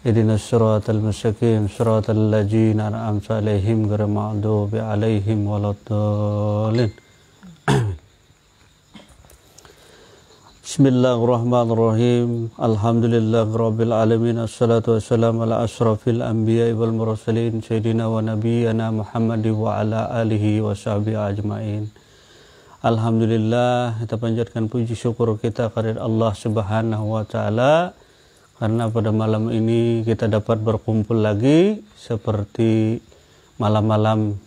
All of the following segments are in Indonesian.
Ihdinas siratal mustaqim siratal ladzina an'amta 'alaihim ghairil maghdubi 'alaihim waladdallin. Bismillahirrahmanirrahim. Alhamdulillahirabbil alamin. Assalatu wassalamu ala asyrafil anbiya'i wal mursalin sayyidina wa nabiyyina Muhammadin wa ala alihi wa sahbihi ajmain. Alhamdulillah, kita panjatkan puji syukur kita kepada Allah Subhanahu wa taala karena pada malam ini kita dapat berkumpul lagi seperti malam-malam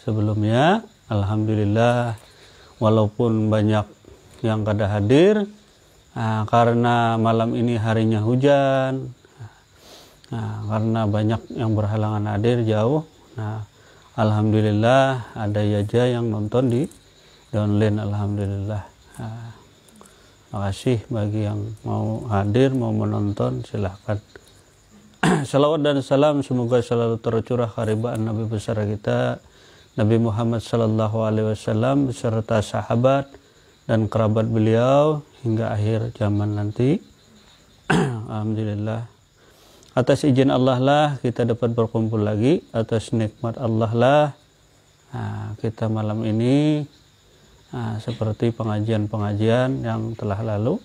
sebelumnya. Alhamdulillah, walaupun banyak yang kada hadir karena malam ini harinya hujan, karena banyak yang berhalangan hadir jauh. Alhamdulillah ada aja yang nonton di online. Alhamdulillah. Makasih bagi yang mau hadir, mau menonton, silahkan. Salawat dan salam semoga selalu tercurah karibaan Nabi besar kita Nabi Muhammad sallallahu alaihi wasallam beserta sahabat dan kerabat beliau hingga akhir zaman nanti. Alhamdulillah. Atas izin Allah lah kita dapat berkumpul lagi, atas nikmat Allah lah kita malam ini seperti pengajian-pengajian yang telah lalu.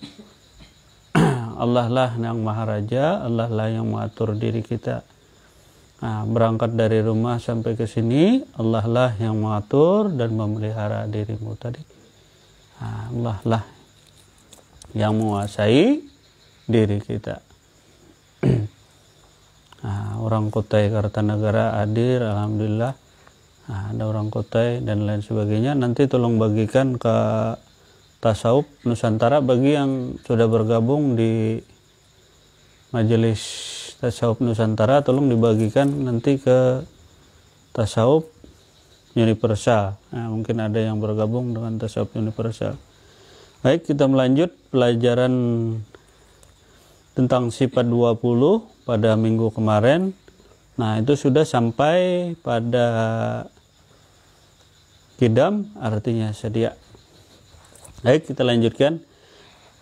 Allah lah yang Maha Raja, Allah lah yang mengatur diri kita. Berangkat dari rumah sampai ke sini, Allah lah yang mengatur dan memelihara dirimu tadi. Allah lah yang menguasai diri kita. Orang Kutai Kartanegara hadir, alhamdulillah. Ada orang Kutai dan lain sebagainya. Nanti tolong bagikan ke Tasawuf Nusantara bagi yang sudah bergabung di Majelis Tasawuf Nusantara, tolong dibagikan nanti ke Tasawuf Universal. Mungkin ada yang bergabung dengan Tasawuf Universal. Baik, kita melanjut pelajaran tentang sifat 20 pada minggu kemarin. Itu sudah sampai pada Kidam, artinya sedia. Baik, kita lanjutkan.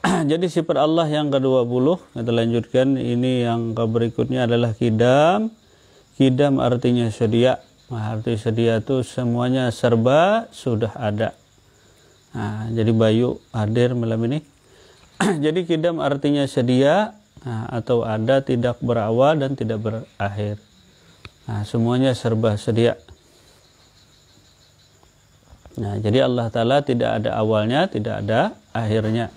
Jadi sifat Allah yang ke-20 kita lanjutkan. Ini yang berikutnya adalah Kidam. Kidam artinya sedia. Arti sedia itu semuanya serba sudah ada. Jadi Bayu hadir malam ini. Jadi Kidam artinya sedia atau ada, tidak berawal dan tidak berakhir. Semuanya serba sedia. Jadi Allah Ta'ala tidak ada awalnya, tidak ada akhirnya.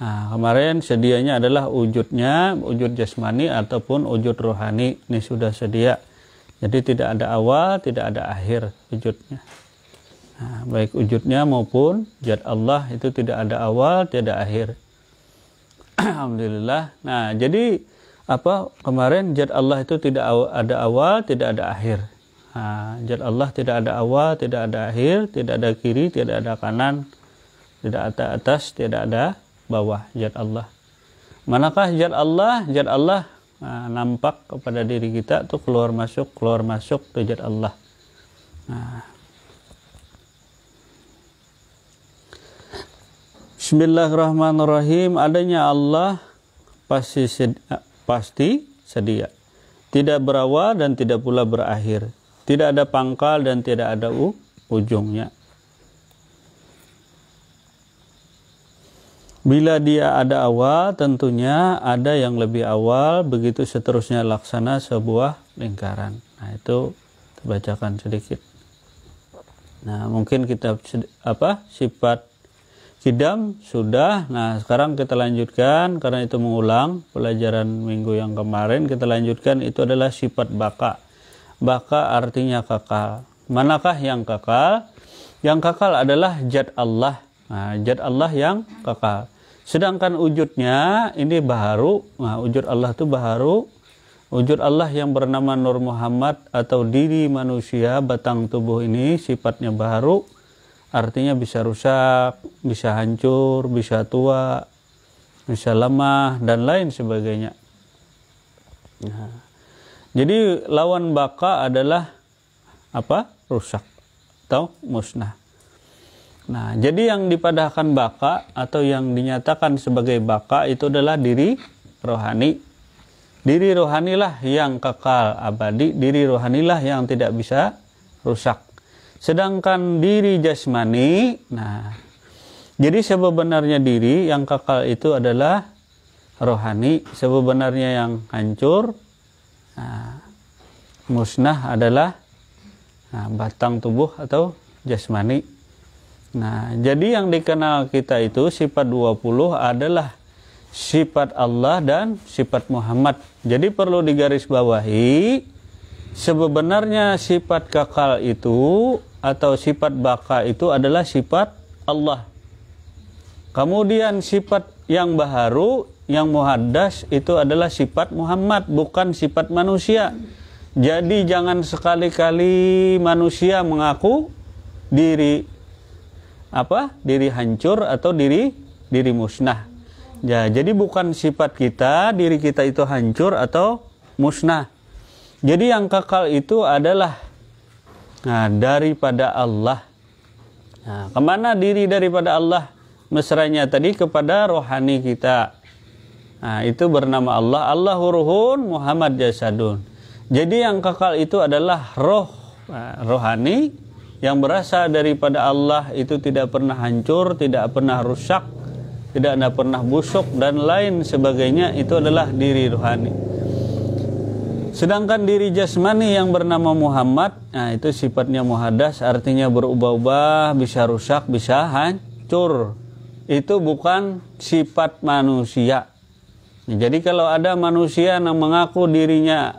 Kemarin sedianya adalah wujudnya, wujud jasmani ataupun wujud rohani. Ini sudah sedia. Jadi tidak ada awal, tidak ada akhir wujudnya. Baik wujudnya maupun zat Allah itu tidak ada awal, tidak ada akhir. Alhamdulillah. Jadi kemarin zat Allah itu tidak ada awal, tidak ada akhir. Zat Allah tidak ada awal, tidak ada akhir, tidak ada kiri, tidak ada kanan, tidak ada atas, tidak ada bawah. Zat Allah. Manakah zat Allah? Zat Allah nampak kepada diri kita tuh keluar masuk tuh zat Allah. Bismillahirrahmanirrahim. Adanya Allah pasti sedia. Tidak berawal dan tidak pula berakhir. Tidak ada pangkal dan tidak ada ujungnya. Bila dia ada awal, tentunya ada yang lebih awal, begitu seterusnya laksana sebuah lingkaran. Itu bacakan sedikit. Mungkin kita sifat Kidam sudah. Sekarang kita lanjutkan karena itu mengulang pelajaran minggu yang kemarin. Kita lanjutkan, itu adalah sifat baka. Baka artinya kekal. Manakah yang kekal? Yang kekal adalah zat Allah. Zat Allah yang kekal. Sedangkan wujudnya ini baharu. Wujud Allah itu baharu. Wujud Allah yang bernama Nur Muhammad atau diri manusia, batang tubuh ini sifatnya baharu. Artinya bisa rusak, bisa hancur, bisa tua, bisa lemah, dan lain sebagainya. Jadi lawan baka adalah rusak atau musnah. Jadi yang dipadahkan baka atau yang dinyatakan sebagai baka itu adalah diri rohani. Diri rohanilah yang kekal abadi, diri rohanilah yang tidak bisa rusak. Sedangkan diri jasmani, nah, jadi sebenarnya diri yang kekal itu adalah rohani, sebenarnya yang hancur, nah, musnah adalah batang tubuh atau jasmani. Nah, jadi yang dikenal kita itu sifat 20 adalah sifat Allah dan sifat Muhammad. Jadi perlu digarisbawahi, sebenarnya sifat kekal itu atau sifat baka itu adalah sifat Allah. Kemudian sifat yang baharu, yang muhaddas itu adalah sifat Muhammad, bukan sifat manusia. Jadi jangan sekali-kali manusia mengaku diri diri hancur atau diri musnah. Ya, jadi bukan sifat kita, diri kita itu hancur atau musnah. Jadi yang kekal itu adalah daripada Allah. Nah, kemana diri daripada Allah? Mesranya tadi kepada rohani kita. Nah, itu bernama Allah. Allahu ruhun, Muhammad jasadun. Jadi yang kekal itu adalah roh, rohani yang berasal daripada Allah, itu tidak pernah hancur, tidak pernah rusak, tidak pernah busuk dan lain sebagainya. Itu adalah diri rohani. Sedangkan diri jasmani yang bernama Muhammad, nah itu sifatnya muhaddas, artinya berubah-ubah, bisa rusak, bisa hancur. Itu bukan sifat manusia. Jadi kalau ada manusia yang mengaku dirinya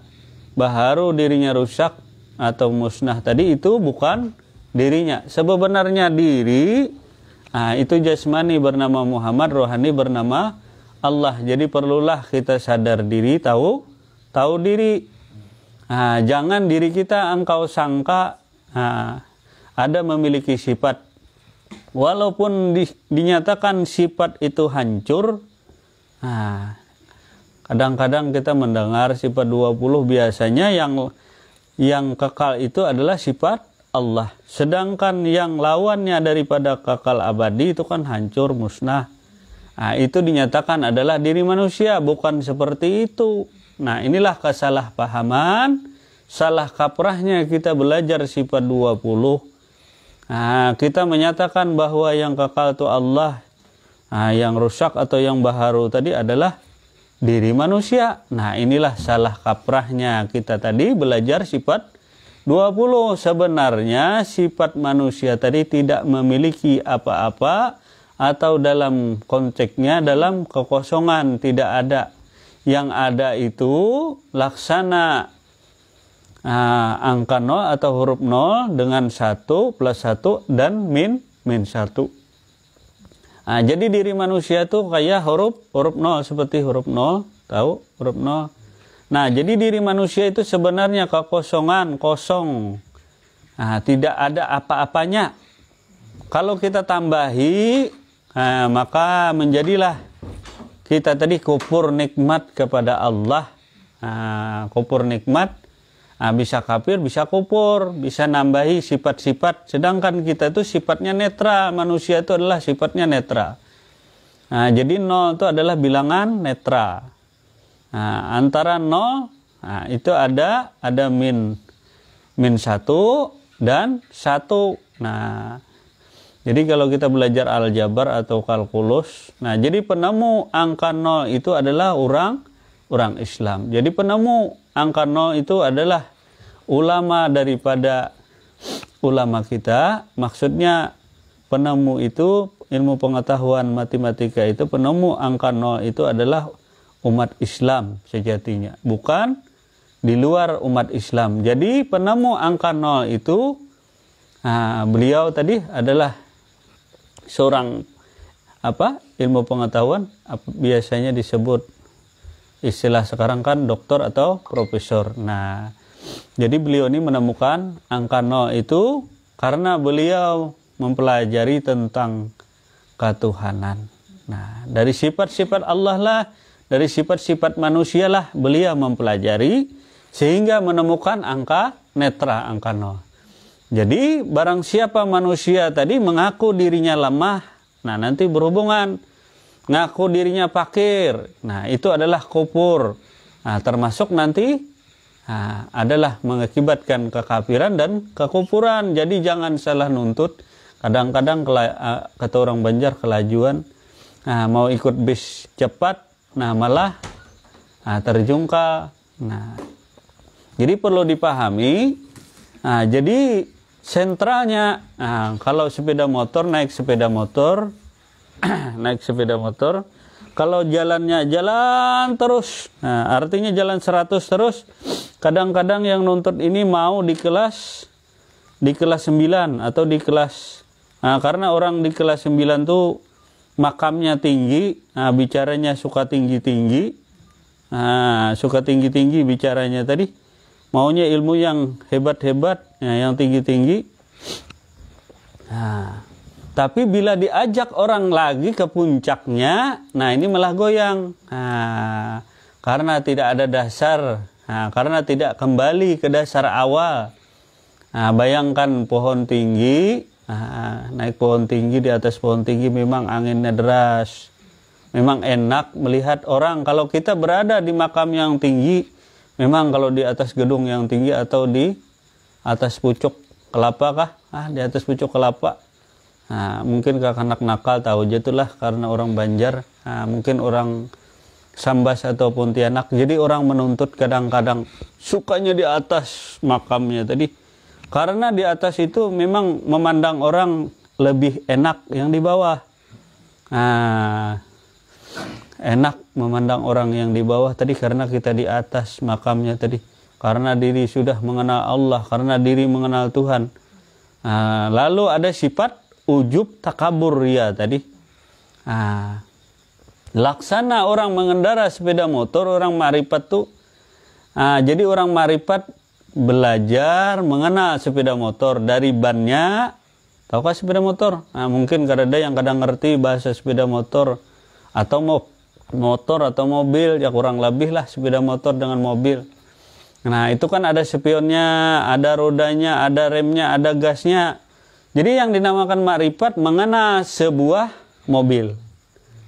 baharu, dirinya rusak atau musnah tadi, itu bukan dirinya. Sebenarnya diri itu jasmani bernama Muhammad, rohani bernama Allah. Jadi perlulah kita sadar diri, tahu diri. Jangan diri kita engkau sangka ada memiliki sifat. Walaupun dinyatakan sifat itu hancur, kadang-kadang kita mendengar sifat 20 biasanya yang kekal itu adalah sifat Allah. Sedangkan yang lawannya daripada kekal abadi itu kan hancur, musnah. Itu dinyatakan adalah diri manusia, bukan seperti itu. Nah, inilah kesalahpahaman, salah kaprahnya kita belajar sifat 20. Kita menyatakan bahwa yang kekal itu Allah, yang rusak atau yang baharu tadi adalah diri manusia. Nah, inilah salah kaprahnya kita tadi belajar sifat 20. Sebenarnya sifat manusia tadi tidak memiliki apa-apa, atau dalam konteksnya dalam kekosongan, tidak ada. Yang ada itu laksana angka 0 atau huruf 0 dengan 1 plus 1 dan min 1. Jadi diri manusia itu kayak huruf 0, seperti huruf 0, tahu huruf 0. Nah, jadi diri manusia itu sebenarnya kekosongan, kosong. Tidak ada apa-apanya. Kalau kita tambahi, maka menjadilah kita tadi kufur nikmat kepada Allah. Kufur nikmat, bisa kafir, bisa kufur, bisa nambahi sifat-sifat. Sedangkan kita itu sifatnya netral, manusia itu adalah sifatnya netral. Jadi 0 itu adalah bilangan netral. Antara 0 itu ada min 1 dan 1. Nah, jadi kalau kita belajar aljabar atau kalkulus, nah jadi penemu angka 0 itu adalah orang Islam. Jadi penemu angka 0 itu adalah ulama daripada ulama kita. Maksudnya penemu itu ilmu pengetahuan matematika itu, penemu angka 0 itu adalah umat Islam sejatinya, bukan di luar umat Islam. Jadi penemu angka 0 itu beliau tadi adalah seorang ilmu pengetahuan, biasanya disebut istilah sekarang kan doktor atau profesor. Nah, jadi beliau ini menemukan angka 0 itu karena beliau mempelajari tentang ketuhanan. Nah, dari sifat-sifat Allah lah, dari sifat-sifat manusia lah beliau mempelajari sehingga menemukan angka netra, angka 0. Jadi barang siapa manusia tadi mengaku dirinya lemah, nah nanti berhubungan, ngaku dirinya fakir, nah itu adalah kufur. Nah, termasuk nanti adalah mengakibatkan kekafiran dan kekufuran. Jadi jangan salah nuntut. Kadang-kadang kata orang Banjar kelajuan, mau ikut bis cepat, malah terjungkal. Jadi perlu dipahami. Jadi sentralnya, kalau sepeda motor, naik sepeda motor, kalau jalannya jalan terus, artinya jalan 100 terus. Kadang-kadang yang nuntut ini mau di kelas 9 atau di kelas, karena orang di kelas 9 tuh makamnya tinggi, bicaranya suka tinggi-tinggi, bicaranya tadi, maunya ilmu yang hebat-hebat, yang tinggi-tinggi. Tapi bila diajak orang lagi ke puncaknya, ini malah goyang. Karena tidak ada dasar, karena tidak kembali ke dasar awal. Bayangkan pohon tinggi, naik pohon tinggi, di atas pohon tinggi memang anginnya deras. Memang enak melihat orang. Kalau kita berada di makam yang tinggi, memang kalau di atas gedung yang tinggi atau di atas pucuk kelapa kah? Di atas pucuk kelapa. Mungkin anak nakal tahu jatuhlah karena orang Banjar. Mungkin orang Sambas atau Pontianak. Jadi orang menuntut kadang-kadang sukanya di atas makamnya tadi. Karena di atas itu memang memandang orang lebih enak yang di bawah. Enak memandang orang yang di bawah tadi karena kita di atas makamnya tadi. Karena diri sudah mengenal Allah, karena diri mengenal Tuhan. Lalu ada sifat ujub takabur ria tadi. Laksana orang mengendara sepeda motor, orang ma'rifat tuh. Jadi orang ma'rifat belajar mengenal sepeda motor dari bannya. Tahukah sepeda motor? Mungkin ada yang kadang ngerti bahasa sepeda motor atau motor atau mobil, ya kurang lebih lah sepeda motor dengan mobil. Itu kan ada spionnya, ada rodanya, ada remnya, ada gasnya. Jadi yang dinamakan ma'rifat mengenal sebuah mobil,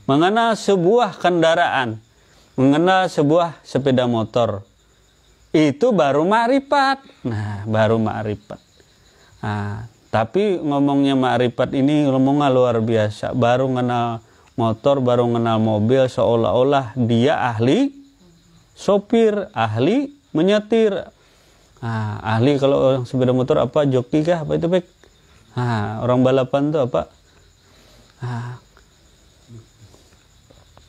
mengenal sebuah kendaraan, mengenal sebuah sepeda motor. Itu baru ma'rifat. Baru ma'rifat. Tapi ngomongnya ma'rifat ini ngomongnya luar biasa. Baru mengenal motor, baru mengenal mobil, seolah-olah dia ahli sopir, ahli menyetir. Ahli kalau orang sepeda motor apa? Joki kah? Apa itu, Bek? Orang balapan itu apa?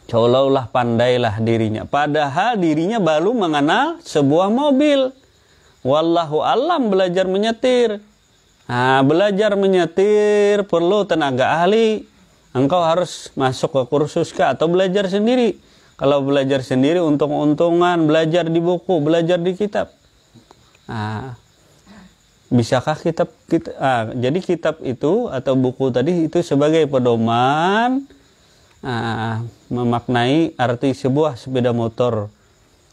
Seolah-olah pandailah dirinya. Padahal dirinya baru mengenal sebuah mobil. Wallahu alam belajar menyetir. Belajar menyetir perlu tenaga ahli. Engkau harus masuk ke kursus kah atau belajar sendiri. Kalau belajar sendiri untung-untungan, belajar di buku, belajar di kitab. Bisakah jadi kitab itu atau buku tadi itu sebagai pedoman memaknai arti sebuah sepeda motor.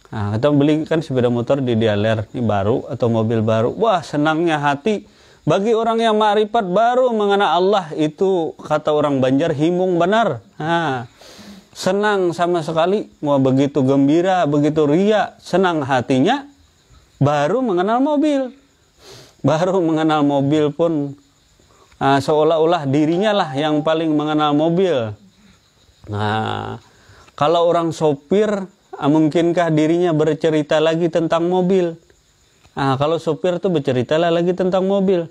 Kita beli kan sepeda motor di dealer, ini baru atau mobil baru. Wah, senangnya hati. Bagi orang yang ma'rifat baru mengenal Allah itu, kata orang Banjar, himung benar. Senang sama sekali, wah begitu gembira, begitu ria, senang hatinya baru mengenal mobil. Baru mengenal mobil pun seolah-olah dirinya lah yang paling mengenal mobil. Kalau orang sopir, mungkinkah dirinya bercerita lagi tentang mobil? Kalau sopir tuh bercerita lagi tentang mobil.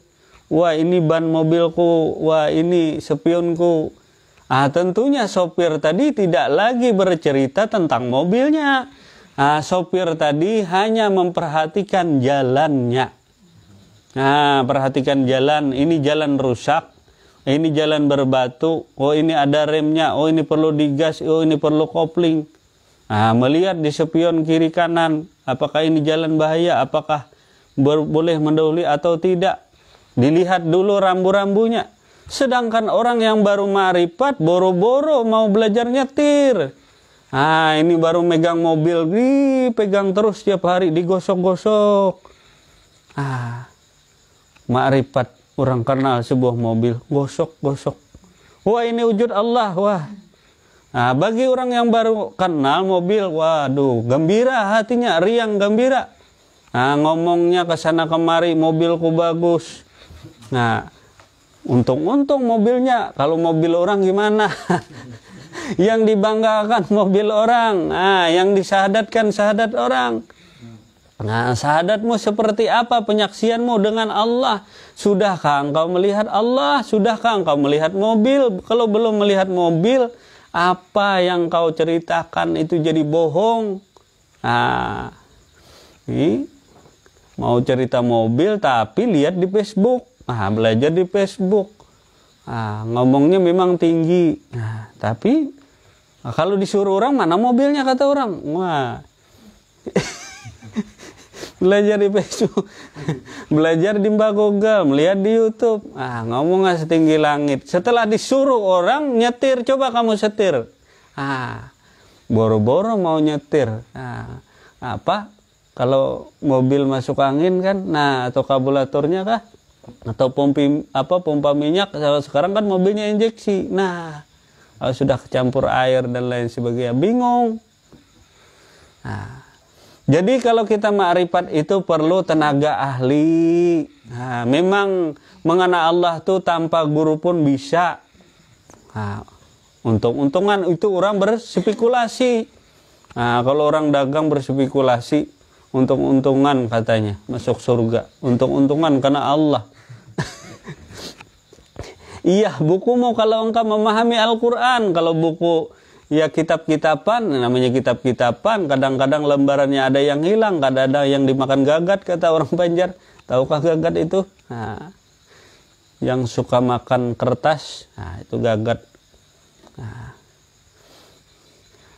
Wah, ini ban mobilku, wah ini spionku. Tentunya sopir tadi tidak lagi bercerita tentang mobilnya. Sopir tadi hanya memperhatikan jalannya. Perhatikan jalan, ini jalan rusak, ini jalan berbatu, oh ini ada remnya, oh ini perlu digas, oh ini perlu kopling. Melihat di spion kiri kanan, apakah ini jalan bahaya, apakah boleh mendahului atau tidak. Dilihat dulu rambu-rambunya. Sedangkan orang yang baru ma'rifat, boro-boro mau belajar nyetir. Ini baru megang mobil, pegang terus tiap hari, digosok-gosok. Ma'rifat, orang kenal sebuah mobil, gosok-gosok. Wah, ini wujud Allah, wah. Nah, bagi orang yang baru kenal mobil, waduh, gembira hatinya, riang gembira. Nah, ngomongnya ke sana kemari, mobilku bagus. Nah, untung-untung mobilnya. Kalau mobil orang gimana? Yang dibanggakan mobil orang. Nah, yang disahadatkan sahadat orang. Nah, sahadatmu seperti apa penyaksianmu dengan Allah? Sudahkah engkau melihat Allah? Sudahkah engkau melihat mobil? Kalau belum melihat mobil, apa yang kau ceritakan itu jadi bohong. Nah, ini mau cerita mobil tapi lihat di Facebook. Nah, belajar di Facebook. Nah, ngomongnya memang tinggi. Nah, tapi kalau disuruh orang, mana mobilnya kata orang. Wah. Belajar di Facebook, belajar di Mbak Google, melihat di YouTube. Ah, ngomong nggak setinggi langit. Setelah disuruh orang nyetir, coba kamu setir. Ah, boro-boro mau nyetir. Ah, apa? Kalau mobil masuk angin kan, nah atau karburatornya kah? Atau pompa minyak. Sekarang kan mobilnya injeksi. Nah, kalau sudah kecampur air dan lain sebagainya, bingung. Nah, jadi kalau kita ma'rifat itu perlu tenaga ahli. Nah, memang mengenal Allah tuh tanpa guru pun bisa. Nah, untung-untungan itu orang berspekulasi. Nah, kalau orang dagang berspekulasi, untung-untungan katanya masuk surga. Untung-untungan karena Allah. Iya, bukumu kalau engkau memahami Al-Quran. Kalau buku ya kitab-kitaban, namanya kitab-kitaban, kadang-kadang lembarannya ada yang hilang, kadang ada yang dimakan gagat, kata orang Banjar. Tahukah gagat itu? Nah, yang suka makan kertas, nah itu gagat. Nah,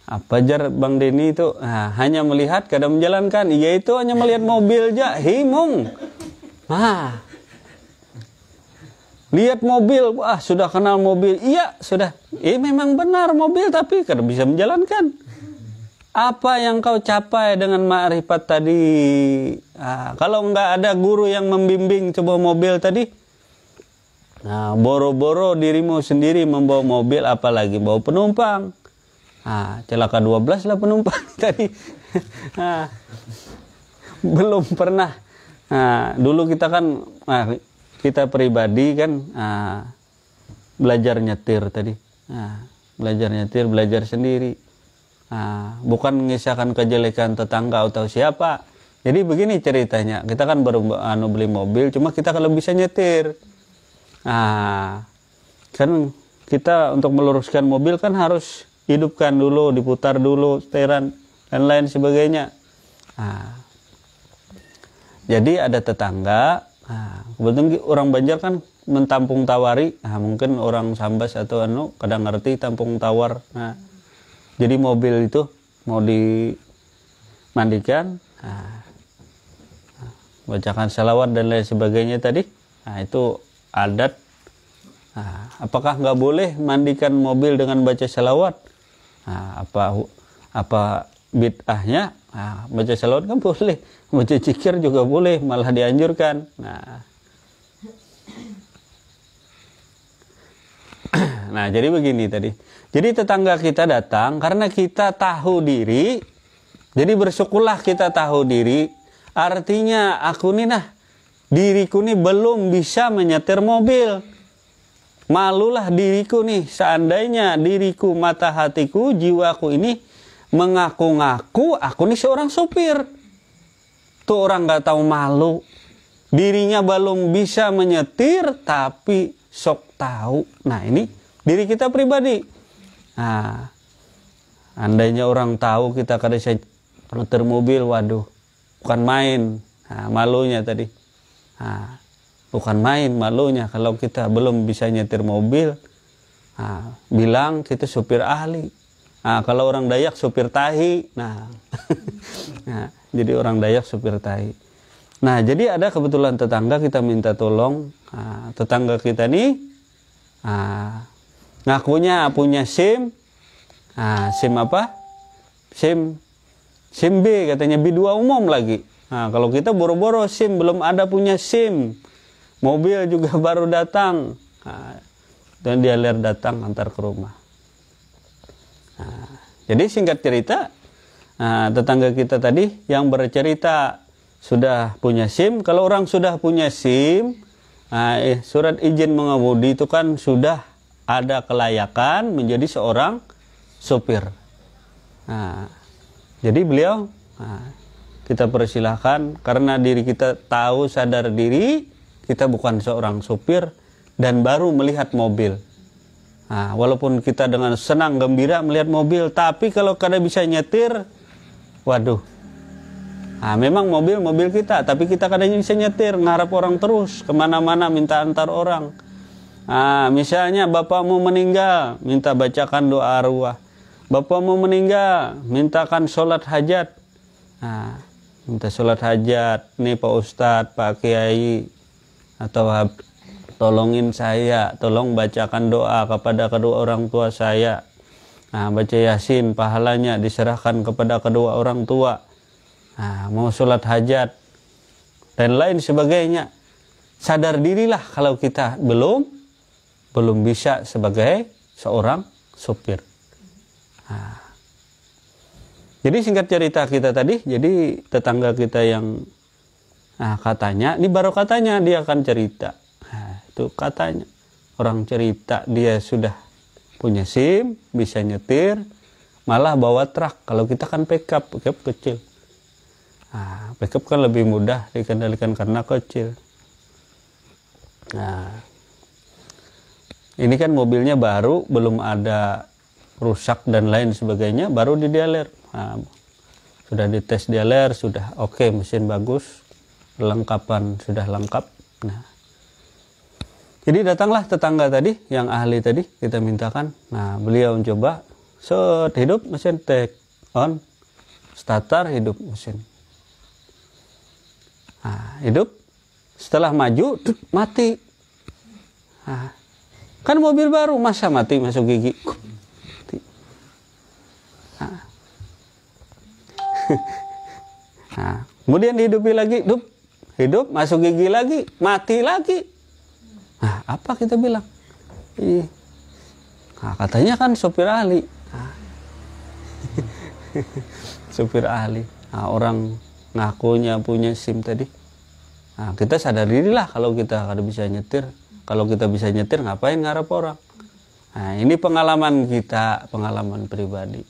apa jar Bang Denny itu? Nah, hanya melihat, kadang menjalankan. Iya, itu hanya melihat mobil aja, himung. Nah, lihat mobil, wah sudah kenal mobil. Iya, sudah. Memang benar mobil, tapi kada bisa menjalankan. Apa yang kau capai dengan ma'rifat tadi? Kalau nggak ada guru yang membimbing coba mobil tadi, nah, boro-boro dirimu sendiri membawa mobil, apalagi bawa penumpang. Celaka 12 lah penumpang tadi. Belum pernah. Dulu kita kan... kita pribadi kan belajar nyetir tadi, belajar nyetir, belajar sendiri, bukan mengisahkan kejelekan tetangga atau siapa. Jadi begini ceritanya, kita kan baru beli mobil, cuma kita kalau bisa nyetir, kan kita untuk meluruskan mobil kan harus hidupkan dulu, diputar dulu seteran dan lain sebagainya. Jadi ada tetangga. Kebetulan orang Banjar kan mentampung tawari. Mungkin orang Sambas atau kadang ngerti tampung tawar. Jadi mobil itu mau dimandikan, bacakan salawat dan lain sebagainya tadi. Itu adat. Apakah nggak boleh mandikan mobil dengan baca salawat? Apa bid'ahnya? Baca salawat kan boleh, baca zikir juga boleh, malah dianjurkan. Nah, jadi begini tadi. Jadi tetangga kita datang karena kita tahu diri. Jadi bersyukurlah kita tahu diri. Artinya aku nih diriku nih belum bisa menyetir mobil. Malulah diriku nih, seandainya diriku, mata hatiku, jiwaku ini mengaku-ngaku aku nih seorang supir. Tuh orang nggak tahu malu. Dirinya belum bisa menyetir tapi sok tahu. Nah, ini diri kita pribadi. Andainya orang tahu kita kada bisa nyetir mobil, waduh, bukan main. Malunya tadi. Bukan main malunya kalau kita belum bisa nyetir mobil. Bilang kita supir ahli. Kalau orang Dayak supir tahi. Jadi orang Dayak supir tahi. Nah, jadi ada kebetulan tetangga kita minta tolong. Tetangga kita nih ngakunya punya SIM. SIM apa? SIM B, katanya B2 umum lagi. Kalau kita boro-boro SIM, belum ada punya SIM. Mobil juga baru datang. Dan dia datang antar ke rumah. Jadi singkat cerita, tetangga kita tadi yang bercerita sudah punya SIM. Kalau orang sudah punya SIM, surat izin mengemudi itu kan sudah ada kelayakan menjadi seorang sopir. Jadi beliau, kita persilahkan karena diri kita tahu sadar diri kita bukan seorang sopir dan baru melihat mobil. Walaupun kita dengan senang gembira melihat mobil, tapi kalau kada bisa nyetir, waduh. Memang mobil kita, tapi kita kadang bisa nyetir, ngarap orang terus, kemana-mana minta antar orang. Misalnya bapakmu meninggal, minta bacakan doa arwah. Bapakmu meninggal, mintakan sholat hajat. Minta sholat hajat, nih Pak Ustadz, Pak Kiai, atau tolongin saya, tolong bacakan doa kepada kedua orang tua saya. Baca Yasin, pahalanya diserahkan kepada kedua orang tua. Mau sholat hajat dan lain sebagainya. Sadar dirilah kalau kita belum bisa sebagai seorang sopir. Jadi singkat cerita kita tadi, jadi tetangga kita yang katanya, ini baru katanya dia akan cerita. Itu katanya orang cerita dia sudah punya SIM, bisa nyetir, malah bawa truk. Kalau kita kan pickup kecil. Pickup kan lebih mudah dikendalikan karena kecil. Ini kan mobilnya baru, belum ada rusak dan lain sebagainya, baru di dealer. Sudah dites dealer, sudah oke, mesin bagus, perlengkapan sudah lengkap. Jadi datanglah tetangga tadi, yang ahli tadi, kita mintakan. Beliau mencoba, hidup mesin, take on, starter, hidup mesin. Hidup, setelah maju, mati. Kan mobil baru, masa mati masuk gigi? Kemudian dihidupi lagi, hidup, masuk gigi lagi, mati lagi. Apa kita bilang? Katanya kan sopir ahli. Sopir ahli. Orang ngakunya punya SIM tadi. Kita sadar dirilah kalau kita kada bisa nyetir. Kalau kita bisa nyetir, ngapain ngarep orang? Ini pengalaman kita, pengalaman pribadi.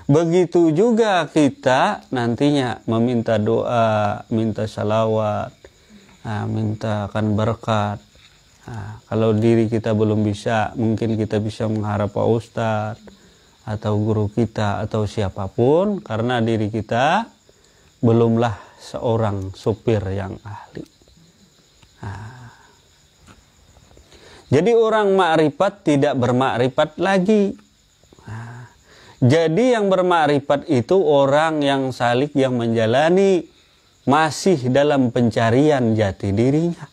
Begitu juga kita nantinya meminta doa, minta salawat, mintakan berkat. Kalau diri kita belum bisa, mungkin kita bisa mengharap Pak Ustadz atau guru kita atau siapapun, karena diri kita belumlah seorang supir yang ahli. Jadi orang makrifat tidak bermakrifat lagi. Jadi yang bermakrifat itu orang yang salik, yang menjalani, masih dalam pencarian jati dirinya.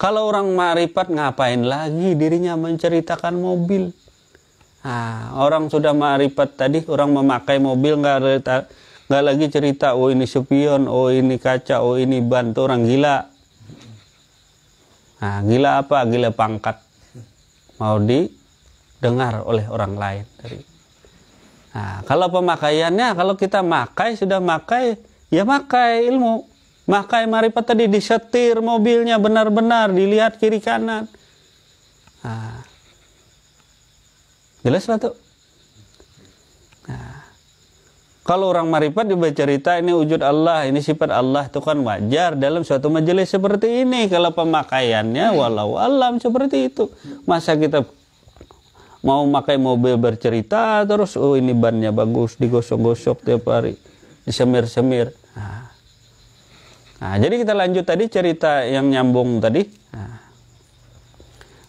Kalau orang makrifat, ngapain lagi dirinya menceritakan mobil? Orang sudah makrifat tadi, orang memakai mobil nggak lagi cerita, oh ini spion, oh ini kaca, oh ini ban, itu orang gila. Gila apa? Gila pangkat. Mau didengar oleh orang lain. Kalau pemakaiannya, kalau kita makai, sudah makai, ya makai ilmu. Makai marifat tadi, disetir mobilnya benar-benar, dilihat kiri kanan. Jelas lah tuh. Kalau orang marifat dibaca cerita ini wujud Allah, ini sifat Allah, itu kan wajar dalam suatu majelis seperti ini. Kalau pemakaiannya walau alam seperti itu. Masa kita mau pakai mobil bercerita terus, oh ini bannya bagus, digosok-gosok tiap hari, disemir-semir. Jadi kita lanjut tadi cerita yang nyambung tadi.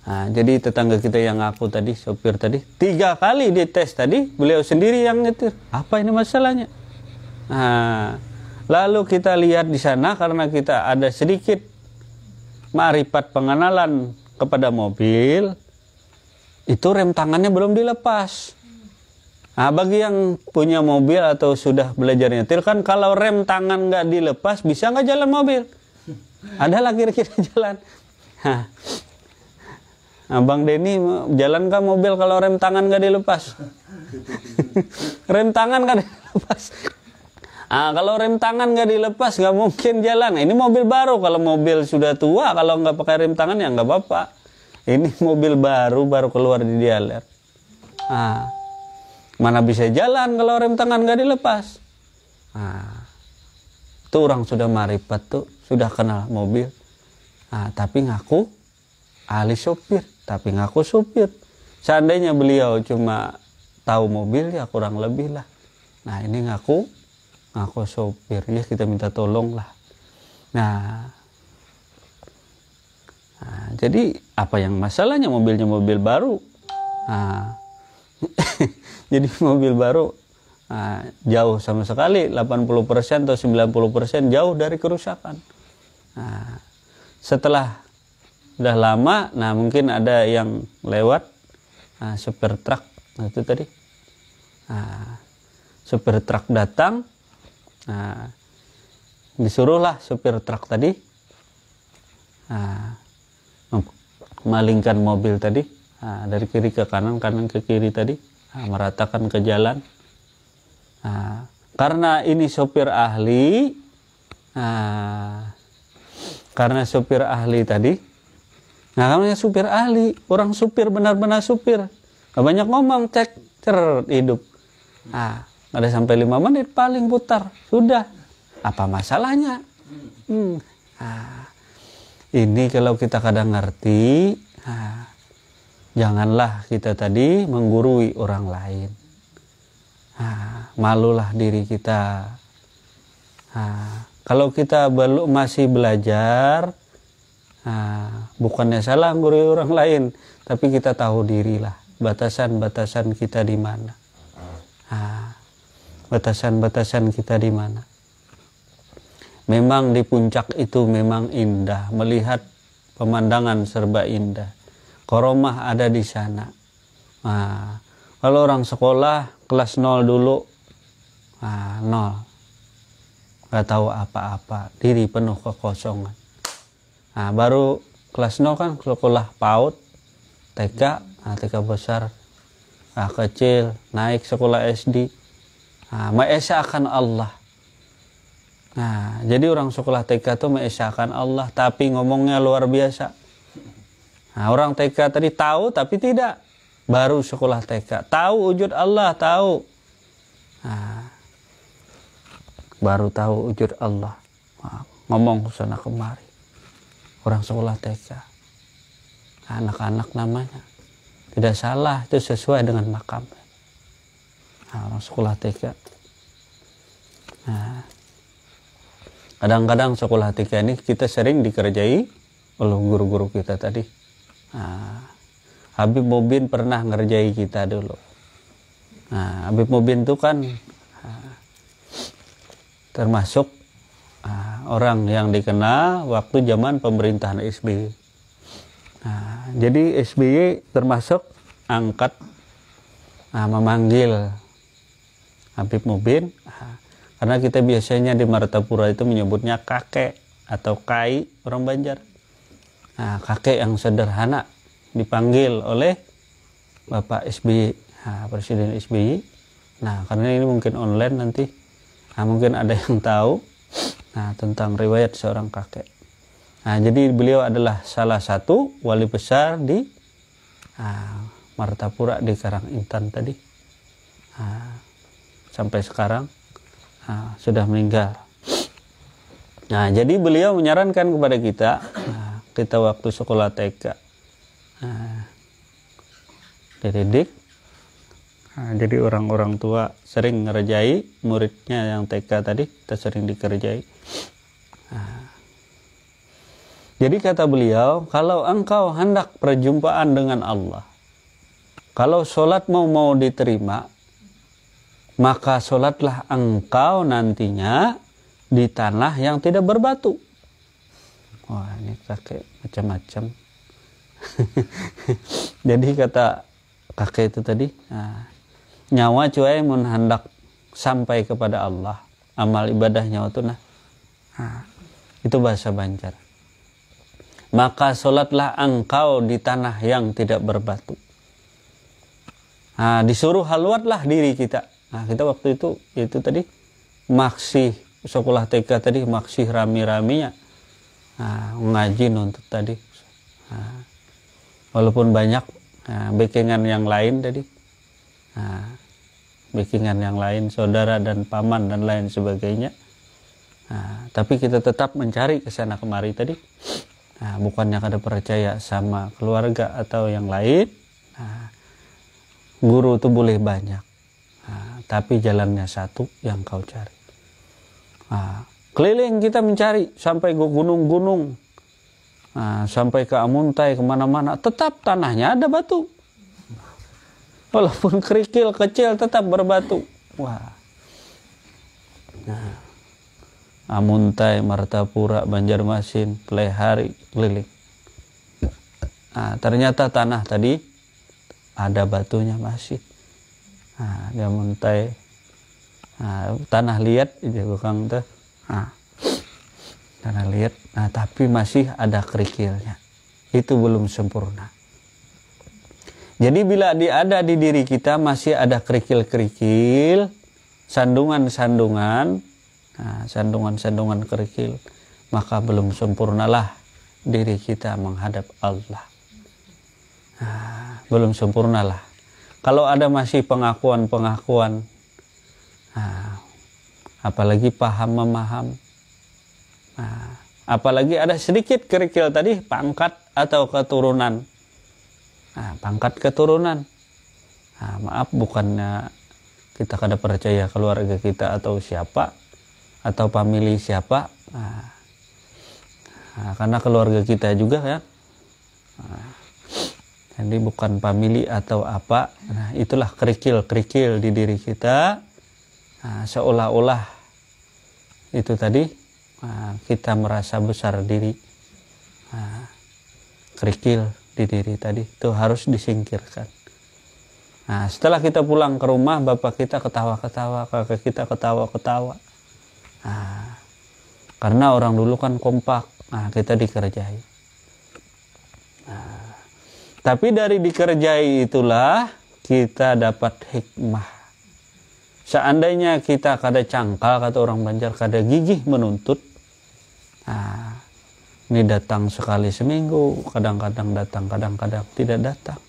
Jadi tetangga kita yang ngaku tadi, sopir tadi, 3 kali dites tadi, beliau sendiri yang nyetir. Apa ini masalahnya? Lalu kita lihat di sana, karena kita ada sedikit ma'rifat pengenalan kepada mobil, itu rem tangannya belum dilepas. Bagi yang punya mobil atau sudah belajar nyetir, kan kalau rem tangan nggak dilepas, bisa nggak jalan mobil? Ada lagi kira-kira jalan. Abang Denny jalan ke mobil kalau rem tangan gak dilepas. Rem tangan gak dilepas. Kalau rem tangan gak dilepas gak mungkin jalan. Ini mobil baru, kalau mobil sudah tua kalau nggak pakai rem tangan ya nggak apa-apa. Ini mobil baru keluar di dialer. Mana bisa jalan kalau rem tangan gak dilepas. Itu orang sudah marifat tuh, sudah kenal mobil. Tapi ngaku ahli sopir, tapi ngaku supir. Seandainya beliau cuma tahu mobil ya kurang lebih lah. Nah ini ngaku sopir, ya kita minta tolong lah. Nah, jadi apa yang masalahnya, mobilnya mobil baru. Jadi mobil baru jauh sama sekali 80% atau 90% jauh dari kerusakan. Setelah udah lama, nah mungkin ada yang lewat supir truk, itu tadi supir truk datang, disuruhlah supir truk tadi memalingkan mobil tadi dari kiri ke kanan, kanan ke kiri tadi, meratakan ke jalan. Karena ini sopir ahli, karena supir ahli tadi. Nah, namanya supir ahli, orang supir benar-benar supir. Gak banyak ngomong, cek, hidup. Ada sampai 5 menit paling putar, sudah. Apa masalahnya? Ini kalau kita kadang ngerti, janganlah kita tadi menggurui orang lain. Malulah diri kita. Kalau kita masih belajar, bukannya salah menggurui orang lain, tapi kita tahu dirilah batasan-batasan kita di mana. Batasan-batasan kita di mana. Memang di puncak itu memang indah, melihat pemandangan serba indah. Koromah ada di sana. Kalau orang sekolah kelas 0 dulu, 0, gak tahu apa-apa, diri penuh kekosongan. Baru kelas 0 kan sekolah PAUD, TK, TK besar, kecil, naik sekolah SD, mengesahkan Allah. Jadi orang sekolah TK tuh mengesahkan Allah, tapi ngomongnya luar biasa. Orang TK tadi tahu tapi tidak, baru sekolah TK tahu wujud Allah, tahu, baru tahu wujud Allah, ngomong sana kemari. Orang sekolah TK, anak-anak namanya, tidak salah, itu sesuai dengan makamnya. Orang sekolah TK. Kadang-kadang sekolah TK ini kita sering dikerjai oleh guru-guru kita tadi. Habib Mubin pernah ngerjai kita dulu. Habib Mubin itu kan termasuk orang yang dikenal waktu zaman pemerintahan SBY. Jadi SBY termasuk angkat memanggil Habib Mubin, karena kita biasanya di Martapura itu menyebutnya kakek atau kai orang Banjar. Kakek yang sederhana dipanggil oleh Bapak SBY, Presiden SBY. Karena ini mungkin online nanti, mungkin ada yang tahu tentang riwayat seorang kakek. Jadi beliau adalah salah satu wali besar di Martapura di Karangintan tadi. Sampai sekarang sudah meninggal. Jadi beliau menyarankan kepada kita waktu sekolah TK, dididik. Jadi orang-orang tua sering ngerjai muridnya yang TK tadi, kita sering dikerjai. Jadi kata beliau, kalau engkau hendak perjumpaan dengan Allah, kalau sholat mau diterima, maka sholatlah engkau nantinya di tanah yang tidak berbatu. Wah, ini kakek macam-macam. Jadi kata kakek itu tadi, nyawa cuy mun hendak sampai kepada Allah, amal ibadahnya itu itu bahasa Banjar. maka sholatlah engkau di tanah yang tidak berbatu. Nah, disuruh halwatlah diri kita. Nah, kita waktu itu tadi masih sekolah TK tadi masih rami-raminya. Nah, ngaji nuntut tadi. Nah, walaupun banyak backingan yang lain tadi. Nah, backingan yang lain, saudara dan paman dan lain sebagainya. Nah, tapi kita tetap mencari ke sana kemari tadi. Nah, bukannya kada percaya sama keluarga atau yang lain. Nah, guru itu boleh banyak, nah, tapi jalannya satu yang kau cari. Nah, keliling kita mencari sampai ke gunung-gunung, nah, sampai ke Amuntai, kemana-mana, tetap tanahnya ada batu. Walaupun kerikil kecil tetap berbatu. Wah. Nah, Amuntai, Martapura, Banjarmasin, Plehari, keliling. Nah, ternyata tanah tadi ada batunya masih. Nah, di Amuntai, nah, tanah liat itu bukan tuh. Nah, tanah liat, nah, tapi masih ada kerikilnya. Itu belum sempurna. Jadi bila ada di diri kita masih ada kerikil-kerikil, sandungan-sandungan, nah, sandungan-sandungan kerikil, maka belum sempurnalah diri kita menghadap Allah. Nah, belum sempurnalah. Kalau ada masih pengakuan-pengakuan, nah, apalagi paham memaham, nah, apalagi ada sedikit kerikil tadi, pangkat atau keturunan. Nah, pangkat keturunan. Nah, maaf, bukannya kita kada percaya keluarga kita atau siapa atau famili siapa. Nah, karena keluarga kita juga ya. Nah, jadi bukan famili atau apa. Nah, itulah kerikil-kerikil di diri kita. Nah, seolah-olah itu tadi kita merasa besar diri. Nah, kerikil di diri tadi itu harus disingkirkan. Nah, setelah kita pulang ke rumah, bapak kita ketawa-ketawa, kakak kita ketawa-ketawa. Nah, karena orang dulu kan kompak. Nah, kita dikerjai. Nah, tapi dari dikerjai itulah kita dapat hikmah. Seandainya kita kada cangkal, kata orang Banjar, kada gigih menuntut. Nah, ini datang sekali seminggu, kadang-kadang datang, kadang-kadang tidak datang.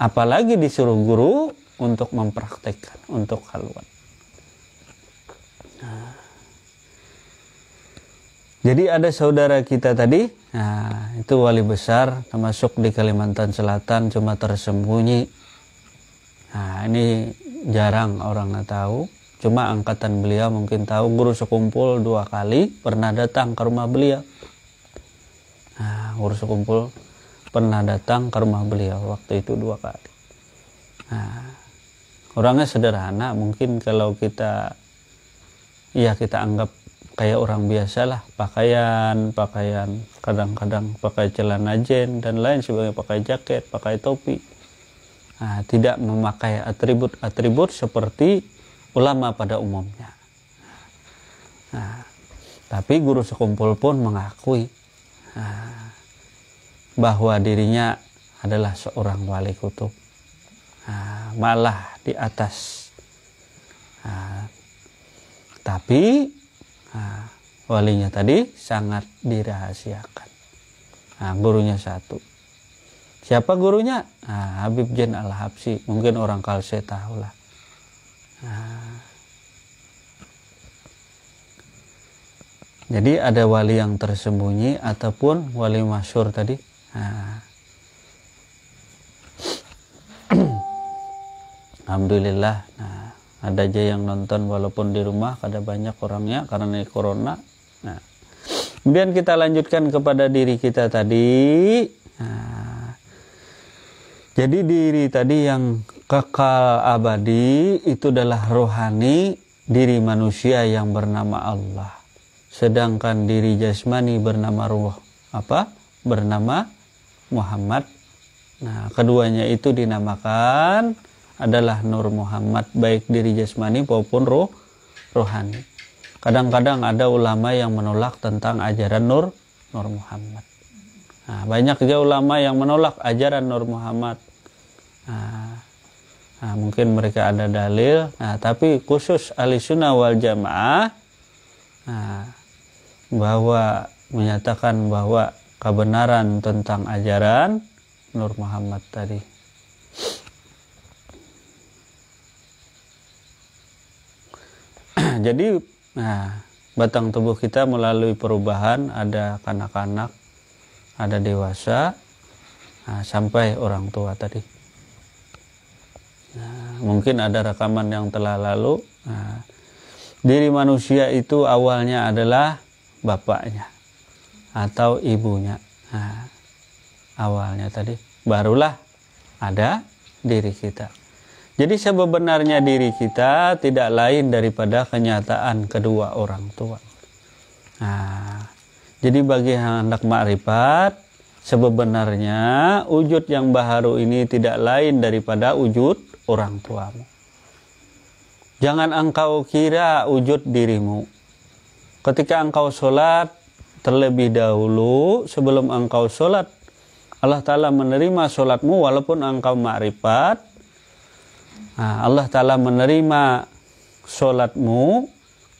Apalagi disuruh guru untuk mempraktekkan, untuk halwat. Nah, jadi ada saudara kita tadi, nah, itu wali besar, termasuk di Kalimantan Selatan, cuma tersembunyi. Nah, ini jarang orang tahu. Cuma angkatan beliau mungkin tahu, guru sekumpul 2 kali pernah datang ke rumah beliau. Nah, guru sekumpul pernah datang ke rumah beliau waktu itu 2 kali. Nah, orangnya sederhana, mungkin kalau kita anggap kayak orang biasa lah, pakaian kadang-kadang pakai celana jen dan lain sebagainya, pakai jaket, pakai topi. Nah, tidak memakai atribut-atribut seperti ulama pada umumnya. Nah, tapi guru sekumpul pun mengakui bahwa dirinya adalah seorang wali kutub, malah di atas. Tapi walinya tadi sangat dirahasiakan. Gurunya satu. Siapa gurunya? Habib Zain Al-Habsyi. Mungkin orang Kalse tahulah. Jadi ada wali yang tersembunyi ataupun wali masyhur tadi. Alhamdulillah. Nah, ada aja yang nonton walaupun di rumah, kada banyak orangnya karena corona. Nah, kemudian kita lanjutkan kepada diri kita tadi. Nah, jadi diri tadi yang kekal abadi itu adalah rohani, diri manusia yang bernama Allah. Sedangkan diri jasmani bernama ruh bernama Muhammad. Nah, keduanya itu dinamakan adalah Nur Muhammad, baik diri jasmani maupun rohani. Kadang-kadang ada ulama yang menolak tentang ajaran Nur Muhammad. Nah, banyak juga ulama yang menolak ajaran Nur Muhammad. Nah, mungkin mereka ada dalil. Nah, tapi khusus Ahlussunnah wal Jamaah bahwa menyatakan bahwa kebenaran tentang ajaran Nur Muhammad tadi. Jadi batang tubuh kita melalui perubahan, ada kanak-kanak, ada dewasa, sampai orang tua tadi. Mungkin ada rekaman yang telah lalu. Diri manusia itu awalnya adalah bapaknya atau ibunya. Awalnya tadi, barulah ada diri kita. Jadi sebenarnya diri kita tidak lain daripada kenyataan kedua orang tua. Jadi bagi hendak makrifat, sebenarnya wujud yang baharu ini tidak lain daripada wujud orang tuamu. Jangan engkau kira wujud dirimu. Ketika engkau sholat, terlebih dahulu sebelum engkau sholat, Allah Ta'ala menerima sholatmu walaupun engkau makrifat. Allah Ta'ala menerima sholatmu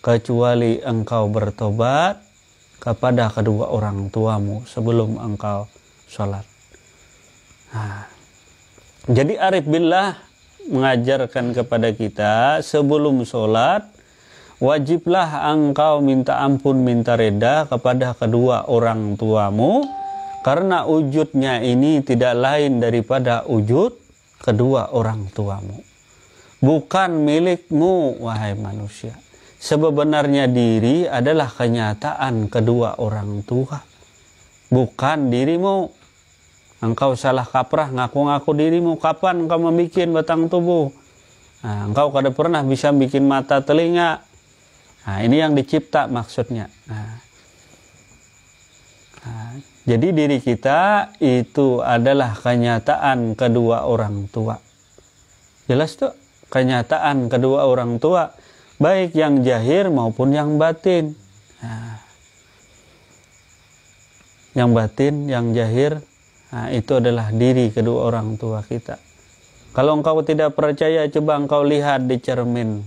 kecuali engkau bertobat kepada kedua orang tuamu sebelum engkau sholat. Jadi arif billah mengajarkan kepada kita sebelum sholat wajiblah engkau minta ampun, minta reda kepada kedua orang tuamu, karena wujudnya ini tidak lain daripada wujud kedua orang tuamu. Bukan milikmu, wahai manusia. Sebenarnya diri adalah kenyataan kedua orang tua, bukan dirimu. Engkau salah kaprah ngaku-ngaku dirimu. Kapan engkau membuat batang tubuh? Engkau kada pernah bisa bikin mata, telinga. Ini yang dicipta maksudnya. Jadi diri kita itu adalah kenyataan kedua orang tua. Jelas tuh? Kenyataan kedua orang tua, baik yang zahir maupun yang batin. Yang batin, yang zahir, itu adalah diri kedua orang tua kita. Kalau engkau tidak percaya, coba engkau lihat di cermin.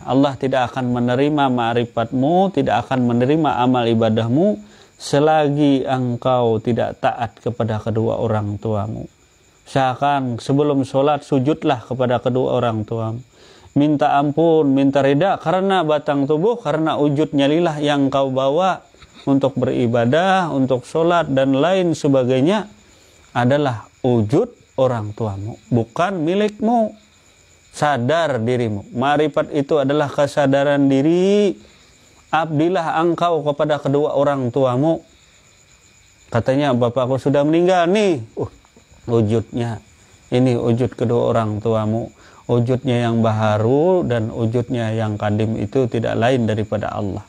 Allah tidak akan menerima ma'rifatmu, tidak akan menerima amal ibadahmu selagi engkau tidak taat kepada kedua orang tuamu. Seakan sebelum sholat sujudlah kepada kedua orang tuamu. Minta ampun, minta rida karena batang tubuh, karena wujud nyalilah yang kau bawa untuk beribadah, untuk sholat dan lain sebagainya adalah wujud orang tuamu, bukan milikmu. Sadar dirimu. Ma'rifat itu adalah kesadaran diri. Abdilah engkau kepada kedua orang tuamu. Katanya bapakku sudah meninggal nih. Wujudnya ini wujud kedua orang tuamu, wujudnya yang baharu dan wujudnya yang kadim itu tidak lain daripada Allah.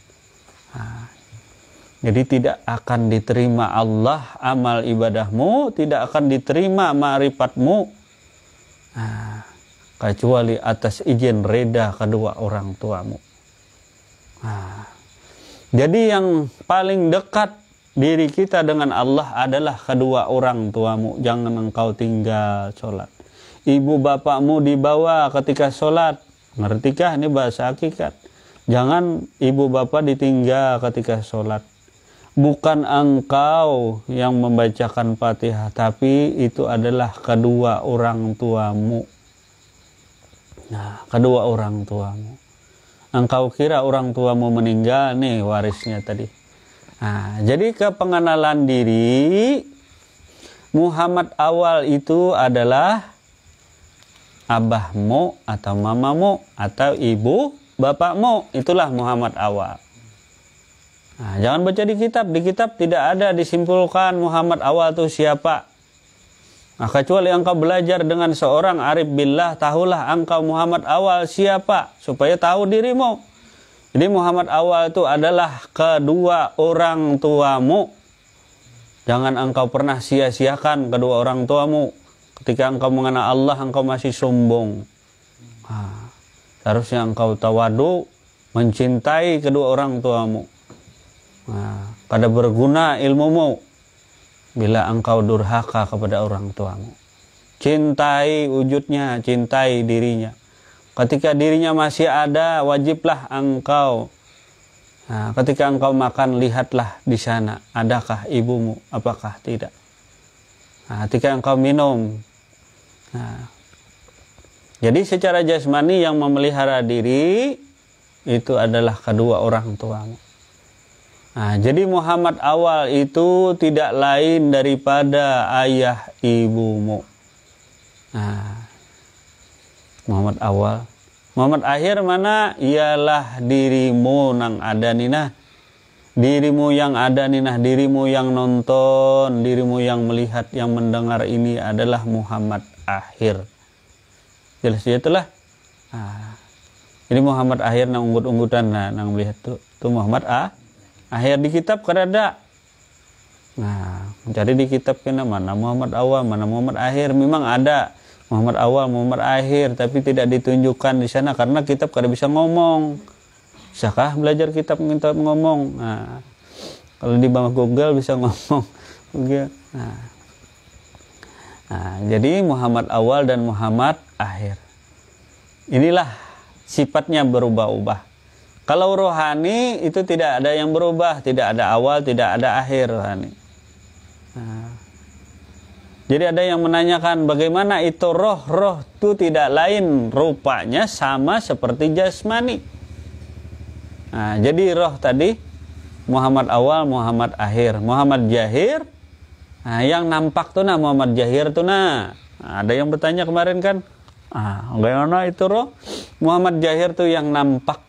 Jadi tidak akan diterima Allah amal ibadahmu, tidak akan diterima ma'rifatmu kecuali atas izin reda kedua orang tuamu. Jadi yang paling dekat diri kita dengan Allah adalah kedua orang tuamu. Jangan engkau tinggal sholat. Ibu bapakmu dibawa ketika sholat. Ngertikah? Ini bahasa hakikat. Jangan ibu bapak ditinggal ketika sholat. Bukan engkau yang membacakan Fatihah, tapi itu adalah kedua orang tuamu. Kedua orang tuamu. Engkau kira orang tuamu meninggal, nih warisnya tadi. Jadi kepengenalan diri Muhammad awal itu adalah abahmu atau mamamu atau ibu bapakmu. Itulah Muhammad awal. Jangan baca di kitab tidak ada disimpulkan Muhammad awal itu siapa. Kecuali engkau belajar dengan seorang arif billah, tahulah engkau Muhammad awal siapa, supaya tahu dirimu. Jadi Muhammad awal itu adalah kedua orang tuamu. Jangan engkau pernah sia-siakan kedua orang tuamu. Ketika engkau mengenal Allah, engkau masih sombong. Seharusnya engkau tawadu, mencintai kedua orang tuamu. Pada berguna ilmumu. bila engkau durhaka kepada orang tuamu. Cintai wujudnya, cintai dirinya. Ketika dirinya masih ada, wajiblah engkau. Nah, ketika engkau makan, lihatlah di sana, adakah ibumu, apakah tidak. Nah, ketika engkau minum. Nah, jadi secara jasmani yang memelihara diri itu adalah kedua orang tuamu. Nah, jadi Muhammad awal itu tidak lain daripada ayah ibumu. Nah, Muhammad awal. Muhammad akhir mana? Ialah dirimu nang ada nina. Dirimu yang ada nina, dirimu yang nonton, dirimu yang melihat, yang mendengar ini adalah Muhammad akhir. Jelas ya itulah. Nah, ini Muhammad akhir nang unggut-unggutan nang melihat tuh Muhammad akhir di kitab kada. Nah, mencari di kitab kena mana Muhammad awal, mana Muhammad akhir. Memang ada Muhammad awal, Muhammad akhir, tapi tidak ditunjukkan di sana karena kitab kada bisa ngomong. Bisakah belajar kitab ngomong? Nah, kalau di bawah Google bisa ngomong. Nah, jadi Muhammad awal dan Muhammad akhir. Inilah sifatnya berubah-ubah. Kalau rohani itu tidak ada yang berubah, tidak ada awal, tidak ada akhir rohani. Nah, jadi ada yang menanyakan bagaimana itu roh itu tidak lain rupanya sama seperti jasmani. Nah, jadi roh tadi Muhammad awal, Muhammad akhir, Muhammad jahir. Nah, yang nampak tuh Muhammad jahir tuh ada yang bertanya kemarin kan, bagaimana itu roh Muhammad jahir tuh yang nampak.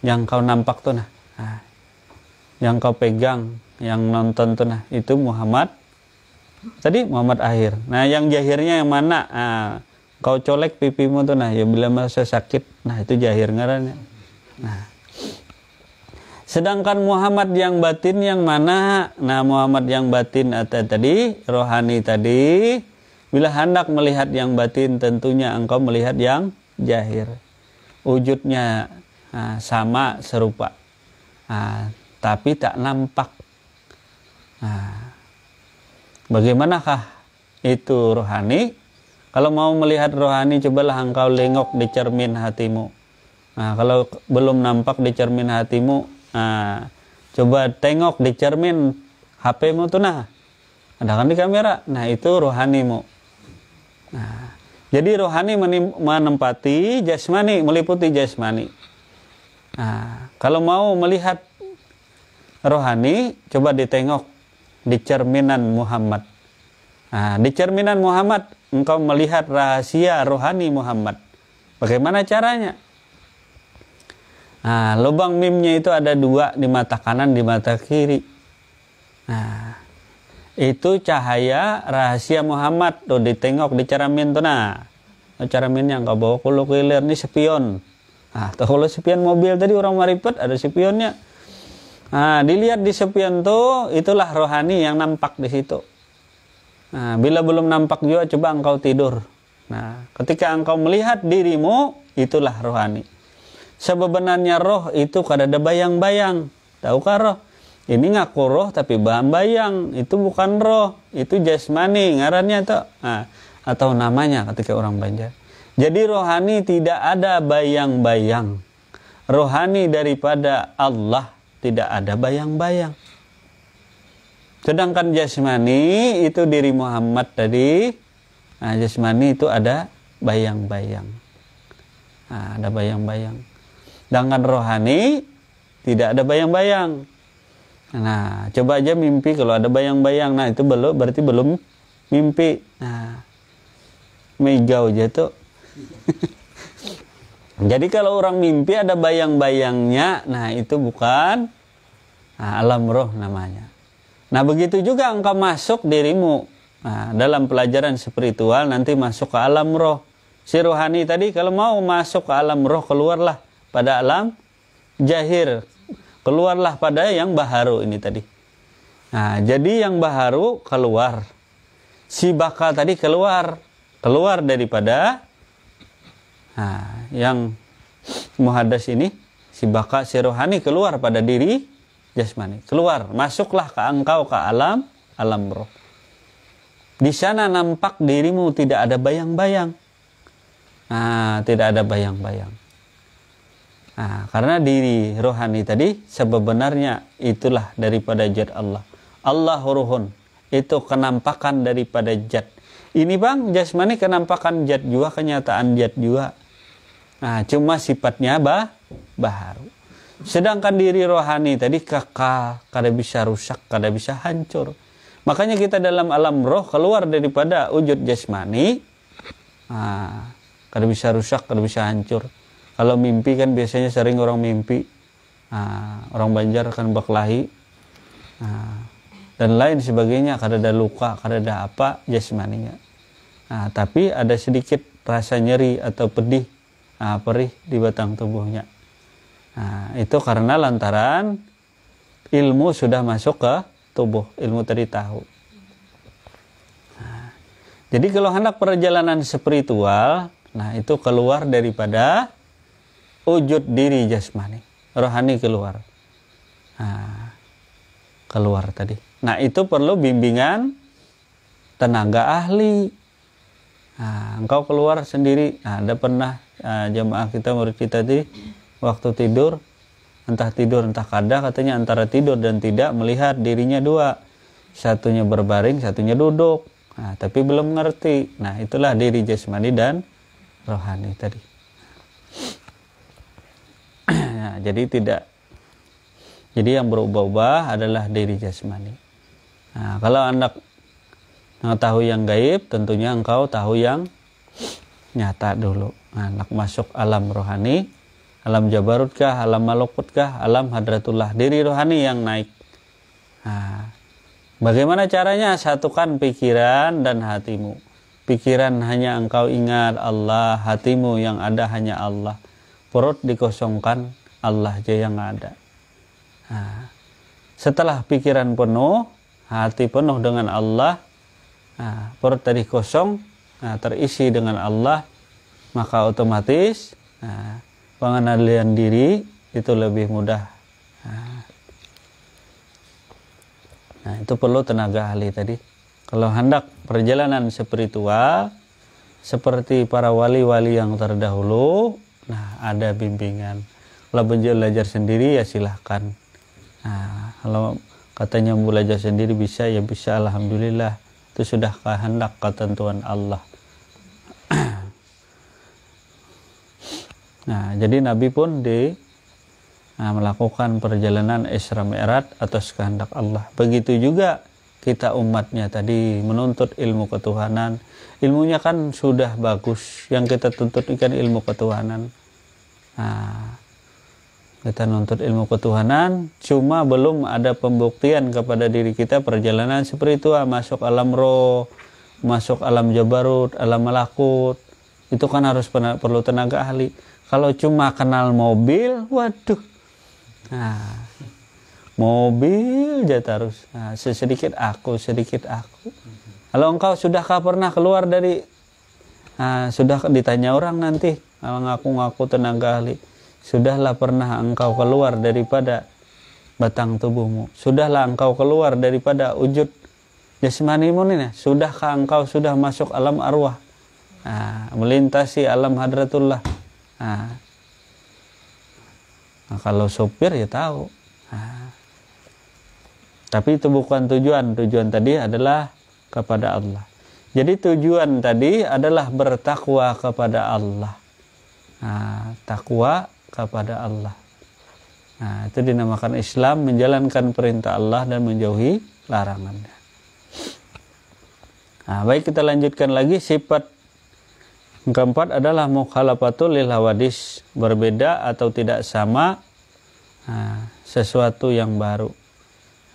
Yang kau nampak tuh yang kau pegang, yang nonton tuh itu Muhammad tadi Muhammad akhir. Nah, yang jahirnya yang mana? Kau colek pipimu tuh ya bila masa sakit. Nah, itu jahir ngarannya. Nah, sedangkan Muhammad yang batin yang mana? Nah, Muhammad yang batin tadi rohani tadi, bila hendak melihat yang batin tentunya engkau melihat yang jahir. Wujudnya sama serupa, tapi tak nampak. Bagaimanakah itu rohani? Kalau mau melihat rohani, cobalah engkau lengok di cermin hatimu. Nah, kalau belum nampak di cermin hatimu, coba tengok di cermin HP-mu tuh ada kan di kamera. Nah, itu rohanimu. Nah, jadi rohani menempati jasmani, meliputi jasmani. Nah, kalau mau melihat rohani, coba ditengok di cerminan Muhammad. Nah, di cerminan Muhammad engkau melihat rahasia rohani Muhammad. Bagaimana caranya? Nah, lubang mimnya itu ada 2 di mata kanan, di mata kiri. Nah, itu cahaya rahasia Muhammad tuh ditengok di cermin tuh cermin yang kau bawa kulo kilir ini spion. Nah, kalau spion mobil tadi orang maripet ada spionnya. Nah, dilihat di spion tuh itulah rohani yang nampak di situ. Nah, bila belum nampak juga coba engkau tidur. Nah, ketika engkau melihat dirimu itulah rohani. Sebenarnya roh itu kada ada bayang-bayang. Tahukah roh? Ini ngaku roh tapi bayang, itu bukan roh, itu jasmani ngarannya tuh. Nah, atau namanya ketika orang Banjar. Jadi rohani tidak ada bayang-bayang. Rohani daripada Allah tidak ada bayang-bayang. Sedangkan jasmani itu diri Muhammad tadi. Nah, jasmani itu ada bayang-bayang. Nah, ada bayang-bayang. Sedangkan rohani tidak ada bayang-bayang. Nah, coba aja mimpi kalau ada bayang-bayang. Nah, itu berarti belum mimpi. Nah, megau aja tuh. Jadi kalau orang mimpi ada bayang-bayangnya, nah itu bukan alam roh namanya. Nah, begitu juga engkau masuk dirimu. Nah, dalam pelajaran spiritual nanti masuk ke alam roh. Si rohani tadi kalau mau masuk ke alam roh, keluarlah pada alam jahir. Keluarlah pada yang baharu ini tadi. Nah, jadi yang baharu keluar. Si baka tadi keluar daripada yang muhadas ini, si baka, si rohani keluar pada diri jasmani. Keluar, masuklah ke engkau ke alam roh. Di sana nampak dirimu tidak ada bayang-bayang. Nah, tidak ada bayang-bayang. Nah, karena diri rohani tadi sebenarnya itulah daripada zat Allah. Allahu ruhun, itu kenampakan daripada zat. Ini bang, jasmani kenampakan zat jua, kenyataan zat jua. Nah, cuma sifatnya baharu. Sedangkan diri rohani tadi kekal, kada bisa rusak, kada bisa hancur. Makanya kita dalam alam roh keluar daripada wujud jasmani, nah, kada bisa rusak, kada bisa hancur. Kalau mimpi kan biasanya sering orang mimpi, nah, orang Banjar kan berkelahi, nah, dan lain sebagainya, kada ada luka, kada ada apa jasmaninya. Nah, tapi ada sedikit rasa nyeri atau pedih, nah, perih di batang tubuhnya. Nah, itu karena lantaran ilmu sudah masuk ke tubuh, ilmu tadi tahu. Nah, jadi kalau hendak perjalanan spiritual, nah itu keluar daripada wujud diri jasmani, rohani keluar. Nah, keluar tadi. Nah, itu perlu bimbingan tenaga ahli. Nah, engkau keluar sendiri. Nah, ada pernah jamaah kita, murid kita tadi waktu tidur entah kada, katanya antara tidur dan tidak melihat dirinya dua, satunya berbaring, satunya duduk. Nah, tapi belum ngerti. Nah, itulah diri jasmani dan rohani tadi. Nah, jadi yang berubah-ubah adalah diri jasmani. Nah, kalau Anda tahu yang gaib, tentunya engkau tahu yang nyata dulu. Nah, nak masuk alam rohani, alam jabarut kah, alam malakut kah, alam hadratullah, diri rohani yang naik. Nah, bagaimana caranya? Satukan pikiran dan hatimu. Pikiran hanya engkau ingat Allah, hatimu yang ada hanya Allah. Perut dikosongkan, Allah aja yang ada. Nah, setelah pikiran penuh, hati penuh dengan Allah, nah, perut tadi kosong, nah, terisi dengan Allah, maka otomatis pengendalian diri itu lebih mudah. Nah, itu perlu tenaga ahli tadi. Kalau hendak perjalanan spiritual seperti para wali-wali yang terdahulu, nah, ada bimbingan. Kalau belajar sendiri ya silahkan. Nah, kalau katanya belajar sendiri bisa, ya bisa, alhamdulillah. Itu sudah kehendak ketentuan Allah. Nah, jadi Nabi pun melakukan perjalanan Isra Mi'raj atas kehendak Allah. Begitu juga kita umatnya tadi menuntut ilmu ketuhanan. Ilmunya kan sudah bagus. Yang kita tuntut ikan ilmu ketuhanan. Nah, kita nuntut ilmu ketuhanan, cuma belum ada pembuktian kepada diri kita perjalanan spiritual, masuk alam roh, masuk alam jabarut, alam malakut. Itu kan harus perlu tenaga ahli. Kalau cuma kenal mobil, waduh. Nah, mobil aja terus. Nah, sedikit aku. Kalau engkau sudahkah pernah keluar dari, sudah ditanya orang nanti, ngaku-ngaku tenaga ahli. Sudahlah pernah engkau keluar daripada batang tubuhmu. Sudahlah engkau keluar daripada wujud jasmanimu ini. Sudahkah engkau sudah masuk alam arwah? Nah, melintasi alam hadratullah. Nah, kalau sopir ya tahu. Nah, tapi itu bukan tujuan. Tujuan tadi adalah kepada Allah. Jadi tujuan tadi adalah bertakwa kepada Allah. Nah, takwa kepada Allah. Nah, itu dinamakan Islam, menjalankan perintah Allah dan menjauhi larangannya. Nah, baik, kita lanjutkan lagi. Sifat keempat adalah mukhalafatul lil hawadis, berbeda atau tidak sama, sesuatu yang baru.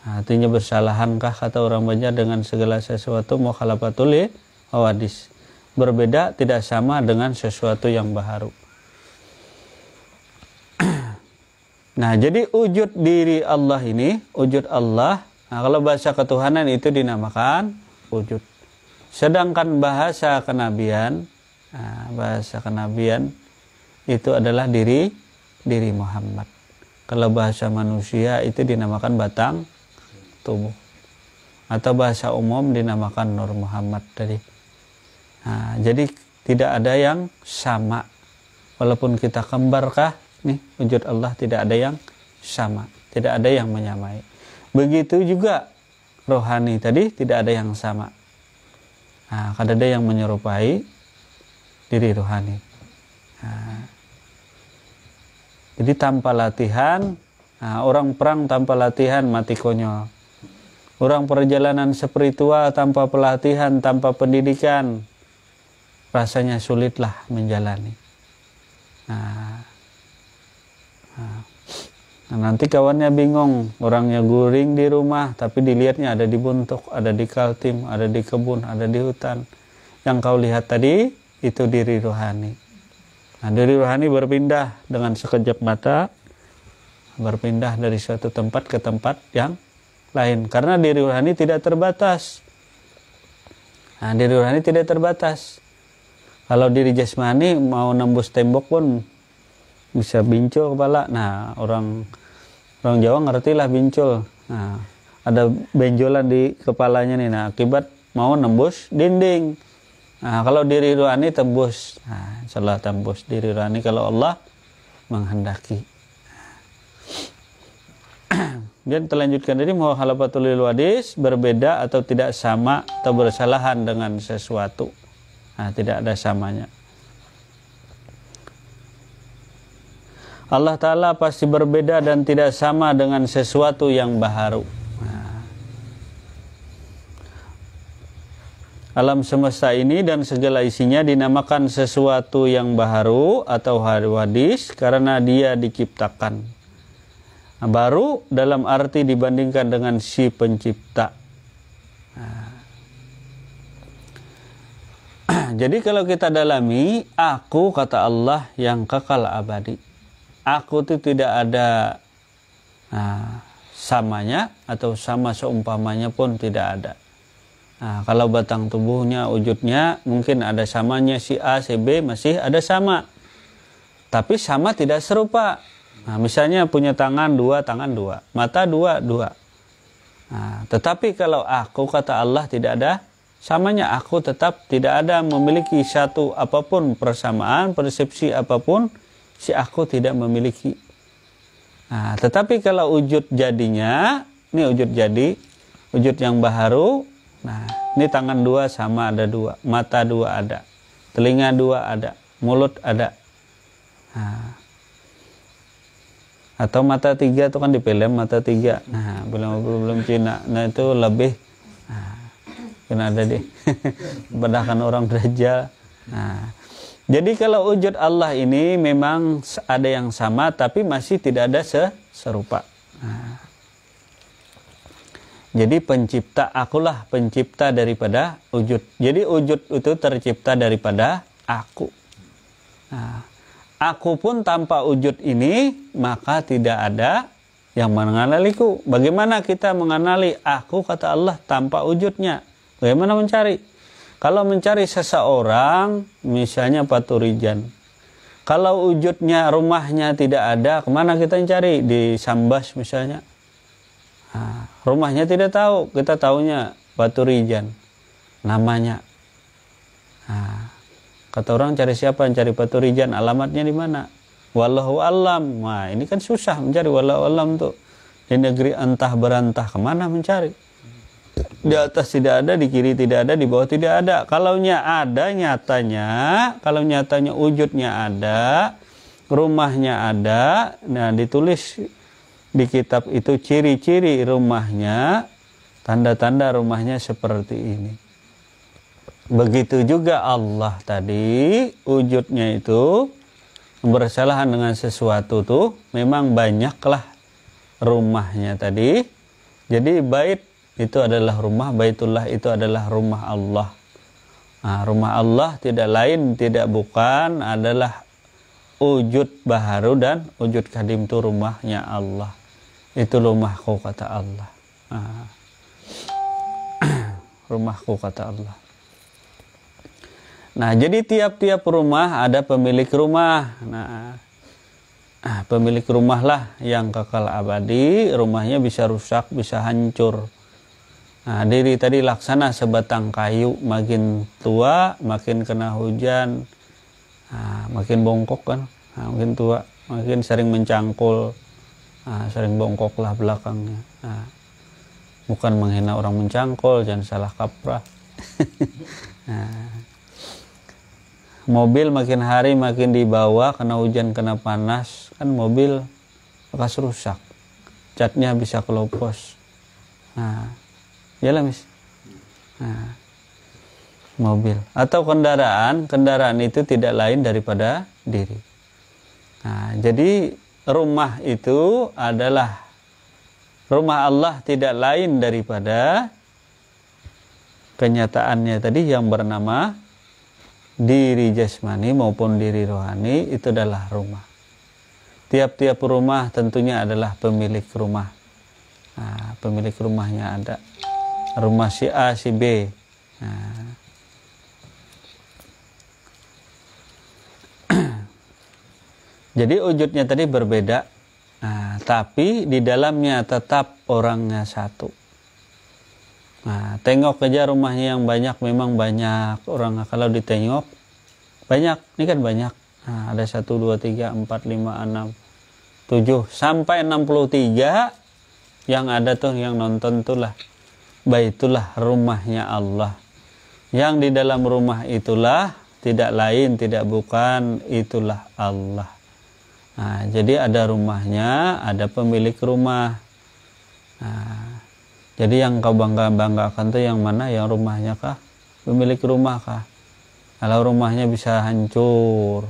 Nah, artinya bersalahankah kata orang Banjar dengan segala sesuatu, mukhalafatul lil hawadis, berbeda tidak sama dengan sesuatu yang baru. Nah, jadi wujud diri Allah ini, wujud Allah, nah, kalau bahasa ketuhanan itu dinamakan wujud. Sedangkan bahasa kenabian, bahasa kenabian itu adalah diri Muhammad. Kalau bahasa manusia itu dinamakan batang tubuh. Atau bahasa umum dinamakan Nur Muhammad tadi. Nah, jadi tidak ada yang sama. Walaupun kita kembarkah, nih wujud Allah tidak ada yang sama. Tidak ada yang menyamai. Begitu juga rohani tadi tidak ada yang sama. Nah, kada ada yang menyerupai diri rohani. Nah, jadi tanpa latihan, orang perang tanpa latihan mati konyol. Orang perjalanan spiritual tanpa pelatihan, tanpa pendidikan, rasanya sulitlah menjalani. Nah, nanti kawannya bingung, orangnya guring di rumah, tapi dilihatnya ada di Buntuk, ada di Kaltim, ada di kebun, ada di hutan. Yang kau lihat tadi, itu diri rohani. Nah, diri rohani berpindah dengan sekejap mata, berpindah dari suatu tempat ke tempat yang lain. Karena diri rohani tidak terbatas. Nah, diri rohani tidak terbatas. Kalau diri jasmani mau nembus tembok pun bisa bincul kepala. Nah, orang Jawa ngertilah bincul. Nah, ada benjolan di kepalanya nih. Nah, akibat mau nembus dinding. Nah, kalau diri rohani tembus. Nah, salah tembus diri rohani kalau Allah menghendaki. Dan terlanjutkan tadi mukhalafatul lil wadis, berbeda atau tidak sama atau bersalahan dengan sesuatu. Nah, tidak ada samanya. Allah Ta'ala pasti berbeda dan tidak sama dengan sesuatu yang baharu. Nah, alam semesta ini dan segala isinya dinamakan sesuatu yang baharu atau hadis karena dia diciptakan. Nah, baru dalam arti dibandingkan dengan si pencipta. Nah, jadi kalau kita dalami, aku kata Allah yang kekal abadi. Aku itu tidak ada samanya atau sama seumpamanya pun tidak ada. Nah, kalau batang tubuhnya, wujudnya mungkin ada samanya, si A, si B masih ada sama. Tapi sama tidak serupa. Nah, misalnya punya tangan dua, mata dua. Nah, tetapi kalau aku kata Allah tidak ada samanya, aku tetap tidak ada memiliki satu apapun persamaan, persepsi apapun, si aku tidak memiliki. Nah, tetapi kalau wujud jadinya, ini wujud jadi, wujud yang baharu. Nah, ini tangan dua sama ada dua, mata dua ada, telinga dua ada, mulut ada. Nah, atau mata tiga itu kan di film mata tiga. Nah, belum Cina. Nah, itu lebih. Nah, kena ada deh. Bedahkan orang Dajjal. Nah, jadi kalau wujud Allah ini memang ada yang sama, tapi masih tidak ada serupa. Nah, jadi pencipta, akulah pencipta daripada wujud. Jadi wujud itu tercipta daripada aku. Nah, aku pun tanpa wujud ini, maka tidak ada yang mengenaliku. Bagaimana kita mengenali aku kata Allah tanpa wujudnya? Bagaimana mencari? Kalau mencari seseorang, misalnya Paturijan. Kalau wujudnya, rumahnya tidak ada, kemana kita mencari? Di Sambas misalnya. Nah, rumahnya tidak tahu, kita tahunya Paturijan. Namanya. Nah, kata orang cari siapa? Cari Paturijan, alamatnya di mana? Wallahu alam. Wah, ini kan susah mencari wallahu alam tuh. Di negeri entah berantah, kemana mencari? Di atas tidak ada, di kiri tidak ada, di bawah tidak ada. Kalau ada nyatanya, kalau nyatanya wujudnya ada, rumahnya ada, nah ditulis di kitab itu ciri-ciri rumahnya, tanda-tanda rumahnya seperti ini. Begitu juga Allah tadi, wujudnya itu bersalahan dengan sesuatu tuh, memang banyaklah rumahnya tadi. Jadi bait itu adalah rumah, Baitullah itu adalah rumah Allah. Nah, rumah Allah tidak lain, tidak bukan adalah wujud baharu dan wujud kadim itu rumahnya Allah. Itu rumahku kata Allah. Nah, rumahku kata Allah. Nah, jadi tiap-tiap rumah ada pemilik rumah. Nah, pemilik rumah lah yang kekal abadi, rumahnya bisa rusak, bisa hancur. Nah, diri tadi laksana sebatang kayu, makin tua, makin kena hujan, makin bongkok kan, makin tua, makin sering mencangkul, sering bongkok lah belakangnya. Bukan menghina orang mencangkul, jangan salah kaprah. Mobil makin hari makin dibawa, kena hujan, kena panas, kan mobil bekas rusak, catnya bisa kelopos. Yalah mis. Mobil atau kendaraan itu tidak lain daripada diri. Jadi rumah itu adalah rumah Allah, tidak lain daripada kenyataannya tadi yang bernama diri jasmani maupun diri rohani, itu adalah rumah. Tiap-tiap rumah tentunya adalah pemilik rumah. Pemilik rumahnya ada. Rumah si A, si B. Jadi wujudnya tadi berbeda. Tapi di dalamnya tetap orangnya satu. Tengok aja rumahnya yang banyak, memang banyak orang. Kalau ditengok banyak, ini kan banyak. Ada 1, 2, 3, 4, 5, 6, 7 sampai 63 yang ada tuh, yang nonton tuh lah. Baitulah rumahnya Allah. Yang di dalam rumah itulah tidak lain, tidak bukan, itulah Allah. Jadi ada rumahnya, ada pemilik rumah. Jadi yang kau banggakan tuh yang mana? Yang rumahnya kah? Pemilik rumah kah? Kalau rumahnya bisa hancur.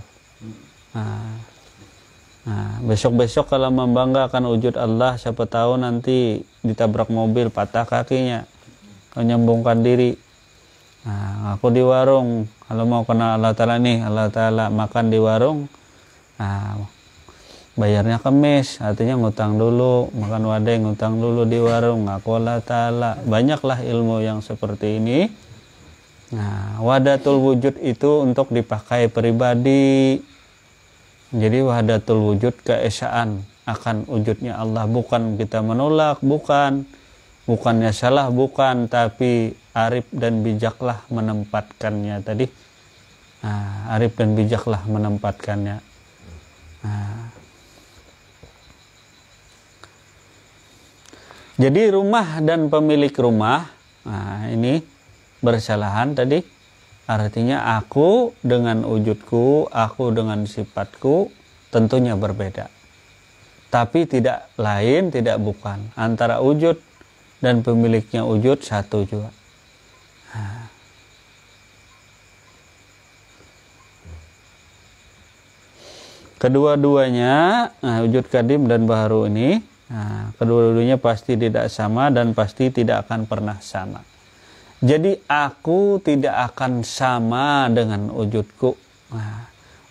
Besok-besok kalau membanggakan wujud Allah, siapa tahu nanti ditabrak mobil, patah kakinya. Kau nyambungkan diri. Aku di warung, kalau mau kenal Allah Ta'ala nih, Allah Ta'ala makan di warung. Bayarnya kemis, artinya ngutang dulu, makan wadai ngutang dulu di warung, ngaku Allah Ta'ala. Banyaklah ilmu yang seperti ini. Wahdatul wujud itu untuk dipakai pribadi. Jadi wahdatul wujud, keesaan akan wujudnya Allah, bukan kita menolak, bukannya salah, bukan, tapi arif dan bijaklah menempatkannya tadi. Arif dan bijaklah menempatkannya. Jadi rumah dan pemilik rumah, ini bersalahan tadi. Artinya aku dengan wujudku, aku dengan sifatku tentunya berbeda. Tapi tidak lain, tidak bukan. Antara wujud dan pemiliknya wujud satu juga. Kedua-duanya, wujud kadim dan baharu ini, kedua-duanya pasti tidak sama dan pasti tidak akan pernah sama. Jadi aku tidak akan sama dengan wujudku.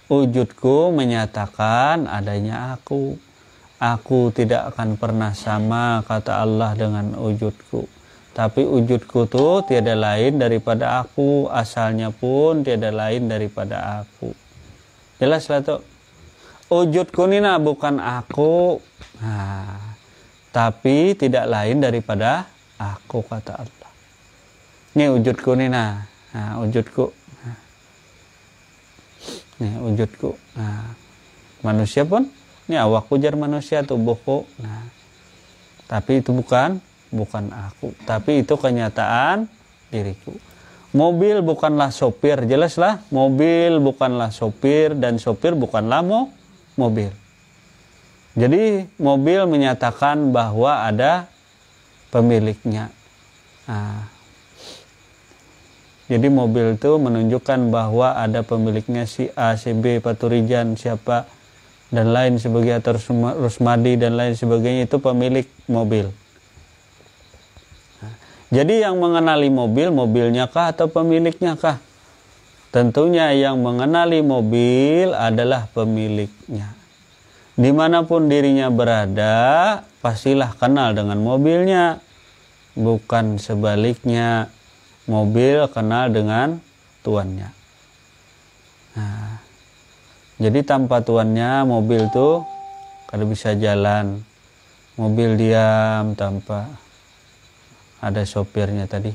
Wujudku menyatakan adanya aku. Aku tidak akan pernah sama, kata Allah, dengan wujudku. Tapi wujudku tuh tiada lain daripada aku. Asalnya pun tiada lain daripada aku. Jelas lah tuh. Wujudku ini bukan aku. Tapi tidak lain daripada aku, kata Allah. Ini wujudku nih, wujudku. Nih wujudku. Manusia pun, ini awak ujar manusia, tubuhku. Tapi itu bukan aku. Tapi itu kenyataan diriku. Mobil bukanlah sopir, jelaslah. Mobil bukanlah sopir dan sopir bukanlah mobil. Jadi mobil menyatakan bahwa ada pemiliknya. Jadi mobil itu menunjukkan bahwa ada pemiliknya, si A, si B, Paturijan, siapa, dan lain sebagainya, atau Rusmadi dan lain sebagainya, itu pemilik mobil. Jadi yang mengenali mobil, mobilnya kah atau pemiliknya kah? Tentunya yang mengenali mobil adalah pemiliknya. Dimanapun dirinya berada, pastilah kenal dengan mobilnya. Bukan sebaliknya, mobil kenal dengan tuannya. Jadi tanpa tuannya, mobil tuh kada bisa jalan, mobil diam tanpa ada sopirnya tadi.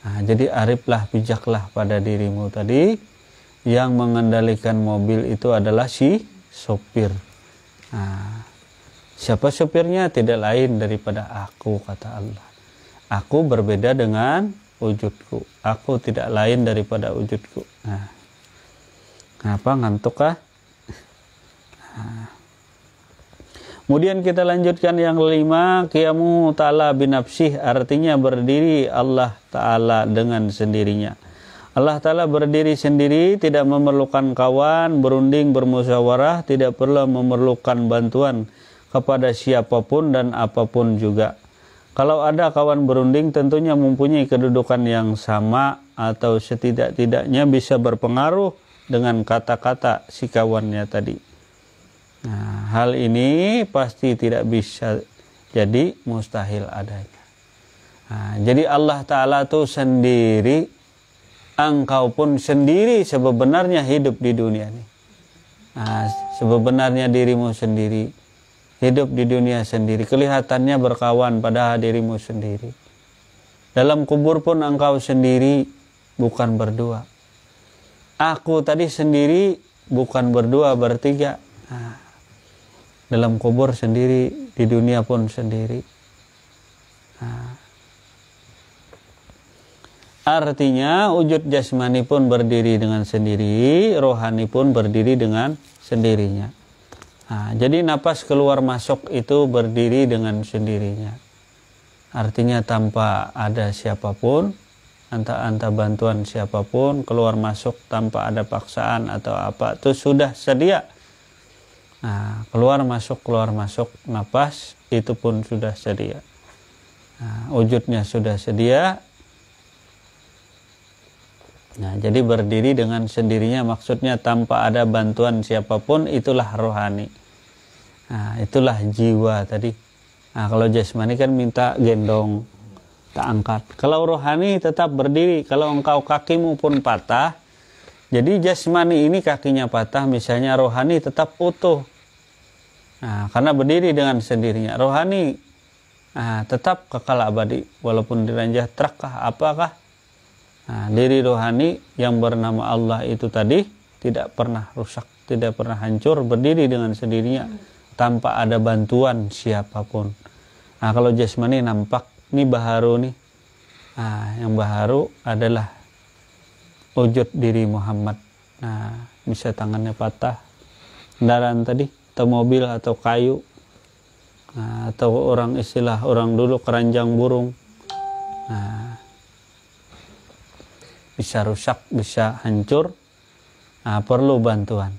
Nah, jadi ariflah, bijaklah pada dirimu tadi, yang mengendalikan mobil itu adalah si sopir. Nah, siapa sopirnya? Tidak lain daripada aku, kata Allah. Aku berbeda dengan wujudku. Aku tidak lain daripada wujudku. Nah, kenapa ngantuk kah? Nah. Kemudian kita lanjutkan yang kelima, qiyamu ta'ala binafsih, artinya berdiri Allah Ta'ala dengan sendirinya. Allah Ta'ala berdiri sendiri, tidak memerlukan kawan, berunding, bermusyawarah, tidak perlu memerlukan bantuan kepada siapapun dan apapun juga. Kalau ada kawan berunding, tentunya mempunyai kedudukan yang sama atau setidak-tidaknya bisa berpengaruh dengan kata-kata si kawannya tadi. Nah, hal ini pasti tidak bisa jadi, mustahil adanya. Nah, jadi Allah Ta'ala itu sendiri, engkau pun sendiri sebenarnya hidup di dunia ini. Nah, sebenarnya dirimu sendiri, hidup di dunia sendiri, kelihatannya berkawan padahal dirimu sendiri. Dalam kubur pun engkau sendiri, bukan berdua. Aku tadi sendiri, bukan berdua, bertiga. Nah, dalam kubur sendiri, di dunia pun sendiri. Nah, artinya wujud jasmani pun berdiri dengan sendiri, rohani pun berdiri dengan sendirinya. Nah, jadi napas keluar masuk itu berdiri dengan sendirinya. Artinya tanpa ada siapapun, tanpa bantuan siapapun, keluar masuk tanpa ada paksaan atau apa, itu sudah sedia. Nah, keluar masuk, napas itu pun sudah sedia. Nah, wujudnya sudah sedia. Nah, jadi berdiri dengan sendirinya, maksudnya tanpa ada bantuan siapapun, itulah rohani. Nah, itulah jiwa tadi. Nah, kalau jasmani kan minta gendong, tak angkat. Kalau rohani tetap berdiri. Kalau engkau kakimu pun patah, jadi jasmani ini kakinya patah, misalnya, rohani tetap utuh. Nah, karena berdiri dengan sendirinya. Rohani tetap kekal abadi, walaupun diranjah terakkah apakah. Nah, diri rohani yang bernama Allah itu tadi tidak pernah rusak, tidak pernah hancur, berdiri dengan sendirinya tanpa ada bantuan siapapun. Nah, kalau jasmani nampak, ini baharu nih. Nah, yang baharu adalah wujud diri Muhammad. Nah, bisa tangannya patah, kendaraan tadi, atau mobil atau kayu, nah, atau istilah orang dulu keranjang burung. Nah, bisa rusak, bisa hancur. Nah, perlu bantuan.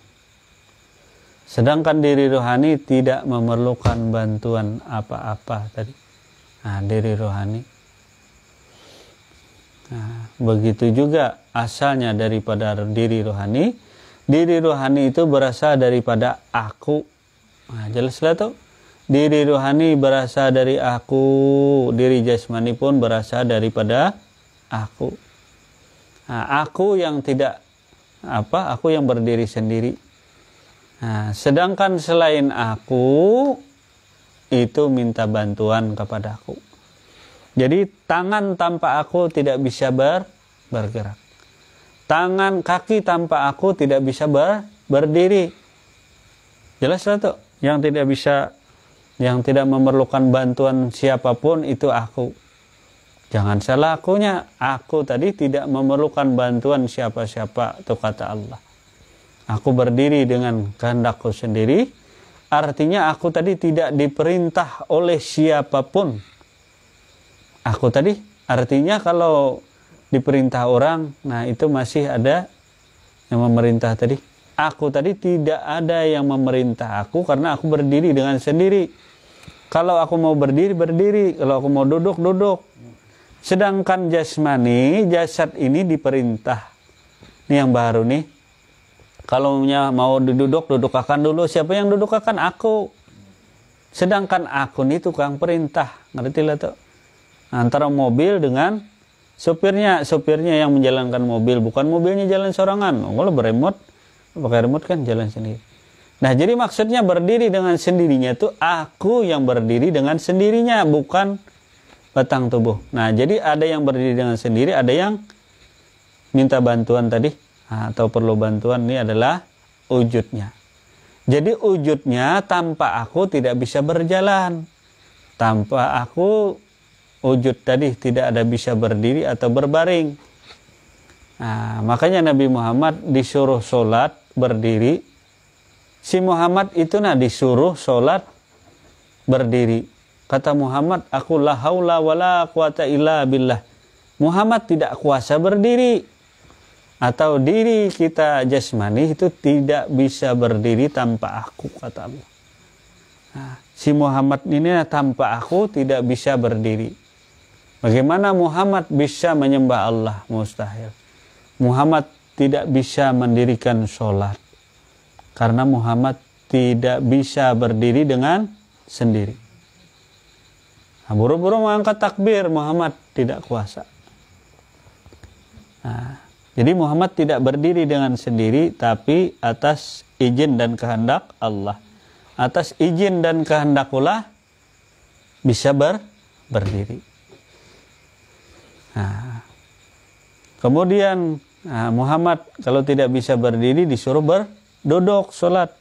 Sedangkan diri rohani tidak memerlukan bantuan apa-apa tadi. Nah, diri rohani. Nah, begitu juga asalnya daripada diri rohani. Diri rohani itu berasal daripada aku. Nah, jelaslah tuh. Diri rohani berasal dari aku. Diri jasmani pun berasal daripada aku. Nah, aku yang tidak aku yang berdiri sendiri. Nah, sedangkan selain aku itu minta bantuan kepada aku. Jadi tangan tanpa aku tidak bisa bergerak. Tangan, kaki tanpa aku tidak bisa berdiri. Jelaslah tuh. Yang tidak bisa, yang tidak memerlukan bantuan siapapun itu aku. Jangan salah akunya. Aku tadi tidak memerlukan bantuan siapa-siapa, itu kata Allah. Aku berdiri dengan kehendakku sendiri. Artinya aku tadi tidak diperintah oleh siapapun. Aku tadi, artinya kalau diperintah orang, nah itu masih ada yang memerintah tadi. Aku tadi tidak ada yang memerintah aku, karena aku berdiri dengan sendiri. Kalau aku mau berdiri, berdiri. Kalau aku mau duduk, duduk. Sedangkan jasmani, jasad ini diperintah. Ini yang baru nih. Kalau mau duduk, dudukkan dulu. Siapa yang dudukkan? Aku. Sedangkan aku ini tukang perintah. Ngerti lah tuh. Antara mobil dengan sopirnya yang menjalankan mobil, bukan mobilnya jalan sorangan. Kalau beremot, pakai remote kan jalan sendiri. Nah, jadi maksudnya berdiri dengan sendirinya itu aku yang berdiri dengan sendirinya, bukan batang tubuh. Nah, jadi ada yang berdiri dengan sendiri, ada yang minta bantuan tadi, atau perlu bantuan. Ini adalah wujudnya. Jadi wujudnya tanpa aku tidak bisa berjalan. Tanpa aku, wujud tadi tidak ada bisa berdiri atau berbaring. Nah, makanya Nabi Muhammad disuruh sholat berdiri. Si Muhammad itu disuruh sholat berdiri. Kata Muhammad, aku la haula wala quwata illa billah. Muhammad tidak kuasa berdiri. Atau diri kita jasmani itu tidak bisa berdiri tanpa aku, kata Allah. Nah, si Muhammad ini tanpa aku tidak bisa berdiri. Bagaimana Muhammad bisa menyembah Allah? Mustahil. Muhammad tidak bisa mendirikan sholat. Karena Muhammad tidak bisa berdiri dengan sendiri. Nah, buru-buru mengangkat takbir, Muhammad tidak kuasa. Nah, jadi Muhammad tidak berdiri dengan sendiri, tapi atas izin dan kehendak Allah. Atas izin dan kehendak Allah bisa berdiri. Nah, kemudian Muhammad kalau tidak bisa berdiri disuruh duduk sholat.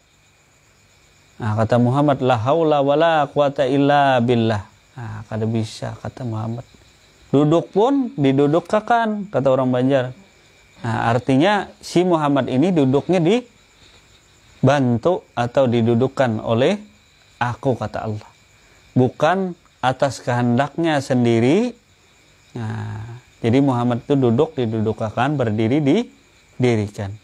Nah, kata Muhammad, la haula wala quwata illa billah. Nah, kada bisa, kata Muhammad. Duduk pun didudukkan, kata orang Banjar. Nah, artinya si Muhammad ini duduknya dibantu atau didudukkan oleh aku, kata Allah. Bukan atas kehendaknya sendiri. Nah, jadi Muhammad itu duduk didudukkan, berdiri didirikan.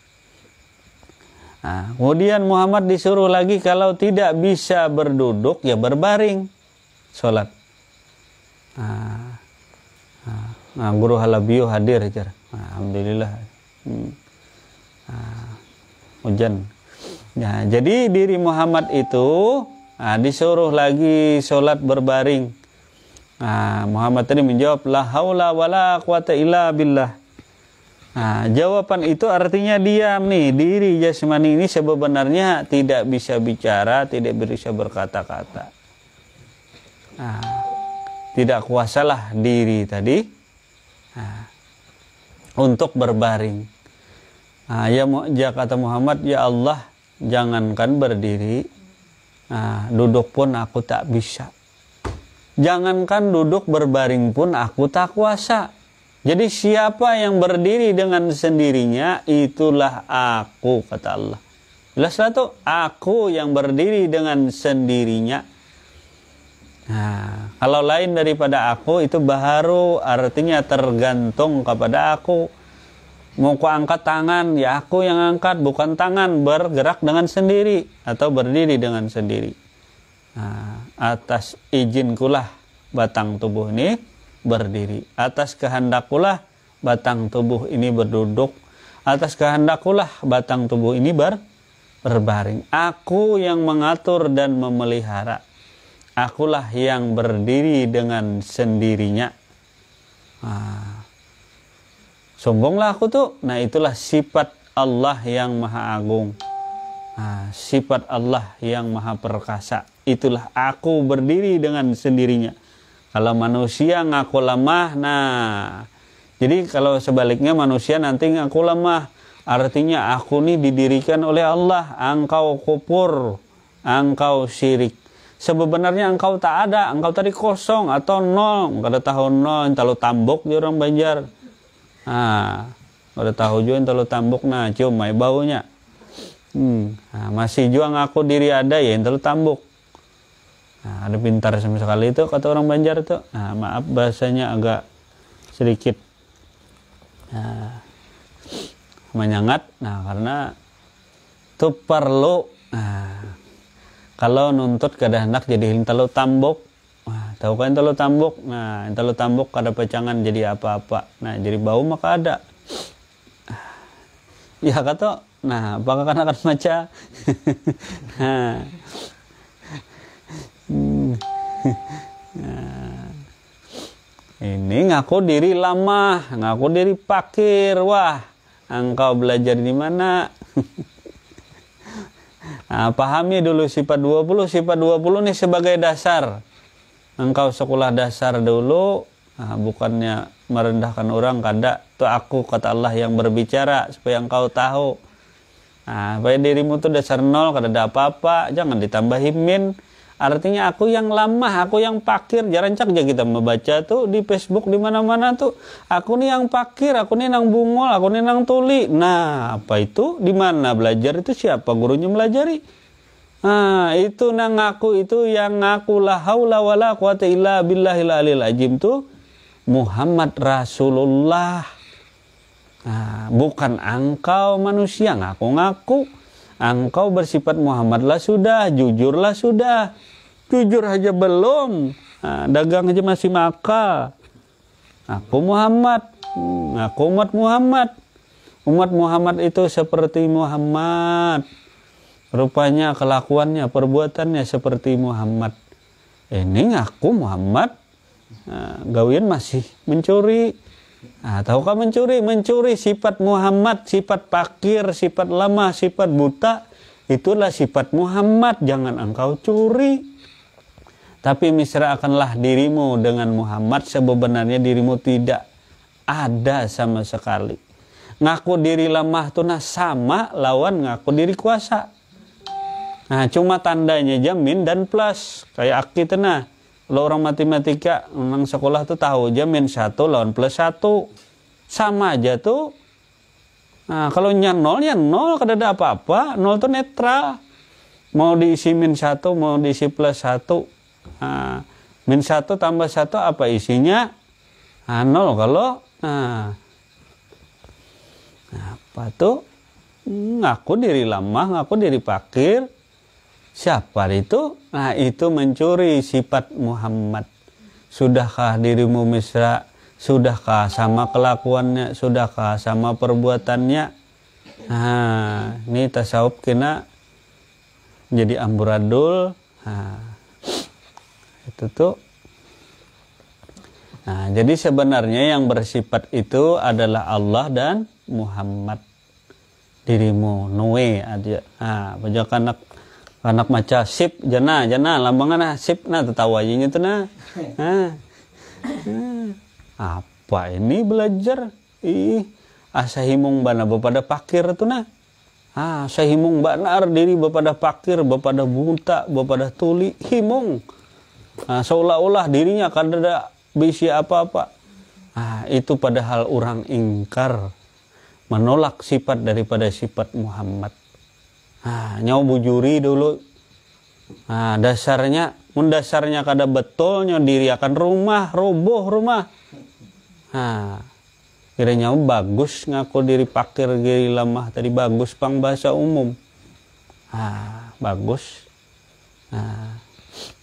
Nah, kemudian Muhammad disuruh lagi kalau tidak bisa berduduk ya berbaring sholat. Nah, Guru Halabiyu hadir aja. Alhamdulillah. Hujan. Nah, jadi diri Muhammad itu disuruh lagi sholat berbaring. Nah, Muhammad tadi menjawab la haula wala quwata illa billah. Nah, jawaban itu artinya diam nih. Diri jasmani ini sebenarnya tidak bisa bicara, tidak bisa berkata-kata. Nah, tidak kuasalah diri tadi untuk berbaring. Nah, ya kata Muhammad, ya Allah, jangankan berdiri, duduk pun aku tak bisa. Jangankan duduk, berbaring pun aku tak kuasa. Jadi siapa yang berdiri dengan sendirinya, itulah aku, kata Allah. Jelaslah tuh, aku yang berdiri dengan sendirinya. Nah, kalau lain daripada aku itu baharu, artinya tergantung kepada aku. Mau ku angkat tangan, ya aku yang angkat, bukan tangan bergerak dengan sendiri atau berdiri dengan sendiri. Nah, atas izinkulah batang tubuh ini berdiri. Atas kehendakkulah batang tubuh ini berduduk. Atas kehendakkulah batang tubuh ini berbaring. Aku yang mengatur dan memelihara. Akulah yang berdiri dengan sendirinya. Sombonglah aku tuh. Nah, itulah sifat Allah yang maha agung. Sifat Allah yang maha perkasa. Itulah aku berdiri dengan sendirinya. Kalau manusia ngaku lemah, jadi kalau sebaliknya manusia nanti ngaku lemah, artinya aku nih didirikan oleh Allah, engkau kufur, engkau syirik. Sebenarnya engkau tak ada, engkau tadi kosong atau nol, kada tahu nol, entah tambok di orang Banjar. Kada tahu juga entah tambok, cium mai baunya. Masih juga ngaku diri ada ya entah tambok. Ada pintar sama sekali itu kata orang Banjar itu. Maaf bahasanya agak sedikit menyengat. Karena itu perlu kalau nuntut kada hendak jadi telu tambok. Tahu kan telu tambok? Telu tambok kada pecangan jadi apa-apa. Jadi bau maka ada. Ya kata, apakah kan akan maca? Ini ngaku diri lama, ngaku diri pakir. Wah, engkau belajar di mana? Nah, pahami dulu sifat 20. Sifat 20 nih sebagai dasar. Engkau sekolah dasar dulu. Nah, bukannya merendahkan orang, kada. Itu aku, kata Allah, yang berbicara supaya engkau tahu. Nah, supaya dirimu tuh dasar 0, kada ada apa-apa. Jangan ditambahin min. Artinya aku yang lemah, aku yang pakir. Jarang cak aja kita membaca tuh di Facebook di mana-mana tuh. Aku nih yang pakir, aku nih nang bungol, aku nih nang tuli. Nah, apa itu? Di mana belajar itu siapa gurunya melajari? Nah, itu nang ngaku, itu yang ngaku la haula wala quwata illa billahil alil azim tuh Muhammad Rasulullah. Nah, bukan engkau manusia ngaku-ngaku. Engkau bersifat Muhammad lah sudah, jujurlah sudah. Jujur aja belum. Nah, dagang aja masih maka. Aku Muhammad. Aku umat Muhammad. Umat Muhammad itu seperti Muhammad. Rupanya kelakuannya, perbuatannya seperti Muhammad. Ini ngaku Muhammad. Nah, gawian masih mencuri. Nah, tahukah mencuri? Mencuri sifat Muhammad, sifat pakir, sifat lemah, sifat buta. Itulah sifat Muhammad. Jangan engkau curi. Tapi misrakanlah dirimu dengan Muhammad. Sebenarnya dirimu tidak ada sama sekali. Ngaku diri lemah tuh nah sama lawan ngaku diri kuasa. Nah, cuma tandanya jamin dan plus. Kayak akti tenah. Kalau orang matematika, orang sekolah tuh tahu jamin 1 lawan plus 1. Sama aja tuh. Nah, kalau nya 0, ya 0. Kada ada apa-apa. 0 tuh netral. Mau diisi min 1, mau diisi plus 1. Nah, min 1 tambah 1 apa isinya? Nah, 0 kalau. Nah, apa tuh? Ngaku diri lemah, ngaku diri pakir. Siapa itu? Nah, itu mencuri sifat Muhammad. Sudahkah dirimu mesra? Sudahkah sama kelakuannya? Sudahkah sama perbuatannya? Nah, ini tasawuf kena jadi amburadul. Nah, itu tuh. Nah, jadi sebenarnya yang bersifat itu adalah Allah dan Muhammad. Dirimu, Noe aja. Nah, bajakan anak maca sip jana lambangan sip nah tertawa aja itu nah. Apa ini belajar sahimung bana bapada pakir tuh nah. Sahimung banar diri bapada pakir, bapada buta, bapada tuli himung. Seolah-olah dirinya kan ada bisi apa-apa. Itu padahal orang ingkar, menolak sifat daripada sifat Muhammad. Nyawa bujuri dulu. Dasarnya kada betulnya diri akan rumah, roboh rumah. Kiranya bagus ngaku diri pakir, diri lemah tadi bagus pang bahasa umum. Bagus.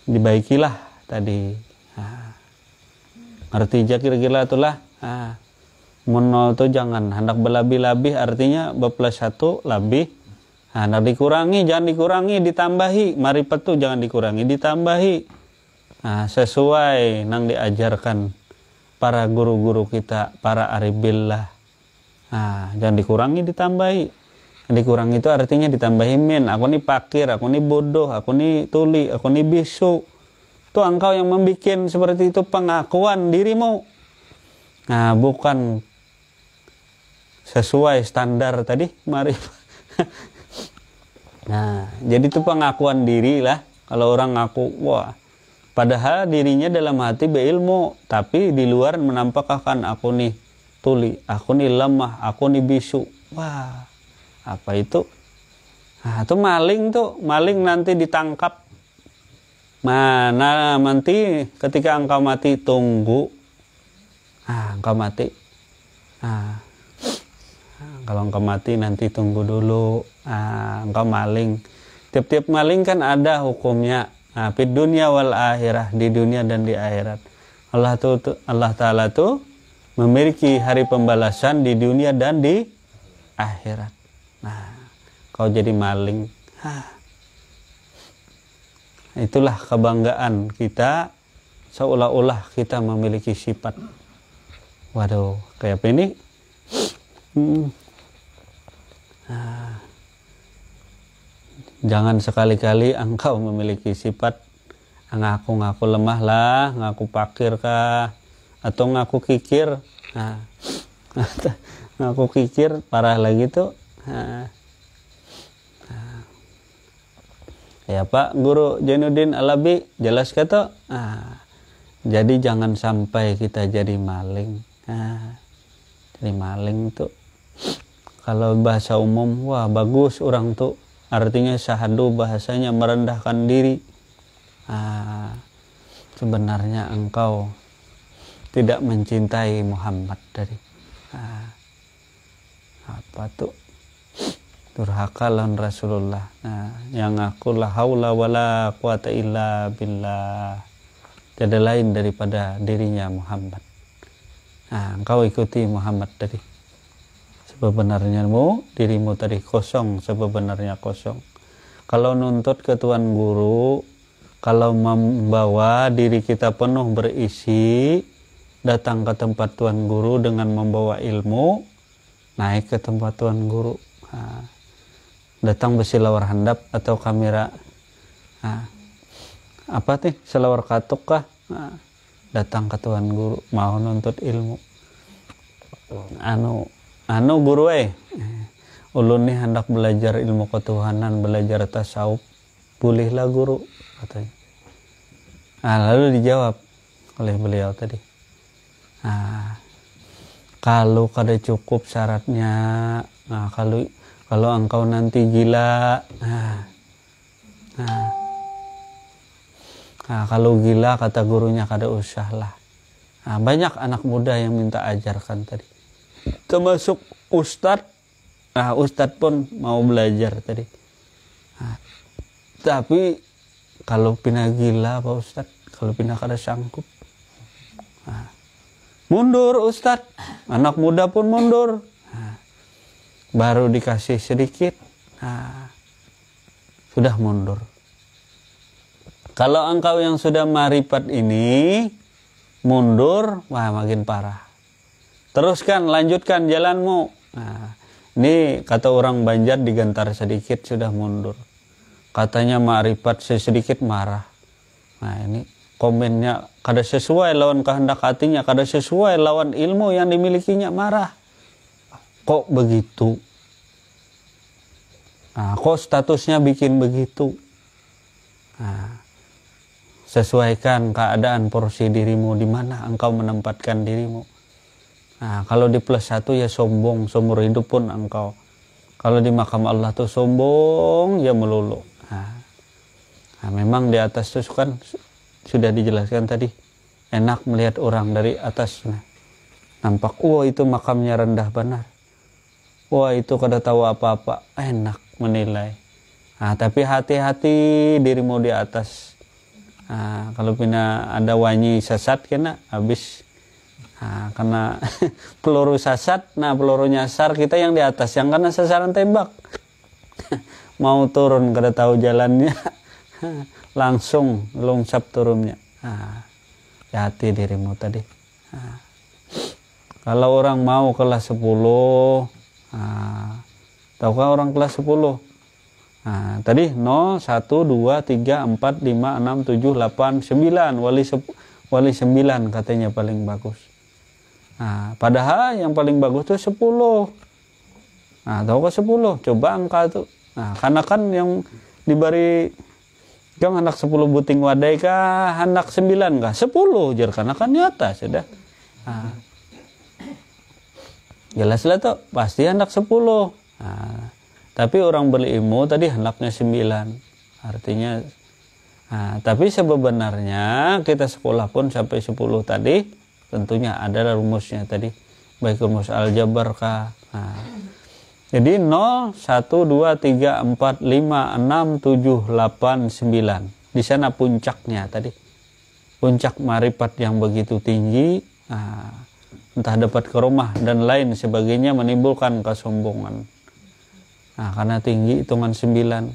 Dibaikilah tadi. Ngerti aja kira-kira itulah. Menol tuh jangan hendak berlabih-labih, artinya berplus 1 lebih. Nah, dikurangi, jangan dikurangi, ditambahi. Marifat tuh jangan dikurangi, ditambahi. Nah, sesuai nang diajarkan para guru-guru kita, para aribillah. Nah, jangan dikurangi, ditambahi. Dikurangi itu artinya ditambahi min. Aku nih pakir, aku nih bodoh, aku nih tuli, aku nih bisu. Itu engkau yang membuat seperti itu pengakuan dirimu. Nah, bukan sesuai standar tadi marifat. Nah, jadi itu pengakuan diri lah. Kalau orang ngaku, wah, padahal dirinya dalam hati berilmu, tapi di luar menampakkan aku nih tuli, aku nih lemah, aku nih bisu. Wah, apa itu? Nah, itu maling tuh, maling nanti ditangkap. Mana nanti ketika engkau mati tunggu. Engkau mati. Kalau engkau mati nanti tunggu dulu. Engkau maling. Tiap-tiap maling kan ada hukumnya. Di dunia wal akhirah, di dunia dan di akhirat. Allah Ta'ala tuh memiliki hari pembalasan di dunia dan di akhirat. Nah, kau jadi maling. Itulah kebanggaan kita, seolah-olah kita memiliki sifat. Waduh, kayak apa ini? Jangan sekali-kali engkau memiliki sifat ngaku-ngaku lemah lah, ngaku pakir kah, atau ngaku kikir. Nah, ngaku kikir parah lagi tuh. Ya Pak Guru Jainuddin Alabi jelas kata. Jadi jangan sampai kita jadi maling. Jadi maling tuh kalau bahasa umum, wah bagus orang tuh. Artinya syahadu, bahasanya merendahkan diri. Sebenarnya engkau tidak mencintai Muhammad tadi. Apa tuh? Durhaka lawan Rasulullah. Yang aku la haula wala quwata illa billah. Tidak lain daripada dirinya Muhammad. Engkau ikuti Muhammad tadi. Sebenarnya dirimu tadi kosong, sebenarnya kosong. Kalau nuntut ke Tuan Guru, kalau membawa diri kita penuh berisi, datang ke tempat Tuan Guru dengan membawa ilmu, naik ke tempat Tuan Guru. Datang bersilawar handap atau kamera. Apa nih? Selawar katuk kah? Datang ke Tuan Guru, mau nuntut ilmu. Anu guru ulun nih hendak belajar ilmu ketuhanan, belajar tasawuf, bolehlah guru katanya. Lalu dijawab oleh beliau tadi, kalau kada cukup syaratnya, kalau engkau nanti gila, kalau gila kata gurunya kada usah lah. Banyak anak muda yang minta ajarkan tadi, termasuk ustadz. Ustadz pun mau belajar tadi. Tapi kalau pina gila Pak Ustadz, kalau pina kada sanggup, mundur Ustadz. Anak muda pun mundur. Baru dikasih sedikit, sudah mundur. Kalau engkau yang sudah marifat ini mundur, wah makin parah. Teruskan, lanjutkan jalanmu. Ini kata orang Banjar, digentar sedikit sudah mundur. Katanya ma'rifat sedikit marah. Ini komennya kada sesuai lawan kehendak hatinya, kada sesuai lawan ilmu yang dimilikinya, marah. Kok begitu? Kok statusnya bikin begitu? Sesuaikan keadaan porsi dirimu, di mana engkau menempatkan dirimu. Kalau di plus 1 ya sombong, seumur hidup pun engkau. Kalau di makam Allah tuh sombong ya melulu. Memang di atas itu kan sudah dijelaskan tadi, enak melihat orang dari atas. Nampak, wah itu makamnya rendah benar. Wah itu kada tahu apa-apa, enak menilai. Tapi hati-hati dirimu di atas. Kalau pina ada wanyi sesat kena habis. Karena peluru sasat, peluru nyasar kita yang di atas, yang kena sasaran tembak. Mau turun kada tahu jalannya, langsung longsap turunnya. Hati dirimu tadi. Kalau orang mau kelas 10, tahukah orang kelas 10? Tadi 0, 1, 2, 3, 4, 5, 6, 7, 8, 9. Wali 9 katanya paling bagus. Padahal yang paling bagus tuh 10. Tahukah 10? Coba angka tuh. Karena kan yang diberi kan anak 10 buting wadai kah, anak 9 kah? 10 jar, karena kan nyata sudah. Jelas lah tuh, pasti anak 10. Tapi orang berilmu tadi anaknya 9. Artinya, tapi sebenarnya kita sekolah pun sampai 10 tadi, tentunya ada rumusnya tadi. Baik rumus aljabar kah. Jadi 0, 1, 2, 3, 4, 5, 6, 7, 8, 9. Di sana puncaknya tadi. Puncak marifat yang begitu tinggi. Entah dapat kerumah dan lain sebagainya, menimbulkan kesombongan. Karena tinggi hitungan 9.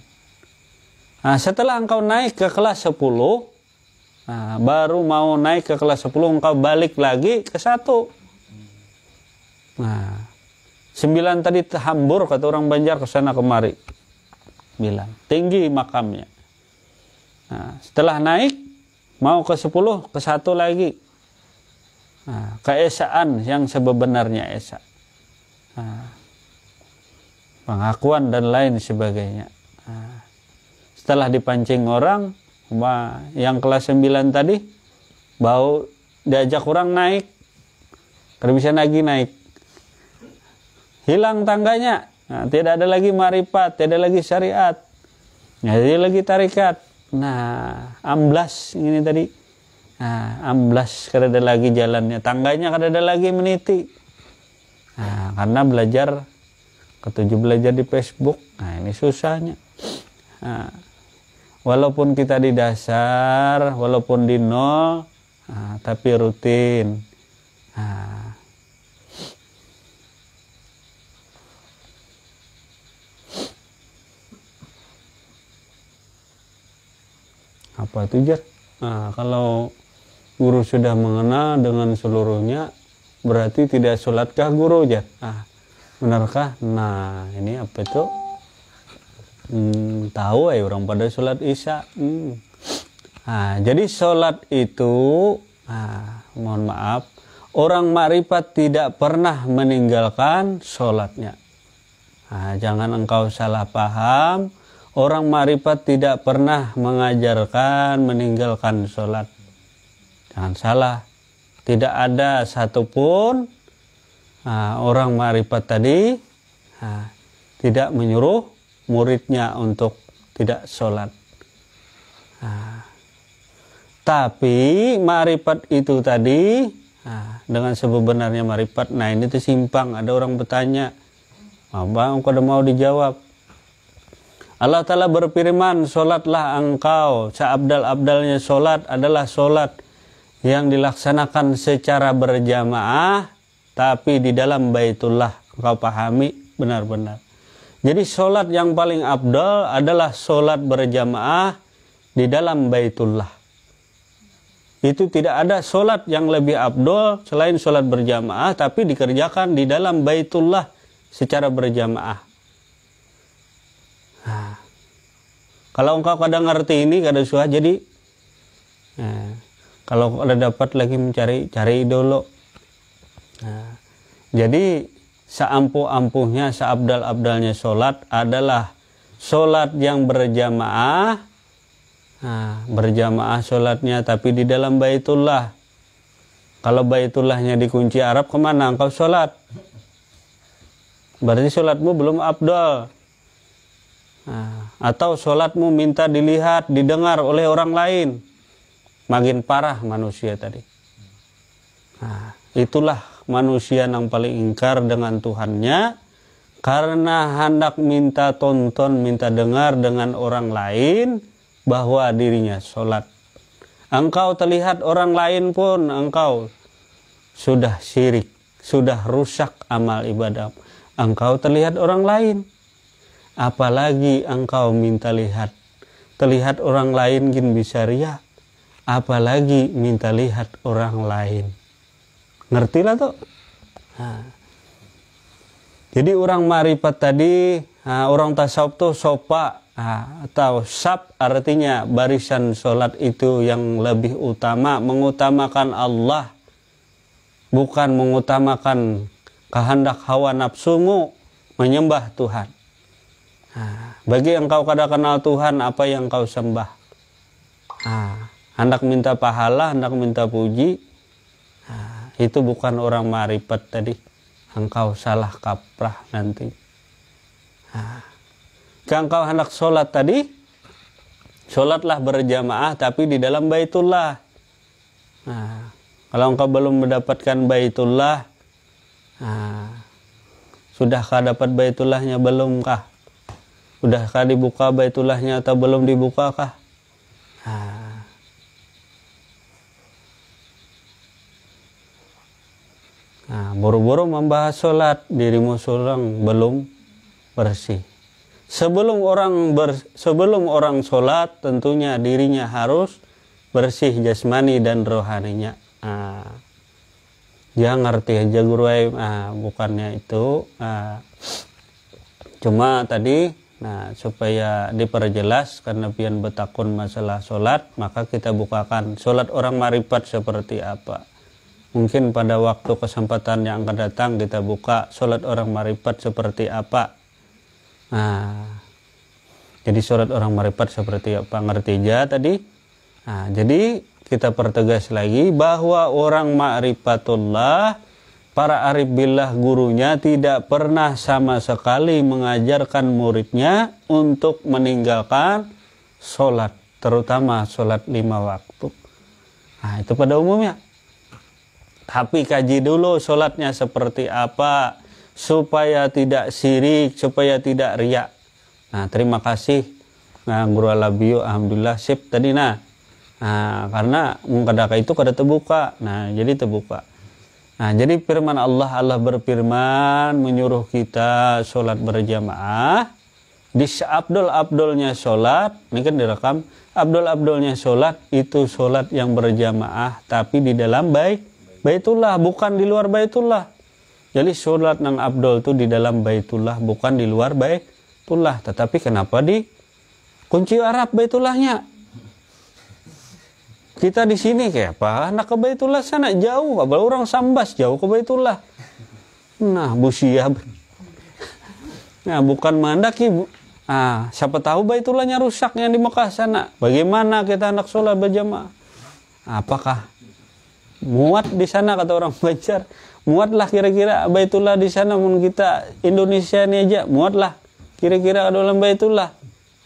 Setelah engkau naik ke kelas 10, baru mau naik ke kelas 10, engkau balik lagi ke 1. 9 tadi hambur kata orang Banjar, ke sana kemari. 9, tinggi makamnya. Nah, setelah naik mau ke 10, ke 1 lagi. Nah, keesaan yang sebenarnya esa. Nah, pengakuan dan lain sebagainya. Nah, setelah dipancing orang, yang kelas 9 tadi bau diajak orang naik, kalau bisa lagi naik, hilang tangganya. Nah, tidak ada lagi marifat, tidak ada lagi syariat, tidak ada lagi tarikat. Nah, amblas ini tadi. Nah, amblas kada ada lagi jalannya, tangganya kada ada lagi meniti. Nah, karena belajar di Facebook. Nah, ini susahnya. Nah, walaupun kita di dasar, walaupun di nol, tapi rutin. Nah, apa itu Jar? Nah, kalau guru sudah mengenal dengan seluruhnya, berarti tidak sholatkah guru Jar? Nah, benarkah? Nah, ini apa itu? Tahu ya orang pada sholat isya. Nah, jadi sholat itu, mohon maaf, orang makrifat tidak pernah meninggalkan sholatnya. Nah, jangan engkau salah paham. Orang makrifat tidak pernah mengajarkan meninggalkan sholat. Jangan salah. Tidak ada satupun orang makrifat tadi tidak menyuruh muridnya untuk tidak sholat. Tapi makrifat itu tadi dengan sebenarnya makrifat. Nah, ini tuh simpang. Ada orang bertanya, apa engkau udah mau dijawab? Allah Ta'ala berfirman, sholatlah engkau. Seabdal-abdalnya sholat adalah sholat yang dilaksanakan secara berjamaah, tapi di dalam baitullah. Engkau pahami benar-benar. Jadi sholat yang paling abdal adalah sholat berjamaah di dalam baitullah. Itu tidak ada sholat yang lebih abdal selain sholat berjamaah, tapi dikerjakan di dalam baitullah secara berjamaah. Nah, kalau engkau kadang ngerti ini, kadang susah, jadi kalau ada dapat lagi cari dulu. Nah, jadi seampuh-ampuhnya, seabdal-abdalnya sholat adalah sholat yang berjamaah. Nah, berjamaah sholatnya tapi di dalam baitullah. Kalau baitullahnya dikunci Arab, kemana engkau sholat? Berarti sholatmu belum abdal. Atau sholatmu minta dilihat, didengar oleh orang lain. Makin parah manusia tadi. Nah, itulah manusia yang paling ingkar dengan Tuhannya, karena hendak minta tonton, minta dengar dengan orang lain bahwa dirinya sholat. Engkau terlihat orang lain pun engkau sudah syirik, sudah rusak amal ibadah. Engkau terlihat orang lain, apalagi engkau minta terlihat orang lain gin bisa riya, apalagi minta lihat orang lain. Ngertilah tuh. Nah, jadi orang marifat tadi, orang tasawuf tuh sopa atau sab, artinya barisan sholat itu yang lebih utama, mengutamakan Allah, bukan mengutamakan kehendak hawa nafsumu menyembah Tuhan. Bagi engkau kada kenal Tuhan, apa yang kau sembah? Hendak minta pahala, hendak minta puji, itu bukan orang marifat tadi. Engkau salah kaprah nanti. Engkau hendak sholat tadi, sholatlah berjamaah tapi di dalam baitullah. Kalau engkau belum mendapatkan baitullah, sudahkah dapat baitullahnya, belumkah? Udahkah dibuka baitullahnya atau belum dibukakah? Buru-buru membahas sholat, dirimu seorang belum bersih. Sebelum orang sholat, tentunya dirinya harus bersih jasmani dan rohaninya. Jangan ngerti aja guru, bukannya itu. Cuma tadi Nah, supaya diperjelas karena pian betakun masalah sholat, maka kita bukakan sholat orang marifat seperti apa. Mungkin pada waktu kesempatan yang akan datang kita buka sholat orang marifat seperti apa. Nah, jadi sholat orang marifat seperti apa, ngerti aja tadi. Nah, jadi kita pertegas lagi bahwa orang ma'rifatullah, para arif billah gurunya tidak pernah sama sekali mengajarkan muridnya untuk meninggalkan sholat, terutama sholat 5 waktu. Nah, itu pada umumnya. Tapi kaji dulu sholatnya seperti apa, supaya tidak syirik, supaya tidak riak. Nah, terima kasih. Nah, guru Alabiyo, alhamdulillah sip tadi nah. Nah, karena mengkadaka itu kada terbuka. Nah, jadi terbuka. Nah, jadi firman Allah berfirman menyuruh kita sholat berjamaah. Di abdul-abdulnya sholat, ini kan direkam, abdul-abdulnya sholat itu sholat yang berjamaah, tapi di dalam Baitullah, bukan di luar Baitullah. Jadi sholat nang abdul itu di dalam Baitullah, bukan di luar Baitullah. Tetapi kenapa di kunci Arab Baitullahnya? Kita di sini kayak apa? Nak ke Baitullah sana jauh, abal orang Sambas jauh ke Baitullah. Nah, busia. Nah, bukan mandaki. Ah, siapa tahu Baitullahnya rusak yang di Mekah sana. Bagaimana kita anak sholat berjamaah? Apakah muat di sana kata orang Banjar? Muatlah kira-kira Baitullah di sana, mun kita Indonesia ini aja muatlah kira-kira ke dalam Baitullah.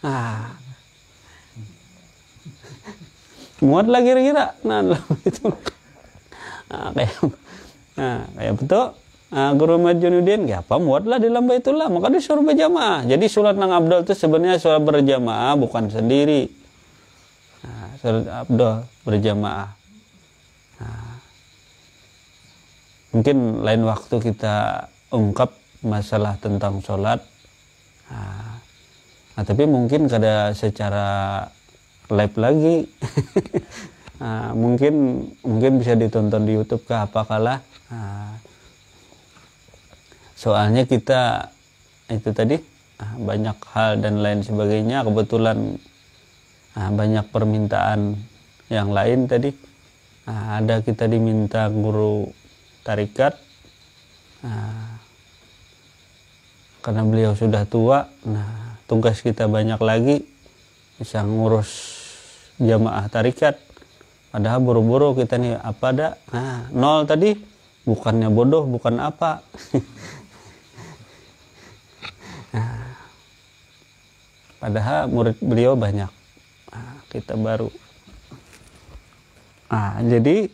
Ah, muat lah kira-kira. Nah, itu. Kayak betul. Guru Majunuddin, ya apa muat lah di dalam Baitullah, maka disuruh berjamaah. Jadi sholat nang abdul itu sebenarnya sholat berjamaah, bukan sendiri. Nah, sholat abdul berjamaah. Nah, mungkin lain waktu kita ungkap masalah tentang sholat. Nah, tapi mungkin kada secara live lagi. Nah, mungkin bisa ditonton di YouTube kah apakalah. Nah, soalnya kita itu tadi banyak hal dan lain sebagainya, kebetulan banyak permintaan yang lain tadi. Ada kita diminta guru tarikat, karena beliau sudah tua. Nah, tugas kita banyak lagi, bisa ngurus jamaah tarikat. Padahal buru-buru kita nih apa ada. Nah, 0 tadi bukannya bodoh, bukan apa. Nah, padahal murid beliau banyak. Nah, kita baru. Nah, jadi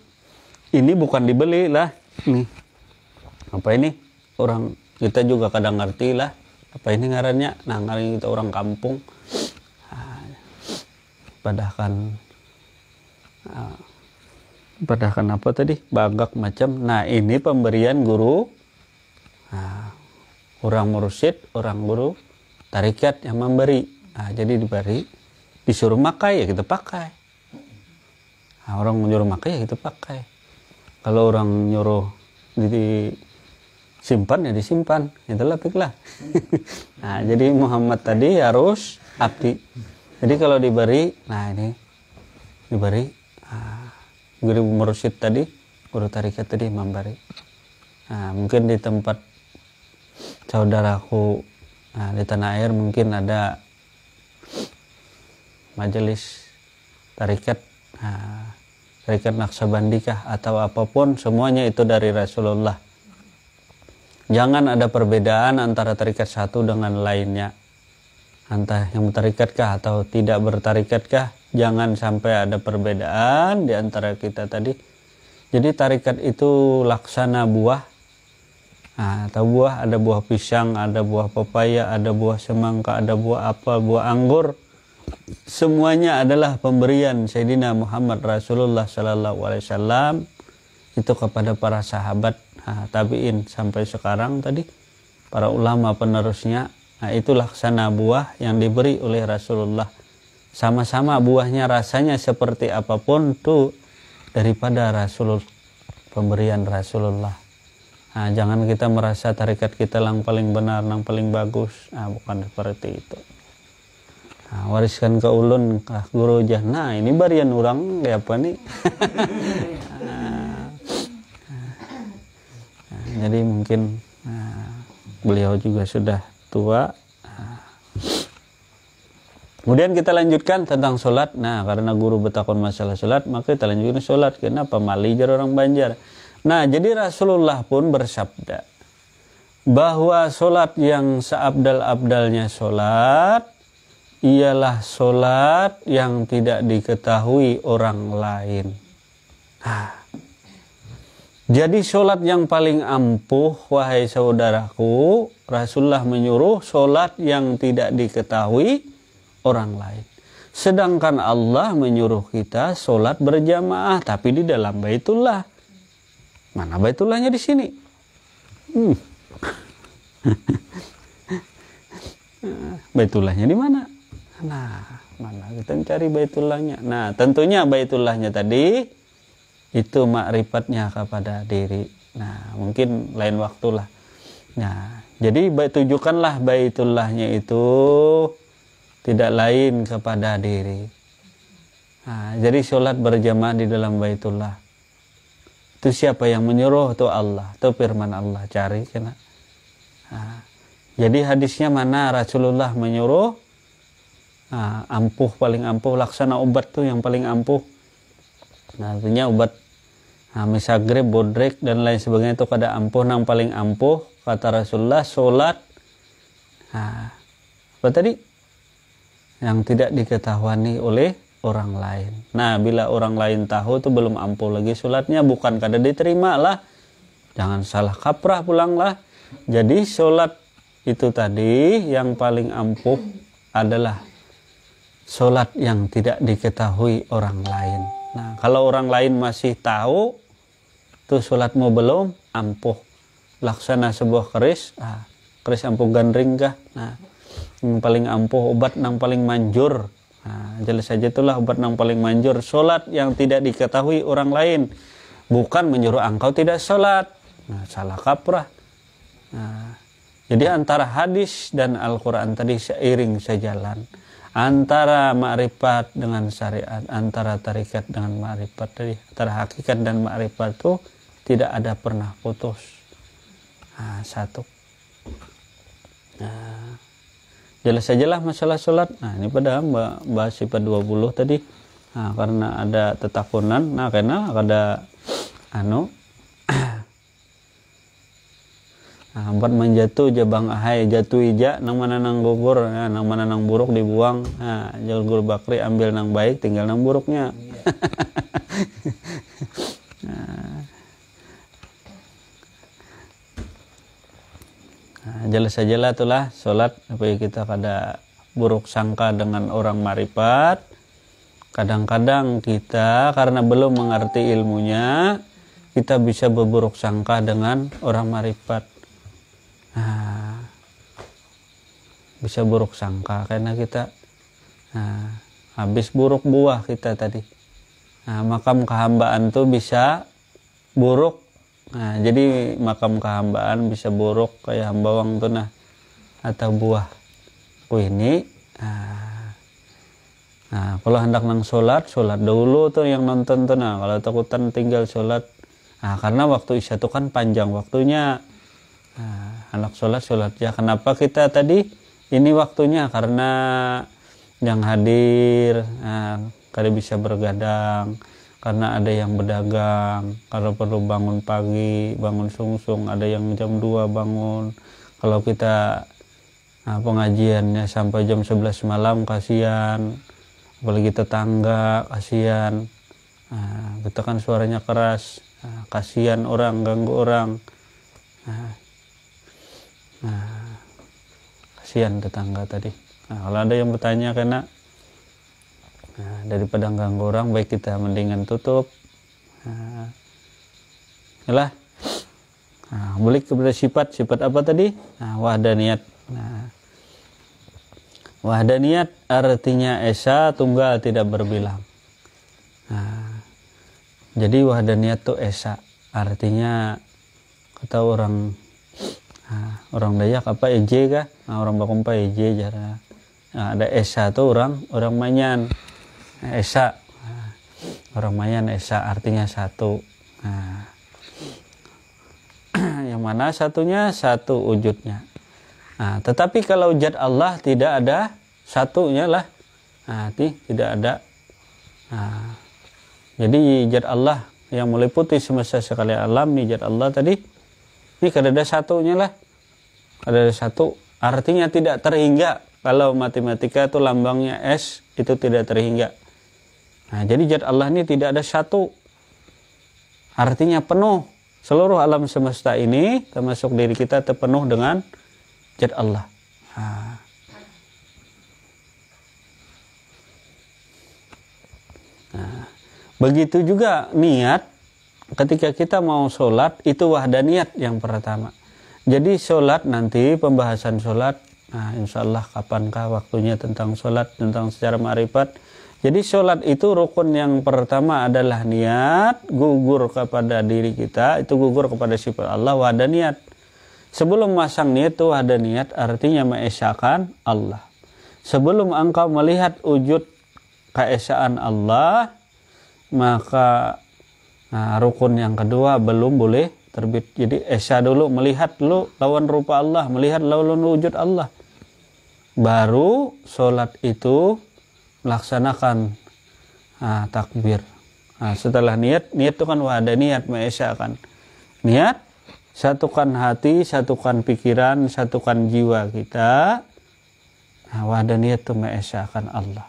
ini bukan dibeli lah. Nih, apa ini? Orang kita juga kadang ngerti lah. Apa ini ngarannya? Nah, ngarannya kita orang kampung. Padahkan apa tadi? Bagak macam. Nah, ini pemberian guru. Nah, orang mursyid, orang guru tarikat yang memberi. Nah, jadi diberi, disuruh pakai ya kita pakai. Nah, orang menyuruh pakai ya kita pakai. Kalau orang nyuruh disimpan ya disimpan. Itulah piklah. Nah, jadi Muhammad tadi harus abdi. Jadi kalau diberi, nah ini diberi, guru mursyid tadi, guru tarikat tadi memberi. Nah, mungkin di tempat saudaraku di tanah air mungkin ada majelis tarikat, tarikat Naqsabandikah atau apapun, semuanya itu dari Rasulullah. Jangan ada perbedaan antara tarikat satu dengan lainnya. Entah yang bertarikatkah atau tidak bertarikatkah, jangan sampai ada perbedaan di antara kita tadi. Jadi tarikat itu laksana buah. Nah, atau buah, ada buah pisang, ada buah pepaya, ada buah semangka, ada buah apel, buah anggur. Semuanya adalah pemberian Sayyidina Muhammad Rasulullah Sallallahu Alaihi Wasallam itu kepada para sahabat, tabi'in sampai sekarang tadi, para ulama penerusnya. Nah, itu laksana buah yang diberi oleh Rasulullah. Sama-sama buahnya rasanya seperti apapun tuh daripada Rasulullah, pemberian Rasulullah. Nah, jangan kita merasa tarekat kita yang paling benar, yang paling bagus. Nah, bukan seperti itu. Nah, wariskan ke ulun kah guru jah. Nah, ini barian orang kayak apa nih? Jadi mungkin beliau juga sudah tua. Kemudian kita lanjutkan tentang sholat. Nah, karena guru bertakon masalah sholat, maka kita lanjutkan sholat. Kenapa? Malijar orang Banjar. Nah, jadi Rasulullah pun bersabda bahwa sholat yang seabdal-abdalnya sholat ialah sholat yang tidak diketahui orang lain. Jadi sholat yang paling ampuh, wahai saudaraku, Rasulullah menyuruh sholat yang tidak diketahui orang lain. Sedangkan Allah menyuruh kita sholat berjamaah, tapi di dalam Baitullah. Mana Baitullahnya di sini? Baitullahnya di mana? Nah, mana kita mencari Baitullahnya? Nah, tentunya Baitullahnya tadi itu makrifatnya kepada diri. Nah, mungkin lain waktulah. Nah, jadi tujukanlah Baitullahnya itu tidak lain kepada diri. Nah, jadi sholat berjamaah di dalam Baitullah. Itu siapa yang menyuruh? Itu Allah. Itu firman Allah. Cari kena. Nah, jadi hadisnya mana Rasulullah menyuruh? Nah, ampuh, paling ampuh. Laksana obat tuh yang paling ampuh. Nah, artinya obat misagrib, bodrek, dan lain sebagainya itu kada ampuh. Yang paling ampuh, kata Rasulullah, sholat. Nah, apa tadi? Yang tidak diketahui oleh orang lain. Nah, bila orang lain tahu itu belum ampuh lagi sholatnya, bukan kada diterima lah. Jangan salah kaprah pulanglah. Jadi sholat itu tadi yang paling ampuh adalah sholat yang tidak diketahui orang lain. Nah, kalau orang lain masih tahu, itu sholatmu belum ampuh. Laksana sebuah keris, keris ampuh gandring kah? Nah, yang paling ampuh, obat yang paling manjur. Nah, jelas saja itulah obat yang paling manjur. Sholat yang tidak diketahui orang lain, bukan menyuruh engkau tidak sholat. Nah, salah kaprah. Nah, jadi antara hadis dan Al-Quran tadi seiring sejalan. Antara makrifat dengan syariat, antara tarikat dengan makrifat tadi, antara hakikat dan makrifat itu tidak ada pernah putus. Nah, satu. Nah, jelas sajalah masalah sholat. Nah, ini pada bahas sifat 20 tadi. Nah, karena ada tetakunan. Nah, karena ada empat menjatuh jabang ahai, jatuh ija nang mana nang gugur, nang mana nang buruk dibuang. Nah, jalur guru bakri ambil nang baik, tinggal nang buruknya. Nah, jelas sajalah itulah sholat supaya kita kada buruk sangka dengan orang marifat. Kadang-kadang kita karena belum mengerti ilmunya, kita bisa berburuk sangka dengan orang marifat. Nah, bisa buruk sangka karena kita habis buruk buah kita tadi. Nah, makam kehambaan tuh bisa buruk. Nah, jadi makam kehambaan bisa buruk kayak hambawang tuh atau buah ini. Nah, kalau hendak nang sholat dulu tuh yang nonton tuh. Nah, kalau takutan tinggal sholat. Nah, karena waktu isya tuh kan panjang waktunya. Anak sholat ya. Kenapa kita tadi ini waktunya? Karena yang hadir kada bisa bergadang, karena ada yang berdagang, kalau perlu bangun pagi, bangun sungsung, ada yang jam 2 bangun. Kalau kita pengajiannya sampai jam 11 malam, kasihan. Apalagi tetangga, kasihan. Kita kan suaranya keras, kasihan orang, ganggu orang. Kasihan tetangga tadi. Kalau ada yang bertanya karena daripada ganggu orang, baik kita mendingan tutup. Balik kepada sifat apa tadi? Wahdaniyat. Wahdaniyat artinya esa, tunggal, tidak berbilang. Jadi wahdaniyat itu esa, artinya kata orang orang Dayak apa eje kah, orang Bakumpa eje jara. Ada esa tuh orang Manyan, esa orang Manyan esa artinya satu. Yang mana satunya satu wujudnya. Tetapi kalau zat Allah tidak ada satunya lah, tidak ada. Jadi zat Allah yang meliputi semesta sekali alam nih, zat Allah tadi ini kada ada satunya lah, ada satu artinya tidak terhingga. Kalau matematika itu lambangnya S itu tidak terhingga. Jadi zat Allah ini tidak ada satu, artinya penuh. Seluruh alam semesta ini termasuk diri kita terpenuh dengan zat Allah. Begitu juga niat ketika kita mau sholat itu wahdaniyat yang pertama. Jadi sholat nanti pembahasan sholat, insya Allah kapankah waktunya tentang sholat, tentang secara ma'rifat. Jadi sholat itu rukun yang pertama adalah niat, gugur kepada diri kita, itu gugur kepada sifat Allah, wahdaniyat. Sebelum masang niat itu wahdaniyat artinya mengesahkan Allah. Sebelum engkau melihat wujud keesaan Allah, maka rukun yang kedua belum boleh terbit. Jadi esa dulu, melihat dulu lawan rupa Allah, melihat lawan wujud Allah. Baru sholat itu melaksanakan takbir. Setelah niat itu kan wahdaniyat, mengesahkan. Niat, satukan hati, satukan pikiran, satukan jiwa kita. Wahdaniyat itu mengesahkan Allah.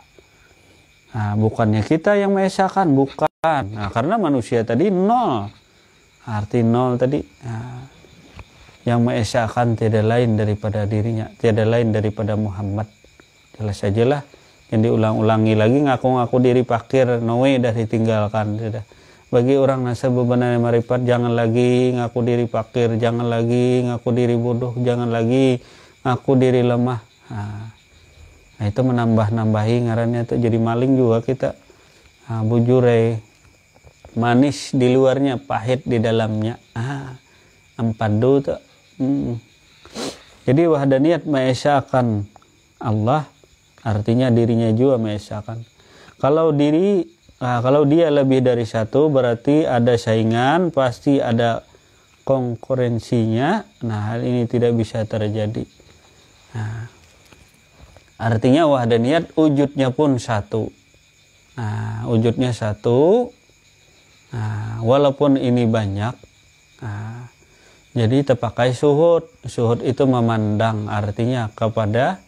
Bukannya kita yang mengesahkan, bukan. Karena manusia tadi nol, arti nol tadi. Yang mengesahkan tiada lain daripada dirinya, tiada lain daripada Muhammad. Jelas sajalah. Yang diulang-ulangi lagi, ngaku-ngaku diri fakir, noe dah ditinggalkan. Sudah. Bagi orang nasab bebenarnya marifat, jangan lagi ngaku diri fakir, jangan lagi ngaku diri bodoh, jangan lagi ngaku diri lemah. Itu menambah-nambahi ngarannya tuh jadi maling juga kita. Bujure manis di luarnya, pahit di dalamnya. Empadu tuh. Jadi wahdaniyat mengesahkan Allah, artinya dirinya juga mengesahkan. Kalau dia lebih dari satu berarti ada saingan, pasti ada konkurensinya. Hal ini tidak bisa terjadi. Artinya wahdaniyat wujudnya pun satu. Wujudnya satu. Walaupun ini banyak. Jadi terpakai suhud. Suhud itu memandang, artinya kepada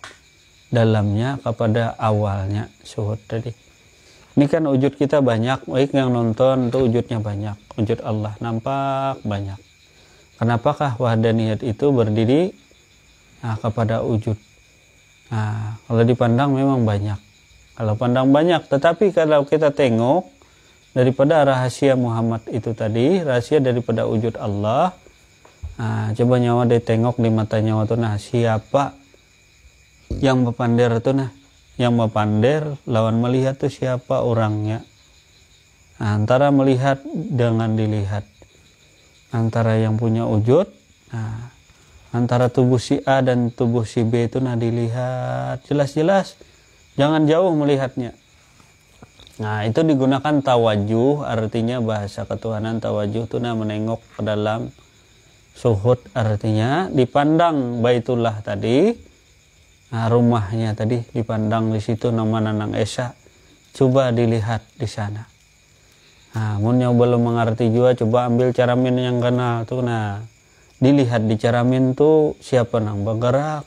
dalamnya, kepada awalnya. Suhud tadi. Ini kan wujud kita banyak. Baik yang nonton itu wujudnya banyak. Wujud Allah nampak banyak. Kenapakah wahdaniyat itu berdiri kepada wujud? Kalau dipandang memang banyak. Kalau pandang banyak, tetapi kalau kita tengok daripada rahasia Muhammad itu tadi, rahasia daripada wujud Allah, coba nyawa ditengok di mata nyawa tuh, siapa yang berpander tuh, yang berpander lawan melihat tuh siapa orangnya. Antara melihat dengan dilihat, antara yang punya wujud, antara tubuh si A dan tubuh si B itu dilihat jelas-jelas, jangan jauh melihatnya. Itu digunakan tawajuh, artinya bahasa ketuhanan tawajuh itu menengok ke dalam. Suhud artinya dipandang Baitullah tadi, rumahnya tadi dipandang di situ, nama Nanang Esa, coba dilihat di sana. Mun yang belum mengerti juga, coba ambil caramin yang kenal tuh, dilihat di caramin tuh siapa nang bergerak,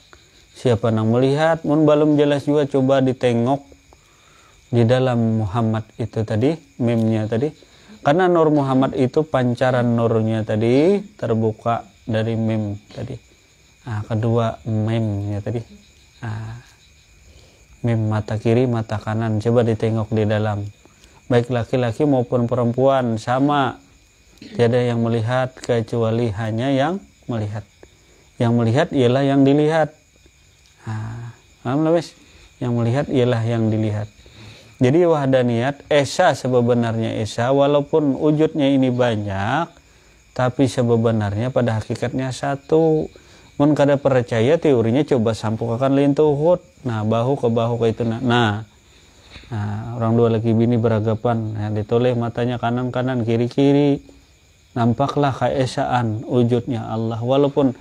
siapa nang melihat. Mun belum jelas juga, coba ditengok di dalam Muhammad itu tadi, memnya tadi. Karena Nur Muhammad itu pancaran nurnya tadi terbuka dari mem tadi. Kedua memnya tadi. Mem mata kiri, mata kanan, coba ditengok di dalam. Baik laki-laki maupun perempuan sama. Tiada yang melihat kecuali hanya yang melihat. Yang melihat ialah yang dilihat. Yang melihat ialah yang dilihat. Jadi wahdaniyat, esa sebenarnya esa, walaupun wujudnya ini banyak, tapi sebenarnya pada hakikatnya satu. Mun kada percaya teorinya coba sampukakan lintuhut. Nah, bahu ke itu. Nah, orang dua laki bini beragapan. Yang ditoleh matanya kanan-kanan, kiri-kiri. Nampaklah keesaan wujudnya Allah. Walaupun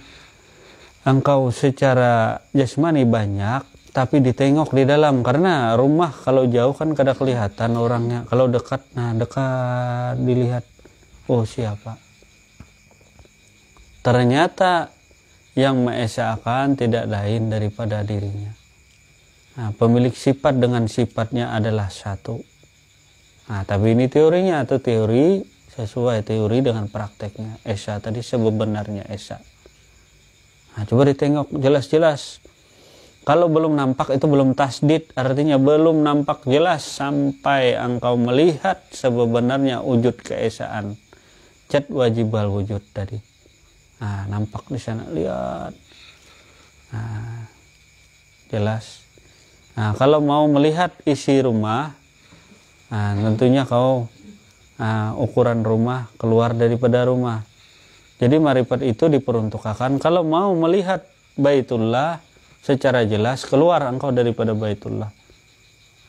engkau secara jasmani banyak, tapi ditengok di dalam. Karena rumah kalau jauh kan kada kelihatan orangnya. Kalau dekat, nah dekat dilihat. Oh, siapa? Ternyata yang mengesahkan tidak lain daripada dirinya. Nah, pemilik sifat dengan sifatnya adalah satu. Nah, tapi ini teorinya atau teori sesuai teori dengan prakteknya. Esa tadi sebenarnya esa. Nah, coba ditengok jelas-jelas. Kalau belum nampak itu belum tasdid, artinya belum nampak jelas sampai engkau melihat sebenarnya wujud keesaan. Cat wajibal wujud tadi. Nah, nampak di sana, lihat. Nah, jelas. Nah, kalau mau melihat isi rumah, nah, tentunya kau ukuran rumah keluar daripada rumah. Jadi marifat itu diperuntukkan kalau mau melihat Baitullah secara jelas, keluar engkau daripada Baitullah.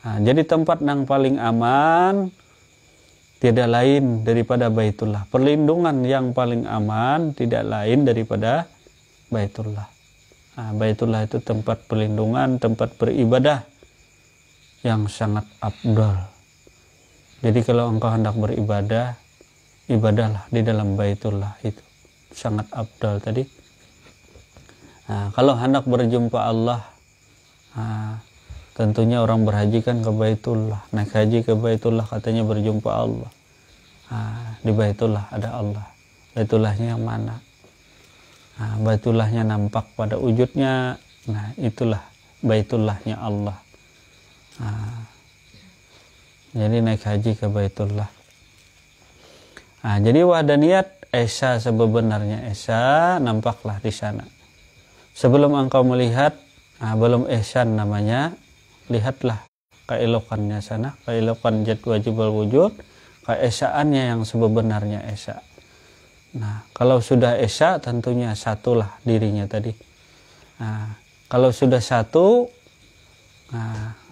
Nah, jadi tempat yang paling aman tidak lain daripada Baitullah. Perlindungan yang paling aman tidak lain daripada Baitullah. Nah, Baitullah itu tempat perlindungan, tempat beribadah yang sangat afdal. Jadi kalau engkau hendak beribadah, ibadahlah di dalam Baitullah, itu sangat afdal tadi. Nah, kalau hendak berjumpa Allah, tentunya orang berhaji kan ke Baitullah, naik haji ke Baitullah katanya berjumpa Allah. Di Baitullah ada Allah. Baitullahnya yang mana? Baitullahnya nampak pada wujudnya. Nah, itulah Baitullahnya Allah. Jadi naik haji ke Baitullah. Jadi wahdaniyat esa sebenarnya esa nampaklah di sana. Sebelum engkau melihat, belum ihsan namanya, lihatlah keelokannya sana, keelokan zat wajibul wujud, keesaannya yang sebenarnya esa. Nah, kalau sudah esa tentunya satulah dirinya tadi. Nah, kalau sudah satu,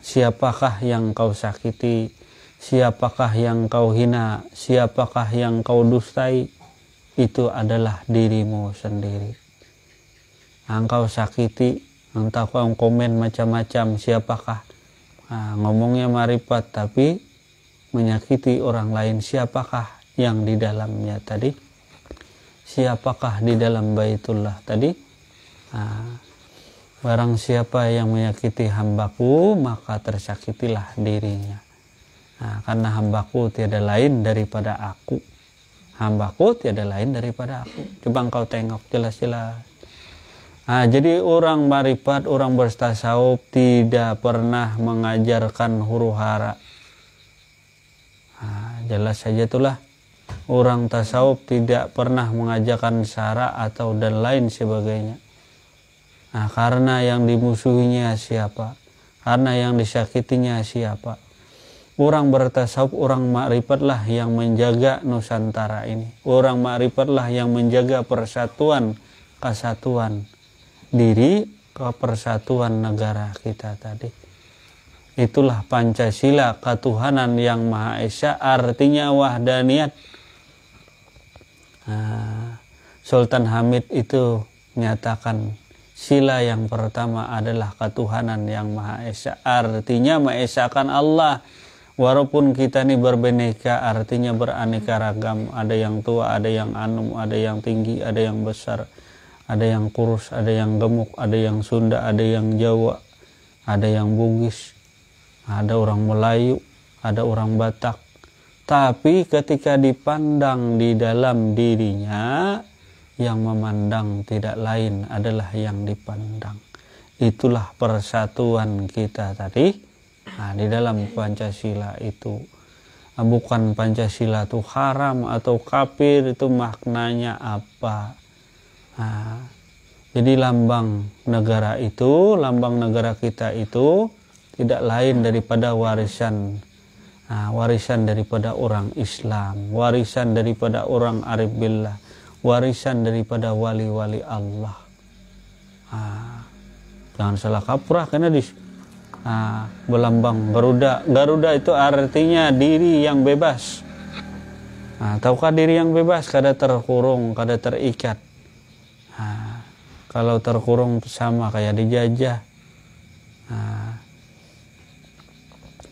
siapakah yang kau sakiti, siapakah yang kau hina, siapakah yang kau dustai, itu adalah dirimu sendiri. Engkau sakiti, entah kau komen macam-macam, siapakah? Ngomongnya marifat tapi menyakiti orang lain, siapakah yang di dalamnya tadi? Siapakah di dalam Baitullah tadi? Barang siapa yang menyakiti hambaku, maka tersakitilah dirinya. Karena hambaku tiada lain daripada aku. Hambaku tiada lain daripada aku. Coba engkau tengok jelas-jelas. Jadi orang marifat, orang bertasawuf tidak pernah mengajarkan huru hara. Jelas saja itulah. Orang tasawuf tidak pernah mengajarkan syara atau dan lain sebagainya. Karena yang dimusuhinya siapa? Karena yang disakitinya siapa? Orang bertasawuf, orang ma'rifatlah yang menjaga Nusantara ini. Orang ma'rifatlah yang menjaga persatuan, kesatuan diri, kepersatuan negara kita tadi. Itulah Pancasila, ketuhanan yang Maha Esa, artinya wahdaniyat. Sultan Hamid itu menyatakan sila yang pertama adalah ketuhanan yang Maha Esa, artinya mengesakan Allah. Walaupun kita ini berbineka, artinya beraneka ragam, ada yang tua, ada yang anum, ada yang tinggi, ada yang besar, ada yang kurus, ada yang gemuk, ada yang Sunda, ada yang Jawa, ada yang Bugis, ada orang Melayu, ada orang Batak. Tapi ketika dipandang di dalam dirinya, yang memandang tidak lain adalah yang dipandang. Itulah persatuan kita tadi. Di dalam Pancasila itu. Bukan Pancasila itu haram atau kafir, itu maknanya apa. Jadi lambang negara itu, lambang negara kita itu tidak lain daripada warisan. Warisan daripada orang Islam, warisan daripada orang arif billah, warisan daripada wali-wali Allah. Jangan salah kaprah karena di berlambang Garuda. Garuda itu artinya diri yang bebas. Tahukah diri yang bebas? Kada terkurung, kada terikat. Kalau terkurung sama kayak dijajah.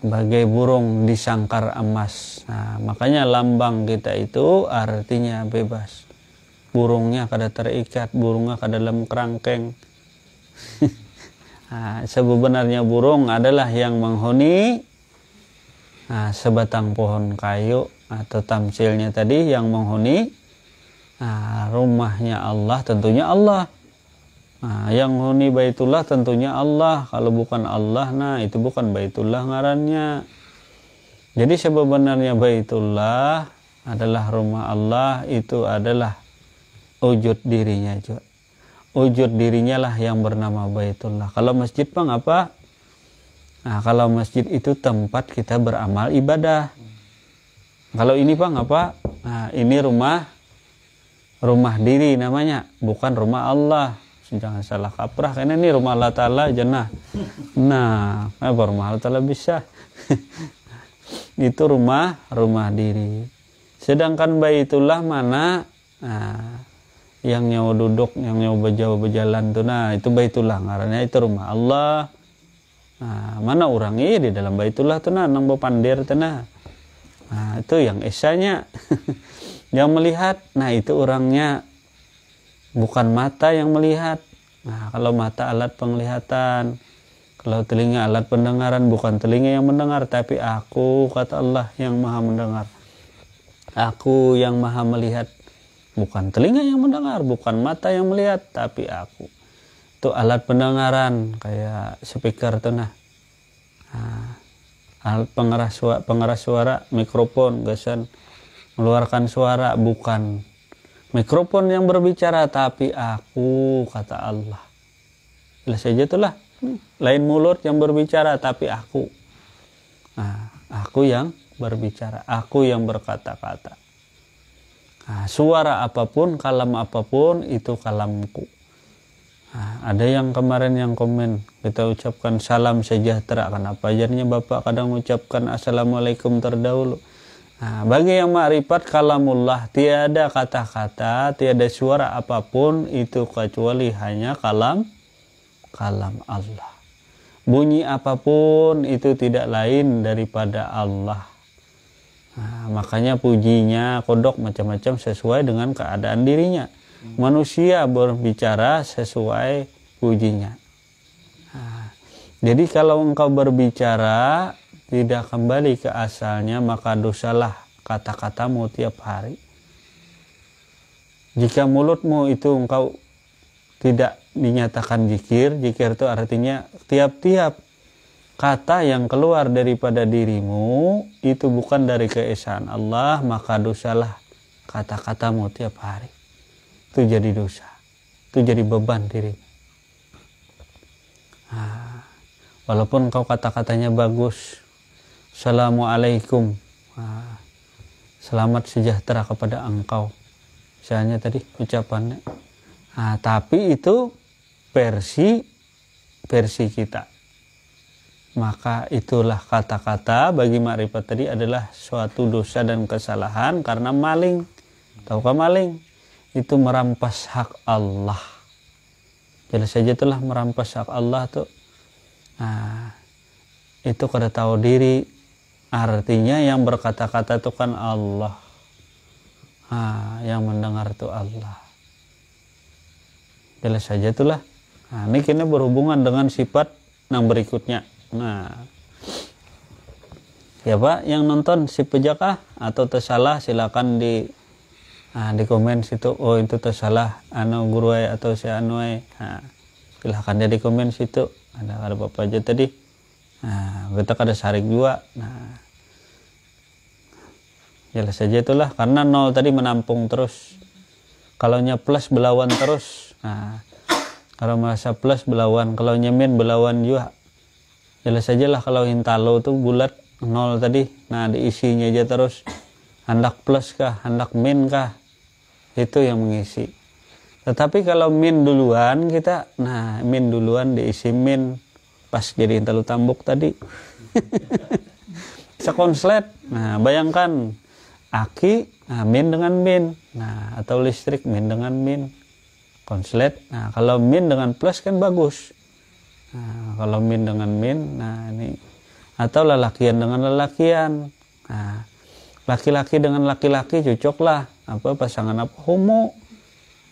Bagai burung di sangkar emas. Makanya lambang kita itu artinya bebas. Burungnya kada terikat, burungnya kada dalam kerangkeng. Sebenarnya burung adalah yang menghuni sebatang pohon kayu, atau tamsilnya tadi yang menghuni rumahnya Allah, tentunya Allah. Yang menghuni Baitullah tentunya Allah. Kalau bukan Allah, nah itu bukan Baitullah ngarannya. Jadi sebenarnya Baitullah adalah rumah Allah, itu adalah wujud dirinya juga. Wujud dirinya lah yang bernama Baitullah. Kalau masjid bang apa? Kalau masjid itu tempat kita beramal ibadah. Kalau ini bang apa? Ini rumah diri namanya, bukan rumah Allah. Jangan salah kaprah, karena ini rumah Allah Ta'ala jenah. Nah, apa rumah Allah Ta'ala bisa? Itu rumah diri. Sedangkan Baitullah mana? Yang nyawa duduk, yang nyawa berjalan tuh, nah itu Baitullah ngarannya, itu rumah Allah. Mana orangnya di dalam Baitullah tuh, nah nang pandir tuh, nah itu yang esanya. Yang melihat, nah itu orangnya, bukan mata yang melihat. Kalau mata alat penglihatan, kalau telinga alat pendengaran, bukan telinga yang mendengar, tapi aku, kata Allah, yang maha mendengar. Aku yang maha melihat. Bukan telinga yang mendengar, bukan mata yang melihat, tapi aku. Itu alat pendengaran, kayak speaker tuh, nah. Alat pengeras suara, mikrofon, gasan mengeluarkan suara, bukan mikrofon yang berbicara, tapi aku, kata Allah. Jelas saja itulah. Lain mulut yang berbicara, tapi aku. Aku yang berbicara, aku yang berkata-kata. Suara apapun, kalam apapun, itu kalamku. Ada yang kemarin yang komen, kita ucapkan salam sejahtera. Kenapa ajarnya Bapak kadang ucapkan assalamualaikum terdahulu? Bagi yang ma'rifat kalamullah, tiada kata-kata, tiada suara apapun itu kecuali hanya kalam Allah. Bunyi apapun itu tidak lain daripada Allah. Makanya pujinya kodok macam-macam sesuai dengan keadaan dirinya. Manusia berbicara sesuai pujinya. Jadi kalau engkau berbicara tidak kembali ke asalnya, maka dosalah kata-katamu tiap hari. Jika mulutmu itu engkau tidak dinyatakan zikir, zikir itu artinya tiap-tiap kata yang keluar daripada dirimu itu bukan dari keesaan Allah, maka dosalah kata-katamu tiap hari. Itu jadi dosa, itu jadi beban dirimu. Walaupun kau kata-katanya bagus, Assalamualaikum, selamat sejahtera kepada engkau, misalnya tadi ucapannya, tapi itu versi kita, maka itulah kata-kata bagi makrifat tadi adalah suatu dosa dan kesalahan karena maling. Tahukah maling? Itu merampas hak Allah. Jelas saja itulah merampas hak Allah tuh. Itu kada tahu diri. Artinya yang berkata-kata itu kan Allah. Yang mendengar itu Allah. Jelas saja itulah. Ini kini berhubungan dengan sifat yang berikutnya. Ya Pak, yang nonton si pejakah atau tersalah silakan di komen situ. Oh itu tersalah anu guru atau si anu silahkan dia di komen situ. Ada Bapak aja tadi. Kita kada sarik juga. Jelas saja itulah karena nol tadi menampung terus. Kalau nya plus belawan terus. Kalau merasa plus belawan, kalau nyemin belawan juga. Jelas saja lah kalau hintalo tuh bulat nol tadi. Nah diisinya aja terus. Hendak plus kah, hendak min kah? itu yang mengisi. Tetapi kalau min duluan kita, nah min duluan diisi min pas jadi terlalu tambuk tadi. Sekonslet. Nah bayangkan aki, nah, min dengan min, nah atau listrik min dengan min, konslet. Nah kalau min dengan plus kan bagus. Nah kalau min dengan min, nah ini atau lelakian dengan lelakian. Nah laki-laki dengan laki-laki cocoklah apa pasangan apa homo.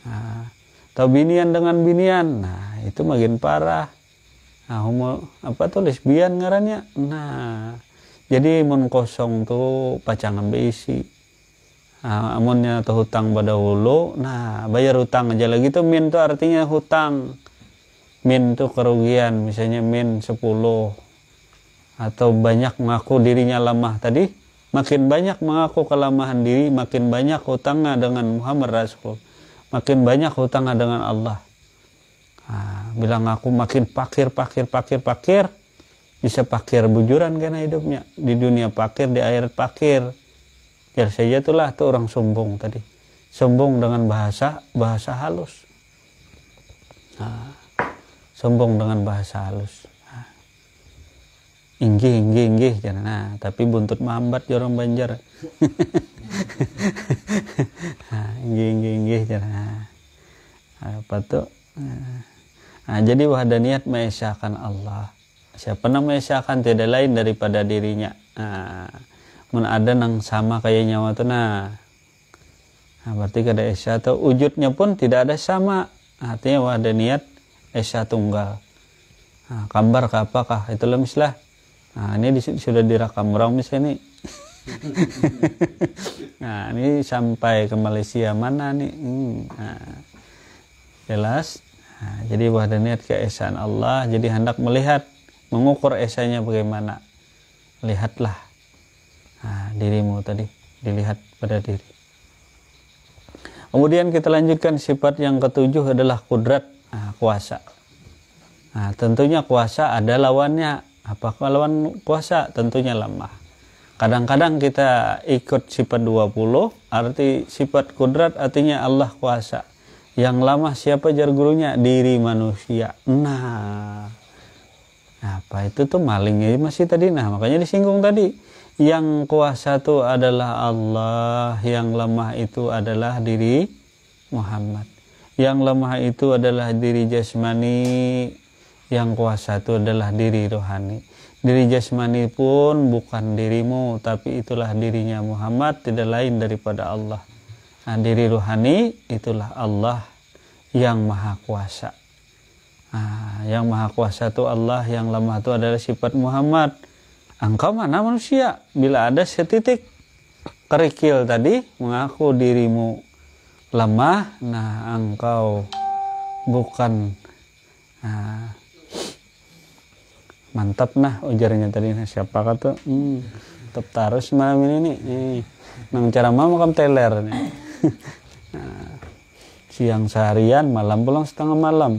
Nah, atau binian dengan binian, nah itu makin parah. Nah, homo apa tuh lesbian ngarannya. Nah, jadi mun kosong tuh pacangan beisi. Nah, amunnya tuh hutang pada hulu, nah bayar hutang aja lagi tuh min tuh artinya hutang. Min tuh kerugian, misalnya min 10 atau banyak mengaku dirinya lemah tadi, makin banyak mengaku kelemahan diri, makin banyak hutangnya dengan Muhammad Rasul. Makin banyak hutangnya dengan Allah. Nah, bilang aku makin pakir, bisa pakir bujuran karena hidupnya. Di dunia pakir, di akhirat pakir. Ya saja itulah tuh orang sombong tadi. Sombong dengan bahasa halus. Nah, sombong dengan bahasa halus. Nah, inggih. Nah, tapi buntut mambat orang Banjar. Nah, inggih nah, apa tuh nah, jadi wahdaniyat mengesahkan Allah. Siapa nama mengesahkan tidak lain daripada dirinya. Nah, mun ada nang sama kayak nyawa tuh nah berarti kada esa atau wujudnya pun tidak ada sama. Artinya wahdaniyat esa tunggal. Nah, gambar ke apakah itu mislah. Nah ini sudah direkam orang misalnya nih. Nah ini sampai ke Malaysia mana nih. Nah, jelas. Nah, jadi wahdaniyat keesaan Allah. Jadi hendak melihat, mengukur esanya bagaimana. Lihatlah dirimu tadi, dilihat pada diri. Kemudian kita lanjutkan sifat yang ketujuh adalah kudrat, kuasa. Nah, tentunya kuasa ada lawannya. Apakah lawan kuasa? Tentunya lemah. Kadang-kadang kita ikut sifat 20, arti sifat kudrat artinya Allah kuasa. Yang lama siapa jar gurunya? Diri manusia. Nah, apa itu tuh malingnya masih tadi. Nah, makanya disinggung tadi. Yang kuasa itu adalah Allah, yang lemah itu adalah diri Muhammad. Yang lemah itu adalah diri jasmani, yang kuasa itu adalah diri rohani. Diri jasmani pun bukan dirimu, tapi itulah dirinya Muhammad, tidak lain daripada Allah. Nah, diri rohani itulah Allah yang maha kuasa. Nah, yang maha kuasa itu Allah, yang lemah itu adalah sifat Muhammad. Engkau mana manusia? Bila ada setitik kerikil tadi mengaku dirimu lemah, nah engkau bukan. Nah, mantap nah ujarnya tadi. Nah, siapa kata tetap terus malam ini nih nang cara mau makam teler nih. Nah, siang seharian, malam pulang setengah malam.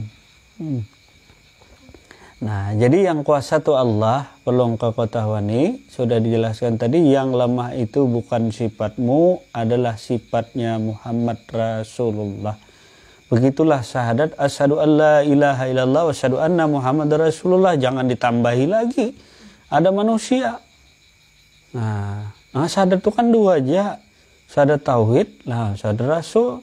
Nah, jadi yang kuasa tuh Allah, pelong ke kota wani, sudah dijelaskan tadi, yang lemah itu bukan sifatmu, adalah sifatnya Muhammad Rasulullah. Begitulah syahadat asyhadu alla ilaha illallah wa asyhadu anna Muhammad Rasulullah, jangan ditambahi lagi. Ada manusia. Nah, syahadat itu kan dua aja. Syahadat tauhid, nah syahadat Rasul.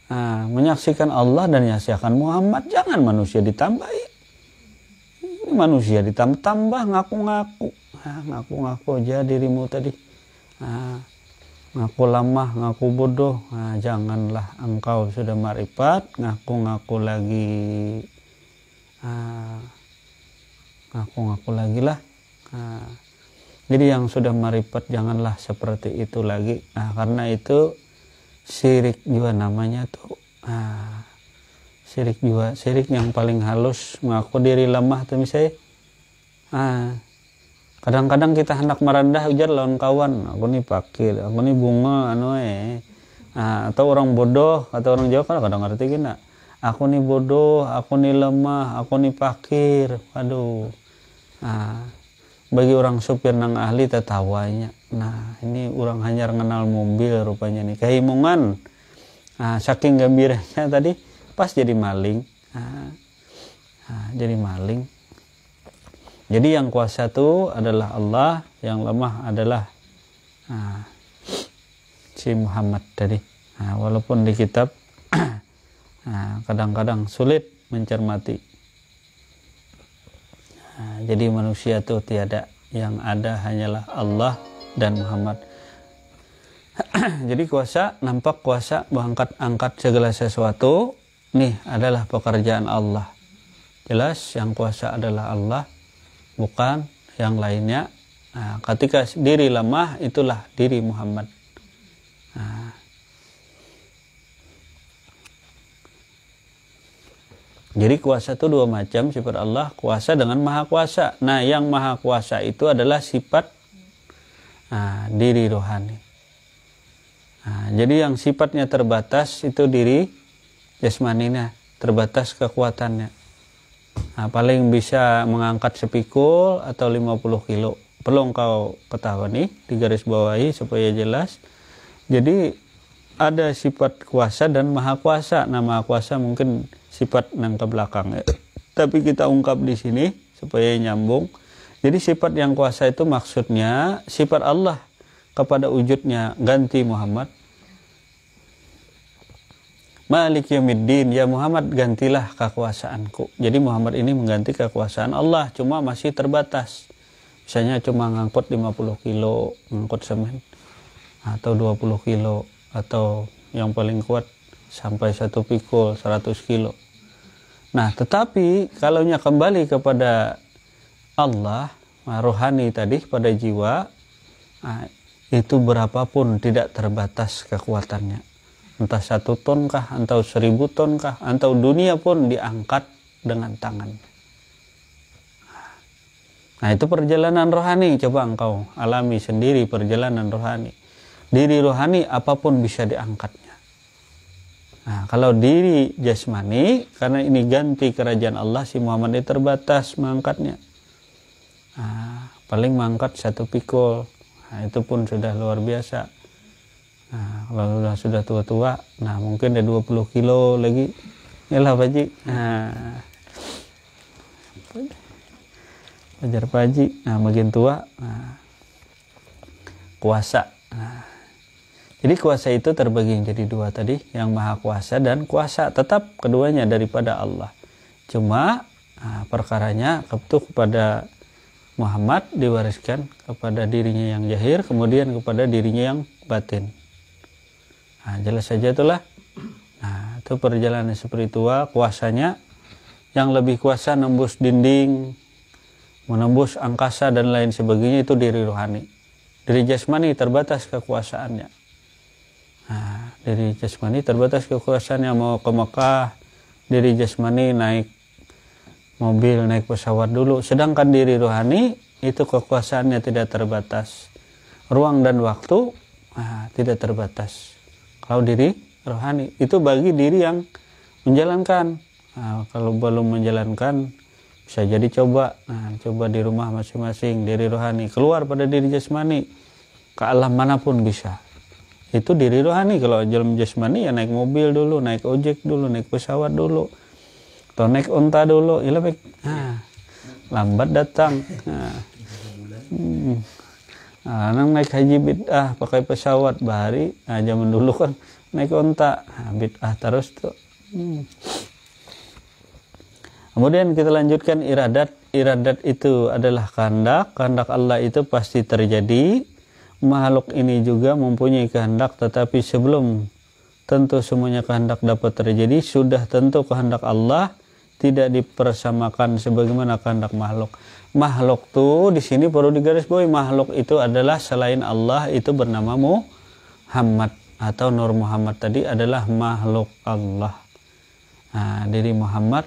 Nah, menyaksikan Allah dan menyaksikan Muhammad, jangan manusia ditambahi. Manusia ditambah ngaku-ngaku. Ngaku-ngaku aja dirimu tadi. Ngaku lemah, ngaku bodoh. Janganlah engkau sudah marifat, ngaku-ngaku lagi. Ngaku-ngaku lagi lah. Jadi yang sudah marifat janganlah seperti itu lagi. Karena itu syirik juga namanya tuh. Syirik juga, syirik yang paling halus, mengaku diri lemah tuh misalnya. Kadang-kadang kita hendak merendah ujar lawan kawan, aku nih pakir, aku nih bunga atau orang bodoh, atau orang Jawa kan kadang ngerti kan, aku nih bodoh, aku nih lemah, aku nih pakir. Waduh. Bagi orang supir nang ahli tertawanya. Nah, ini orang hanya kenal mobil rupanya nih, kehimungan. saking gembiranya tadi pas jadi maling. Jadi maling. Jadi yang kuasa itu adalah Allah, yang lemah adalah si Muhammad tadi. Walaupun di kitab kadang-kadang sulit mencermati. Jadi manusia itu tiada, yang ada hanyalah Allah dan Muhammad. Jadi kuasa, nampak kuasa mengangkat segala sesuatu, nih adalah pekerjaan Allah. Jelas yang kuasa adalah Allah, bukan yang lainnya. Ketika diri lemah, itulah diri Muhammad. Jadi kuasa itu dua macam, sifat Allah, kuasa dengan maha kuasa. Nah, yang maha kuasa itu adalah sifat diri rohani. Jadi yang sifatnya terbatas itu diri jasmaninya, terbatas kekuatannya. Paling bisa mengangkat sepikul atau 50 kilo. Perlu engkau ketahui nih, digaris bawahi supaya jelas. Jadi ada sifat kuasa dan maha kuasa. Nah, maha kuasa mungkin sifat yang ke belakang ya. Tapi kita ungkap di sini supaya nyambung. Jadi sifat yang kuasa itu maksudnya sifat Allah kepada wujudnya, ganti Muhammad. Malik yaumiddin, ya Muhammad gantilah kekuasaanku. Jadi Muhammad ini mengganti kekuasaan Allah, cuma masih terbatas. Misalnya cuma ngangkut 50 kilo, ngangkut semen, atau 20 kilo, atau yang paling kuat sampai 1 pikul 100 kilo. Nah, tetapi kalau kembali kepada Allah, rohani tadi, pada jiwa, itu berapapun tidak terbatas kekuatannya. Entah 1 ton kah, atau 1000 ton kah, atau dunia pun diangkat dengan tangan. Nah, itu perjalanan rohani. Coba engkau alami sendiri perjalanan rohani. Diri rohani apapun bisa diangkatnya. Nah, kalau diri jasmani, karena ini ganti kerajaan Allah, si Muhammad ini terbatas mengangkatnya. Paling mengangkat 1 pikul. Nah, itu pun sudah luar biasa. Nah, kalau sudah tua-tua, nah mungkin ada 20 kilo lagi. Yalah Pak Haji. Ajar Pak Haji. Nah, makin tua, kuasa. Jadi kuasa itu terbagi menjadi 2 tadi, yang maha kuasa dan kuasa. Tetap keduanya daripada Allah. Cuma perkaranya kepada Muhammad diwariskan kepada dirinya yang zahir, kemudian kepada dirinya yang batin. Nah, jelas saja itulah. Nah, itu perjalanan spiritual, kuasanya yang lebih kuasa nembus dinding, menembus angkasa dan lain sebagainya, itu diri rohani. Diri jasmani terbatas kekuasaannya. Nah, diri jasmani terbatas kekuasaannya, mau ke Mekah, diri jasmani naik mobil, naik pesawat dulu. Sedangkan diri rohani itu kekuasaannya tidak terbatas. Ruang dan waktu tidak terbatas. Kalau diri rohani itu bagi diri yang menjalankan. Kalau belum menjalankan, bisa jadi coba di rumah masing-masing diri rohani, keluar pada diri jasmani ke alam manapun bisa. Itu diri rohani. Kalau jalan jasmani ya naik mobil dulu, naik ojek dulu, naik pesawat dulu, atau naik unta dulu, ya lebih lambat datang. Nang naik haji bid'ah pakai pesawat bahari, zaman dulu kan naik unta, bid'ah terus tuh. Kemudian kita lanjutkan iradat. Iradat itu adalah kehendak. Kehendak Allah itu pasti terjadi. Makhluk ini juga mempunyai kehendak, tetapi sebelum tentu semuanya kehendak dapat terjadi, sudah tentu kehendak Allah tidak dipersamakan sebagaimana kehendak makhluk. Makhluk tuh di sini perlu digarisbawahi, makhluk itu adalah selain Allah, itu bernama Muhammad atau Nur Muhammad tadi adalah makhluk Allah. Nah, diri Muhammad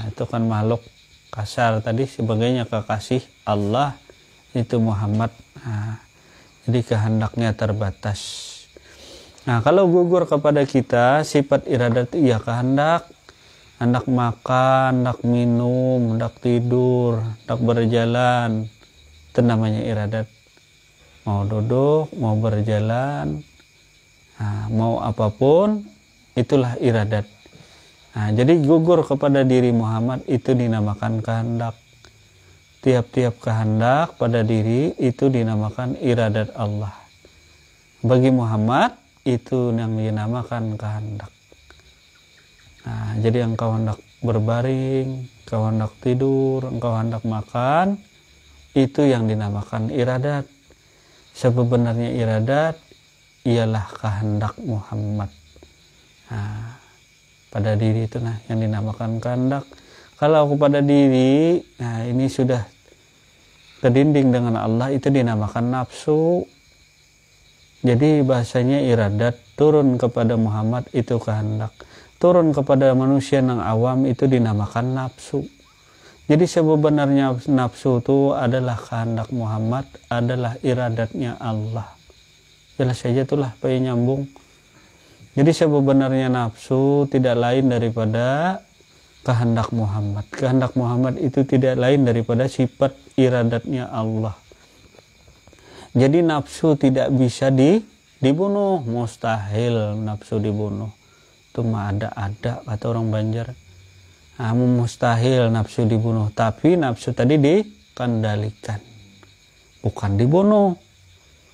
itu kan makhluk kasar tadi, sebagainya kekasih Allah, itu Muhammad. Jadi kehendaknya terbatas. Nah, kalau gugur kepada kita sifat iradat itu ya kehendak. Hendak makan, hendak minum, hendak tidur, hendak berjalan, itu namanya iradat. Mau duduk, mau berjalan, mau apapun, itulah iradat. Nah, jadi gugur kepada diri Muhammad itu dinamakan kehendak. Tiap-tiap kehendak pada diri itu dinamakan iradat Allah. Bagi Muhammad itu yang dinamakan kehendak. Nah, jadi engkau hendak berbaring, engkau hendak tidur, engkau hendak makan, itu yang dinamakan iradat. Sebenarnya iradat ialah kehendak Muhammad. Nah, pada diri itu yang dinamakan kehendak. Kalau kepada diri, nah ini sudah kedinding dengan Allah, itu dinamakan nafsu. Jadi bahasanya iradat turun kepada Muhammad itu kehendak. Turun kepada manusia yang awam itu dinamakan nafsu. Jadi sebenarnya nafsu itu adalah kehendak Muhammad, adalah iradatnya Allah. Jelas saja itulah nyambung. Jadi sebenarnya nafsu tidak lain daripada kehendak Muhammad. Kehendak Muhammad itu tidak lain daripada sifat iradatnya Allah. Jadi nafsu tidak bisa dibunuh, mustahil nafsu dibunuh. Itu mah ada kata orang Banjar. Nah, mustahil nafsu dibunuh, tapi nafsu tadi dikendalikan, bukan dibunuh.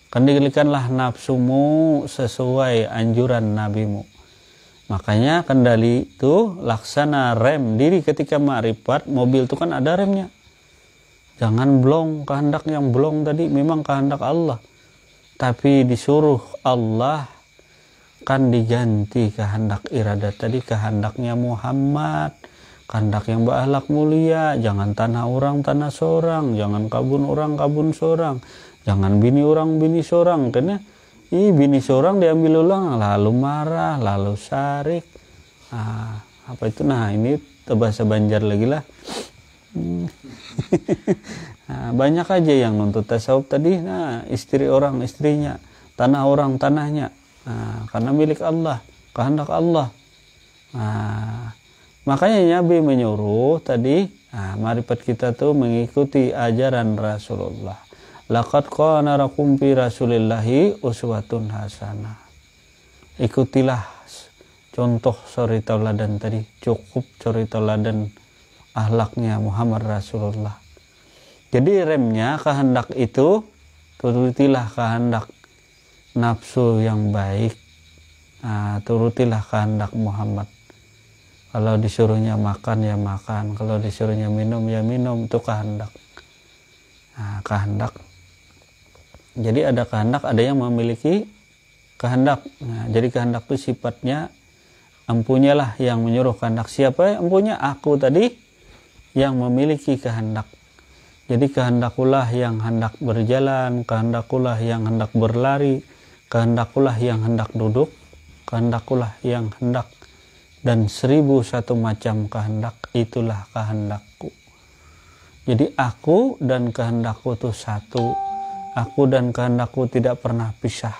Kendalikanlah nafsumu sesuai anjuran nabimu. Makanya kendali itu laksana rem diri ketika ma'rifat. Mobil itu kan ada remnya. Jangan blong, kehendak yang blong tadi memang kehendak Allah. Tapi disuruh Allah kan diganti kehendak iradat tadi, kehendaknya Muhammad. Kehendak yang berakhlak mulia, jangan tanah orang tanah seorang, jangan kabun orang kabun seorang, jangan bini orang bini seorang. Karena bini seorang diambil ulang, lalu marah, lalu syarik. Nah, apa itu? Nah, ini bahasa Banjar lagi lah. Nah, banyak aja yang nuntut tasawuf tadi. Nah, istri orang istrinya, tanah orang tanahnya. Nah, karena milik Allah, kehendak Allah. Nah, makanya Nabi menyuruh tadi, marifat kita tuh mengikuti ajaran Rasulullah. Laqad kana lakum fi Rasulillahi uswatun hasanah. Ikutilah contoh suri tauladan tadi, cukup suri tauladan akhlaknya Muhammad Rasulullah. Jadi remnya kehendak itu, turutilah kehendak nafsu yang baik. Nah, turutilah kehendak Muhammad. Kalau disuruhnya makan ya makan, kalau disuruhnya minum ya minum, itu kehendak. Nah, kehendak. Jadi ada kehendak, ada yang memiliki kehendak. Nah, jadi kehendak itu sifatnya empunya lah yang menyuruh kehendak. Siapa empunya? Aku tadi yang memiliki kehendak. Jadi kehendakulah yang hendak berjalan, kehendakulah yang hendak berlari, kehendakulah yang hendak duduk, kehendakulah yang hendak, dan 1001 macam kehendak, itulah kehendakku. Jadi aku dan kehendakku itu satu. Aku dan kehendakku tidak pernah pisah.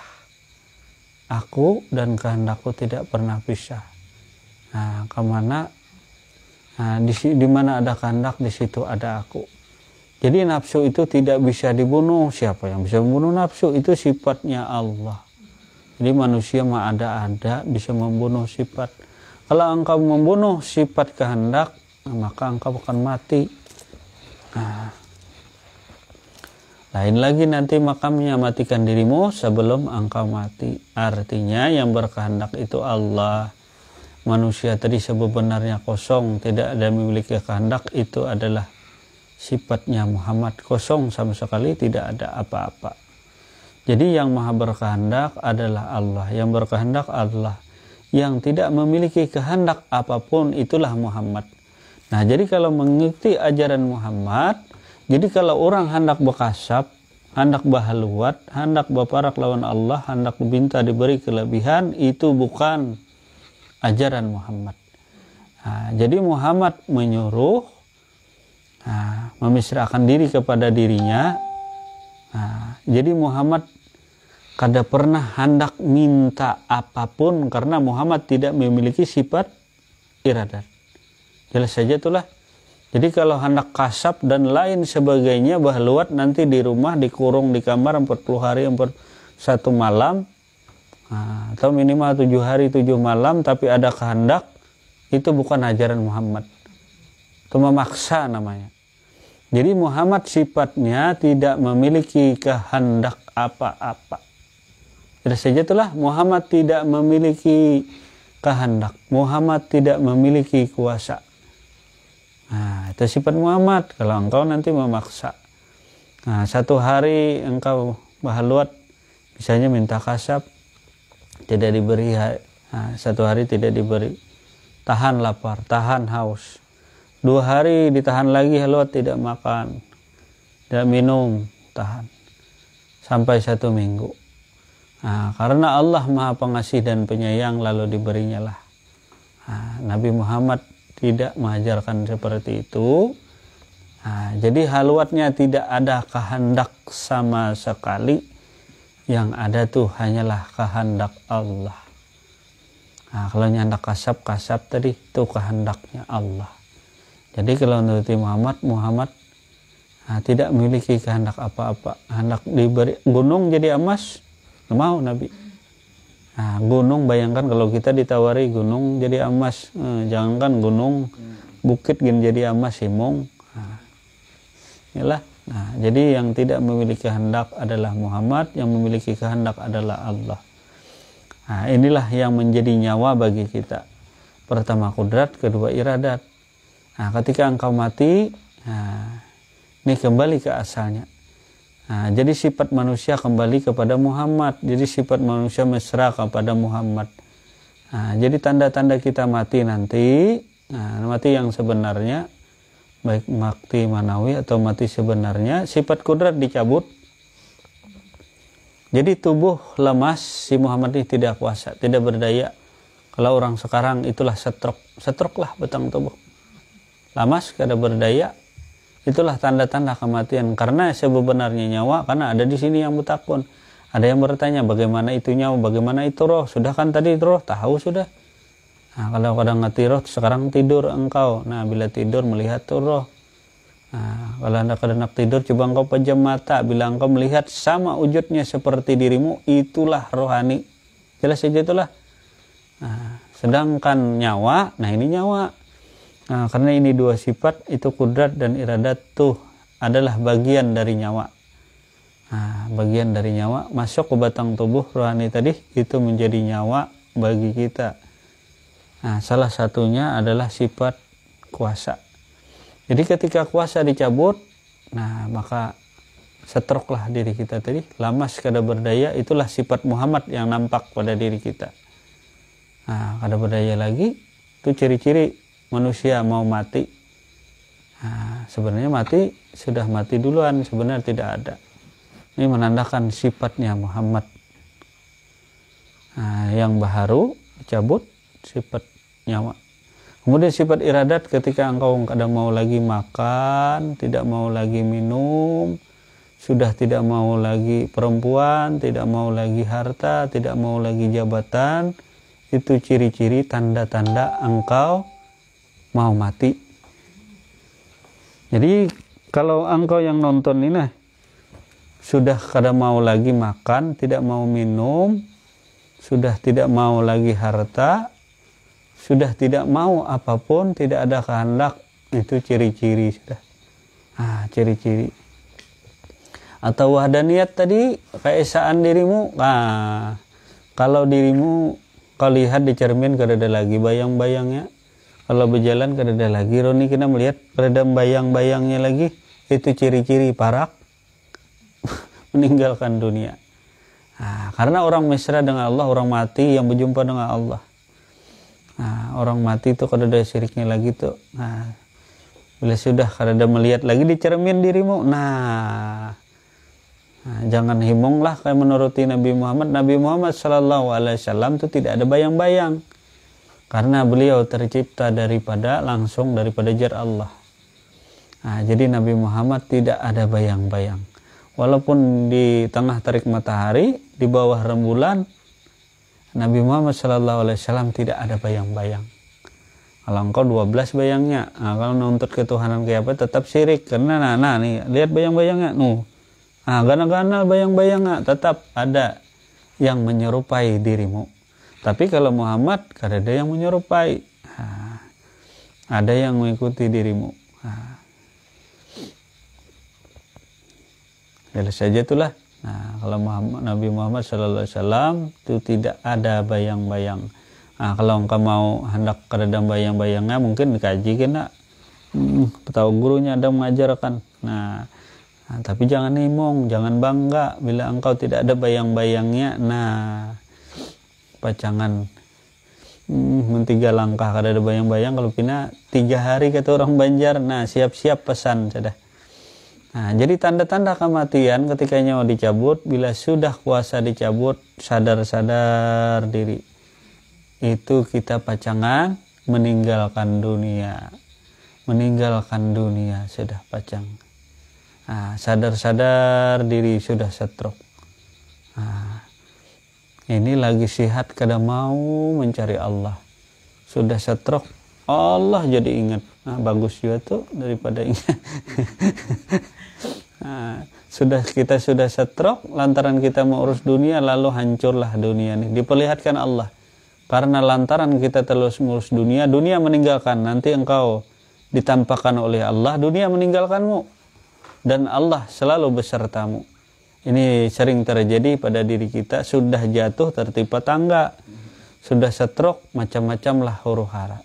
Aku dan kehendakku tidak pernah pisah. Nah, kemana? Nah, di mana ada kehendak, di situ ada aku. Jadi nafsu itu tidak bisa dibunuh. Siapa yang bisa membunuh nafsu? Itu sifatnya Allah. Jadi manusia mah ada bisa membunuh sifat. Kalau engkau membunuh sifat kehendak, maka engkau akan mati. Nah, lain lagi nanti makamnya, matikan dirimu sebelum engkau mati. Artinya yang berkehendak itu Allah. Manusia tadi sebenarnya kosong, tidak ada memiliki kehendak, itu adalah sifatnya Muhammad, kosong sama sekali, tidak ada apa-apa. Jadi yang maha berkehendak adalah Allah, yang berkehendak Allah. Yang tidak memiliki kehendak apapun itulah Muhammad. Nah, jadi kalau mengikuti ajaran Muhammad, jadi kalau orang hendak berkasab, hendak bahaluat, hendak berparak lawan Allah, hendak minta diberi kelebihan, itu bukan ajaran Muhammad. Nah, jadi Muhammad menyuruh memisrahkan diri kepada dirinya. Nah, jadi Muhammad kada pernah hendak minta apapun karena Muhammad tidak memiliki sifat iradat. Jelas saja itulah. Jadi kalau hendak kasab dan lain sebagainya, bahluat nanti di rumah dikurung di kamar 40 hari 41 malam, Nah, atau minimal 7 hari 7 malam tapi ada kehendak, itu bukan ajaran Muhammad. Itu memaksa namanya. Jadi Muhammad sifatnya tidak memiliki kehendak apa-apa. Jadi saja itulah Muhammad tidak memiliki kehendak. Muhammad tidak memiliki kuasa. Nah, itu sifat Muhammad. Kalau engkau nanti memaksa. Nah, satu hari engkau bahaluat, misalnya minta kasab, tidak diberi. Nah, satu hari tidak diberi. Tahan lapar, tahan haus. 2 hari ditahan lagi haluat, tidak makan, tidak minum, tahan. Sampai 1 minggu. Nah, karena Allah Maha Pengasih dan Penyayang lalu diberinya lah. Nah, Nabi Muhammad tidak mengajarkan seperti itu. Nah, jadi haluatnya tidak ada kehendak sama sekali. Yang ada tuh hanyalah kehendak Allah. Nah, kalau nyandak kasab tadi itu kehendaknya Allah. Jadi kalau menurut Muhammad tidak memiliki kehendak apa-apa. Hendak diberi gunung jadi emas, mau Nabi. Nah, gunung, bayangkan kalau kita ditawari gunung jadi emas, jangankan gunung, bukit jadi emas simong. Nah, inilah. Nah, jadi yang tidak memiliki kehendak adalah Muhammad, yang memiliki kehendak adalah Allah. Nah, inilah yang menjadi nyawa bagi kita. Pertama kudrat, kedua iradat. Nah, ketika engkau mati, nah, ini kembali ke asalnya. Nah, jadi sifat manusia kembali kepada Muhammad. Jadi sifat manusia mesra kepada Muhammad. Nah, jadi tanda-tanda kita mati nanti, nah, mati yang sebenarnya, baik mati manawi atau mati sebenarnya, sifat kudrat dicabut. Jadi tubuh lemas, si Muhammad ini tidak kuasa, tidak berdaya. Kalau orang sekarang itulah stroke lah batang tubuh. Lamas, kada berdaya, itulah tanda-tanda kematian. Karena sebenarnya nyawa, karena ada di sini yang bertakun. Ada yang bertanya bagaimana itu nyawa, bagaimana itu roh. Sudah kan tadi roh, tahu sudah. Nah, kalau kadang ngerti roh, sekarang tidur engkau. Nah, bila tidur melihat tuh roh. Nah, kalau anda kadang tidur, coba engkau pejam mata. Bila engkau melihat sama wujudnya seperti dirimu, itulah rohani. Jelas saja itulah. Nah, sedangkan nyawa, nah ini nyawa. Nah, karena ini 2 sifat, itu kudrat dan iradat tuh adalah bagian dari nyawa. Nah, bagian dari nyawa masuk ke batang tubuh rohani tadi, itu menjadi nyawa bagi kita. Nah, salah satunya adalah sifat kuasa. Jadi ketika kuasa dicabut, nah maka setruklah diri kita tadi, lamas kada berdaya, itulah sifat Muhammad yang nampak pada diri kita. Nah, kada berdaya lagi, itu ciri-ciri manusia mau mati. Nah, sebenarnya mati, sudah mati duluan, sebenarnya tidak ada. Ini menandakan sifatnya Muhammad. Nah, yang baharu dicabut sifat nyawa. Kemudian sifat iradat, ketika engkau kadang mau lagi makan, tidak mau lagi minum, sudah tidak mau lagi perempuan, tidak mau lagi harta, tidak mau lagi jabatan, itu ciri-ciri tanda-tanda engkau mau mati. Jadi kalau engkau yang nonton ini sudah kada mau lagi makan, tidak mau minum, sudah tidak mau lagi harta, sudah tidak mau apapun, tidak ada kehendak, itu ciri-ciri sudah. Ah, ciri-ciri. Atau wahdaniyat tadi, keesaan dirimu. Nah, kalau dirimu kau lihat di cermin kada ada lagi bayang-bayangnya. Kalau berjalan kada ada lagi, Roni kita melihat kada bayang-bayangnya lagi, itu ciri-ciri parak meninggalkan dunia. Nah, karena orang mesra dengan Allah, orang mati yang berjumpa dengan Allah. Nah, orang mati itu kada ada syiriknya lagi tuh. Nah, bila sudah kada ada melihat lagi di cermin dirimu, nah jangan himonglah kayak menuruti Nabi Muhammad. Nabi Muhammad SAW itu tidak ada bayang-bayang. Karena beliau tercipta langsung daripada jar Allah. Nah, jadi Nabi Muhammad tidak ada bayang-bayang. Walaupun di tengah terik matahari, di bawah rembulan, Nabi Muhammad SAW tidak ada bayang-bayang. Kalau engkau 12 bayangnya, nah, kalau nuntut ketuhanan kayak apa tetap syirik. Karena nah nih lihat bayang-bayangnya, gana-gana bayang-bayangnya tetap ada. yang menyerupai dirimu. Tapi kalau Muhammad, kada ada yang menyerupai. Ada yang mengikuti dirimu. Jadi saja itulah. Kalau Nabi Muhammad SAW itu tidak ada bayang-bayang. Kalau engkau mau hendak kada bayang-bayangnya, mungkin dikaji kena. Tahu gurunya ada mengajarkan. Tapi jangan nimong, jangan bangga bila engkau tidak ada bayang-bayangnya. Pacangan 3 langkah kada ada bayang-bayang, kalau pina 3 hari kata orang Banjar. Siap-siap pesan sudah. Jadi tanda-tanda kematian ketika nyawa dicabut, bila sudah kuasa dicabut, sadar-sadar diri. Itu kita pacangan meninggalkan dunia. Meninggalkan dunia sudah pacang. Sadar-sadar diri sudah stroke. Ini lagi sihat kada mau mencari Allah. Sudah stroke, Allah jadi ingat. Bagus juga tuh daripada ingat. Kita sudah stroke lantaran kita mau urus dunia, lalu hancurlah dunia ini. Diperlihatkan Allah. Karena lantaran kita terus mengurus dunia, dunia meninggalkan. Nanti engkau ditampakkan oleh Allah, dunia meninggalkanmu. Dan Allah selalu besertamu. Ini sering terjadi pada diri kita. Sudah jatuh tertimpa tangga, sudah stroke, macam-macam lah huru-hara.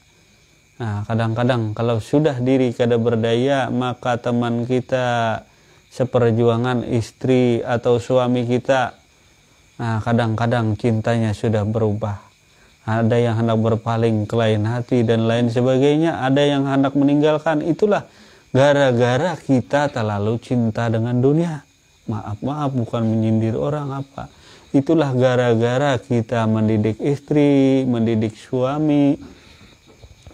Kadang-kadang kalau sudah diri kada berdaya, maka teman kita seperjuangan, istri atau suami kita, kadang-kadang cintanya sudah berubah. Ada yang hendak berpaling ke lain hati dan lain sebagainya. Ada yang hendak meninggalkan. Itulah gara-gara kita terlalu cinta dengan dunia. Maaf, bukan menyindir orang apa. Itulah gara-gara kita mendidik istri, mendidik suami,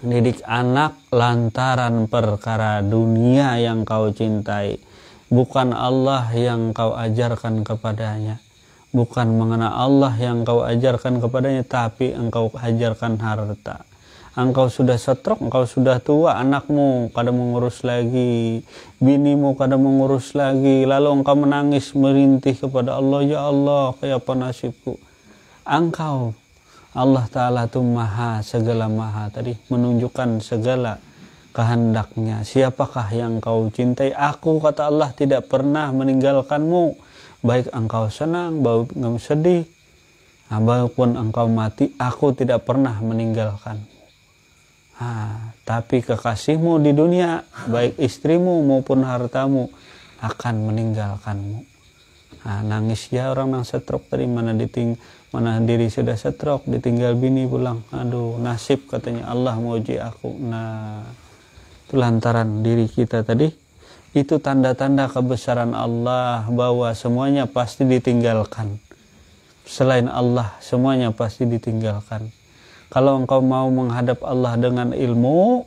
mendidik anak lantaran perkara dunia yang kau cintai. Bukan Allah yang kau ajarkan kepadanya. Bukan mengenal Allah yang kau ajarkan kepadanya, tapi engkau ajarkan harta. Engkau sudah stroke, engkau sudah tua, anakmu kada mengurus lagi, binimu kada mengurus lagi, lalu engkau menangis merintih kepada Allah, ya Allah, kayak apa nasibku. Engkau, Allah Ta'ala itu maha, segala maha tadi, menunjukkan segala kehendaknya. Siapakah yang kau cintai? Aku, kata Allah, tidak pernah meninggalkanmu, baik engkau senang, baik engkau sedih, walaupun engkau mati, aku tidak pernah meninggalkan. Tapi kekasihmu di dunia, baik istrimu maupun hartamu, akan meninggalkanmu. Nangis ya orang yang stroke tadi, mana diri sudah stroke, ditinggal bini pulang. Aduh, nasib katanya Allah mau uji aku. Itu lantaran diri kita tadi. Itu tanda-tanda kebesaran Allah, bahwa semuanya pasti ditinggalkan. Selain Allah, semuanya pasti ditinggalkan. Kalau engkau mau menghadap Allah dengan ilmu,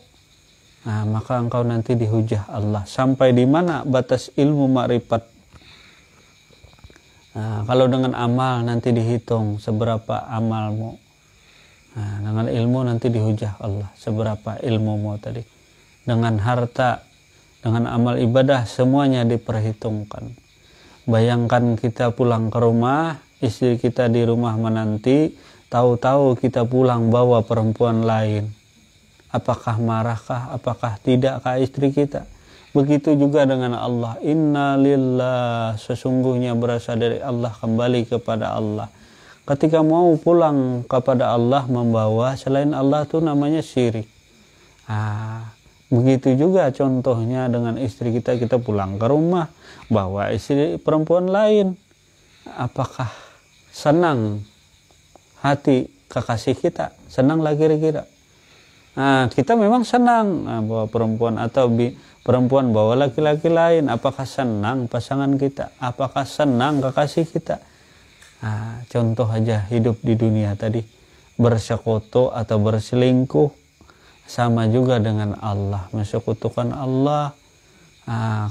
maka engkau nanti dihujah Allah. Sampai di mana batas ilmu makrifat? Kalau dengan amal nanti dihitung seberapa amalmu. Dengan ilmu nanti dihujah Allah seberapa ilmumu tadi. Dengan harta, dengan amal ibadah, semuanya diperhitungkan. Bayangkan kita pulang ke rumah, istri kita di rumah menanti, tahu-tahu kita pulang bawa perempuan lain. Apakah marahkah? Apakah tidakkah istri kita? Begitu juga dengan Allah. Inna lillah, sesungguhnya berasal dari Allah, kembali kepada Allah. Ketika mau pulang kepada Allah membawa selain Allah itu namanya syirik. Begitu juga contohnya dengan istri kita. Kita pulang ke rumah bawa istri perempuan lain. Apakah senang hati kekasih kita? Senang lah kira-kira. Kita memang senang bawa perempuan atau perempuan bawa laki-laki lain. Apakah senang pasangan kita? Apakah senang kekasih kita? Contoh aja hidup di dunia tadi, bersekutu atau berselingkuh, sama juga dengan Allah, mensekutukan Allah.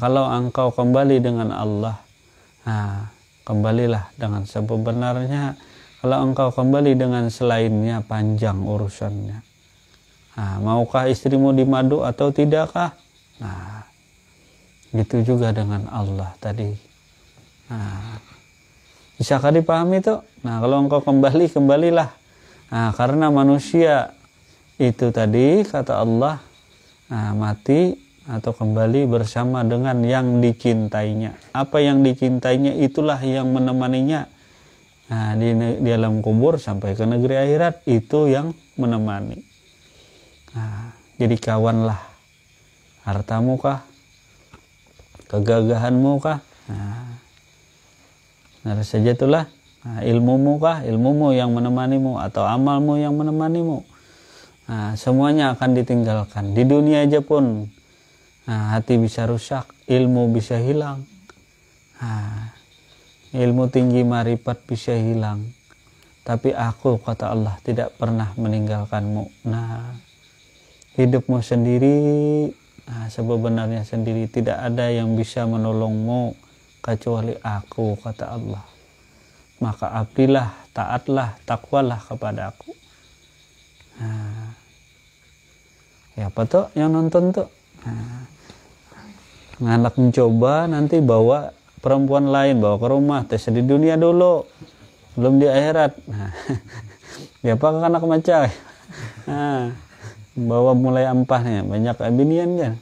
Kalau engkau kembali dengan Allah, kembalilah dengan sebenarnya. Kalau engkau kembali dengan selainnya, panjang urusannya. Maukah istrimu dimadu atau tidakkah? Gitu juga dengan Allah tadi. Bisakah dipahami itu? Nah, kalau engkau kembali, kembalilah. Nah, karena manusia itu tadi kata Allah, mati atau kembali bersama dengan yang dicintainya. Apa yang dicintainya itulah yang menemaninya. Nah, di alam kubur sampai ke negeri akhirat itu yang menemani. Nah, jadi kawanlah. Hartamu kah? Kegagahanmu kah? Nah, saja itulah. Nah, ilmumu kah? Ilmumu yang menemanimu atau amalmu yang menemanimu. Nah, semuanya akan ditinggalkan. Di dunia aja pun hati bisa rusak, ilmu bisa hilang. Nah, ilmu tinggi marifat bisa hilang. Tapi aku, kata Allah, tidak pernah meninggalkanmu. Nah, hidupmu sendiri, sebenarnya sendiri, tidak ada yang bisa menolongmu kecuali aku, kata Allah. Maka abdilah, taatlah, takwalah kepada aku. Nah, ya apa tuh yang nonton tuh? Anak mencoba nanti bawa perempuan lain, bawa ke rumah, tes di dunia dulu, belum di akhirat. Nah, ya apa anak maca? Bawa mulai ampahnya, banyak binian kan?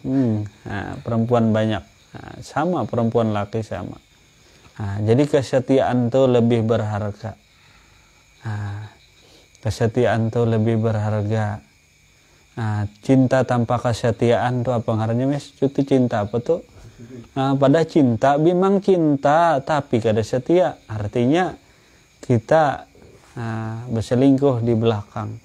Perempuan banyak, sama perempuan laki sama. Jadi kesetiaan tuh lebih berharga. Kesetiaan tuh lebih berharga. Cinta tanpa kesetiaan tuh apa ngarannya mes? Itu cinta apa tuh? Pada cinta, memang cinta tapi kada setia. Artinya kita berselingkuh di belakang.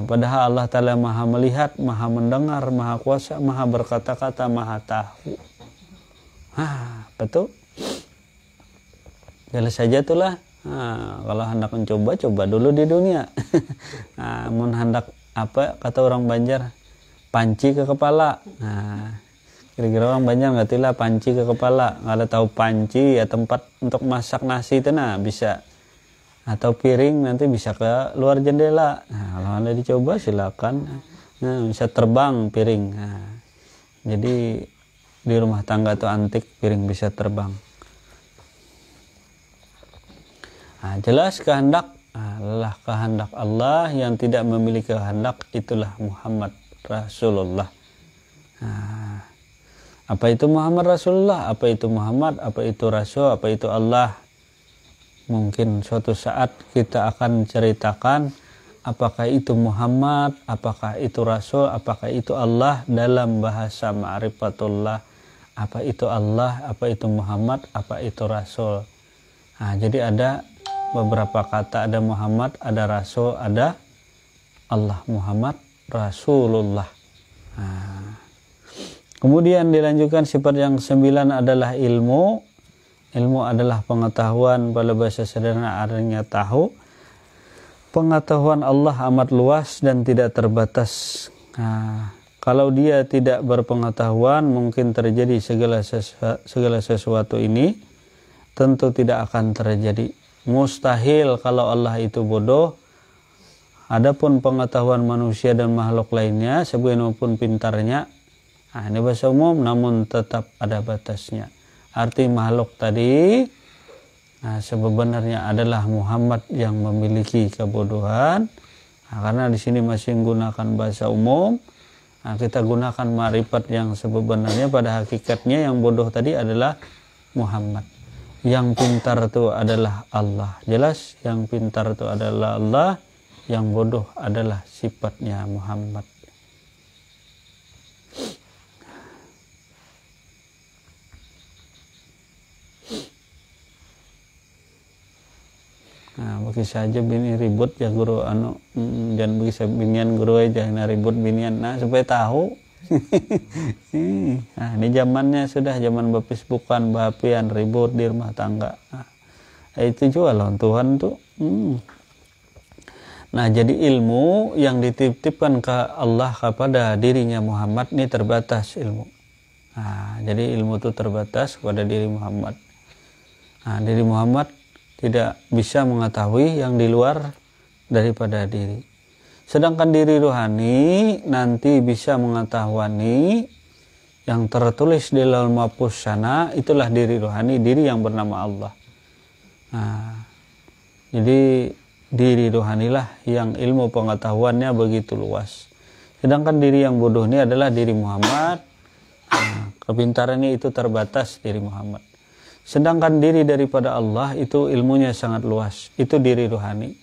Padahal Allah Ta'ala maha melihat, maha mendengar, maha kuasa, maha berkata-kata, maha tahu. Betul? Jelas saja itulah. Kalau hendak mencoba, coba dulu di dunia. Mun hendak apa kata orang Banjar, panci ke kepala. Kira-kira orang Banjar nggak tahu lah panci ke kepala. Kalau tahu panci ya tempat untuk masak nasi itu bisa. Atau piring nanti bisa ke luar jendela. Kalau Anda dicoba silakan. Bisa terbang piring. Jadi di rumah tangga tuh antik, piring bisa terbang. Jelas kehendak adalah kehendak Allah, yang tidak memiliki kehendak itulah Muhammad Rasulullah. Apa itu Muhammad Rasulullah? Apa itu Muhammad? Apa itu Rasul? Apa itu Allah? Mungkin suatu saat kita akan ceritakan apakah itu Muhammad, apakah itu Rasul, apakah itu Allah dalam bahasa ma'rifatullah. Apa itu Allah, apa itu Muhammad, apa itu Rasul. Jadi ada beberapa kata, ada Muhammad, ada Rasul, ada Allah. Muhammad Rasulullah. Kemudian dilanjutkan sifat yang 9 adalah ilmu. Ilmu adalah pengetahuan, pada bahasa sederhana artinya tahu. Pengetahuan Allah amat luas dan tidak terbatas. Kalau dia tidak berpengetahuan, mungkin terjadi segala sesuatu ini tentu tidak akan terjadi. Mustahil kalau Allah itu bodoh. Adapun pengetahuan manusia dan makhluk lainnya sebagaimana pintarnya, ini bahasa umum, namun tetap ada batasnya. Arti makhluk tadi sebenarnya adalah Muhammad yang memiliki kebodohan. Karena di sini masih menggunakan bahasa umum, kita gunakan ma'rifat yang sebenarnya pada hakikatnya yang bodoh tadi adalah Muhammad. Yang pintar itu adalah Allah. Jelas, yang pintar itu adalah Allah, yang bodoh adalah sifatnya Muhammad. Bagi saja bini ribut ya guru jangan bagi saya binian guru aja ribut binian supaya tahu. Ini zamannya sudah zaman Facebookan, bapian, ribut di rumah tangga. Itu juga loh Tuhan tuh. Jadi ilmu yang dititipkan ke Allah kepada dirinya Muhammad ini terbatas ilmu. Jadi ilmu itu terbatas kepada diri Muhammad. Diri Muhammad tidak bisa mengetahui yang di luar daripada diri. Sedangkan diri rohani nanti bisa mengetahui yang tertulis di Lauhul Mahfuz sana, itulah diri rohani, diri yang bernama Allah. Nah, jadi diri rohanilah yang ilmu pengetahuannya begitu luas. Sedangkan diri yang bodoh ini adalah diri Muhammad. Nah, kepintarannya itu terbatas diri Muhammad. Sedangkan diri daripada Allah itu ilmunya sangat luas. Itu diri rohani.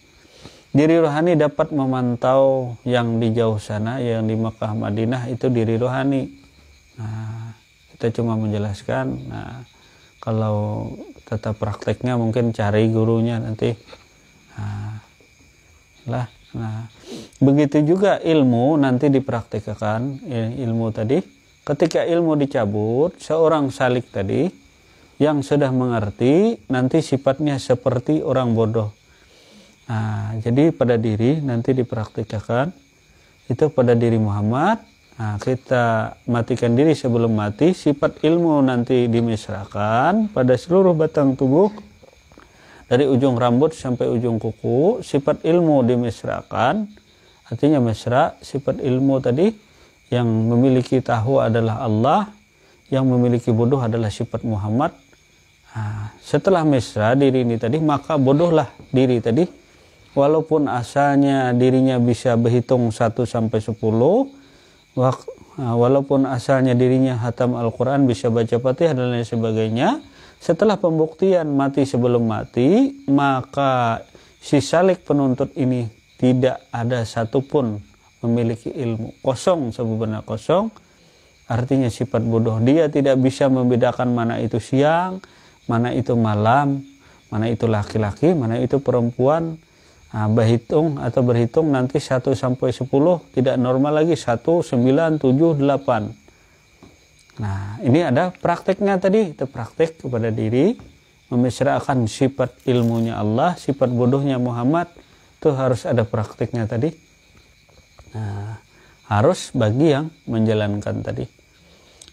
Diri rohani dapat memantau yang di jauh sana, yang di Makkah Madinah itu diri rohani. Nah, kita cuma menjelaskan. Nah, kalau tetap prakteknya mungkin cari gurunya nanti. Nah, begitu juga ilmu nanti dipraktikkan. Ilmu tadi, ketika ilmu dicabut, seorang salik tadi yang sudah mengerti nanti sifatnya seperti orang bodoh. Nah, jadi pada diri nanti dipraktikkan itu pada diri Muhammad. Nah, kita matikan diri sebelum mati, sifat ilmu nanti dimisrakan pada seluruh batang tubuh dari ujung rambut sampai ujung kuku. Sifat ilmu dimisrakan, artinya mesra. Sifat ilmu tadi yang memiliki tahu adalah Allah, yang memiliki bodoh adalah sifat Muhammad. Nah, setelah mesra diri ini tadi, maka bodohlah diri tadi. Walaupun asalnya dirinya bisa berhitung 1 sampai 10, walaupun asalnya dirinya hatam Al-Quran, bisa baca Fatihah dan lain sebagainya, setelah pembuktian mati sebelum mati, maka si salik penuntut ini tidak ada satupun memiliki ilmu. Kosong, sebenarnya kosong, artinya sifat bodoh. Dia tidak bisa membedakan mana itu siang, mana itu malam, mana itu laki-laki, mana itu perempuan. Nah, berhitung nanti 1 sampai 10 tidak normal lagi, 1, 9, 7, 8. Nah, ini ada prakteknya tadi, itu praktek kepada diri, memisrakan sifat ilmunya Allah, sifat bodohnya Muhammad, itu harus ada prakteknya tadi. Nah, harus bagi yang menjalankan tadi.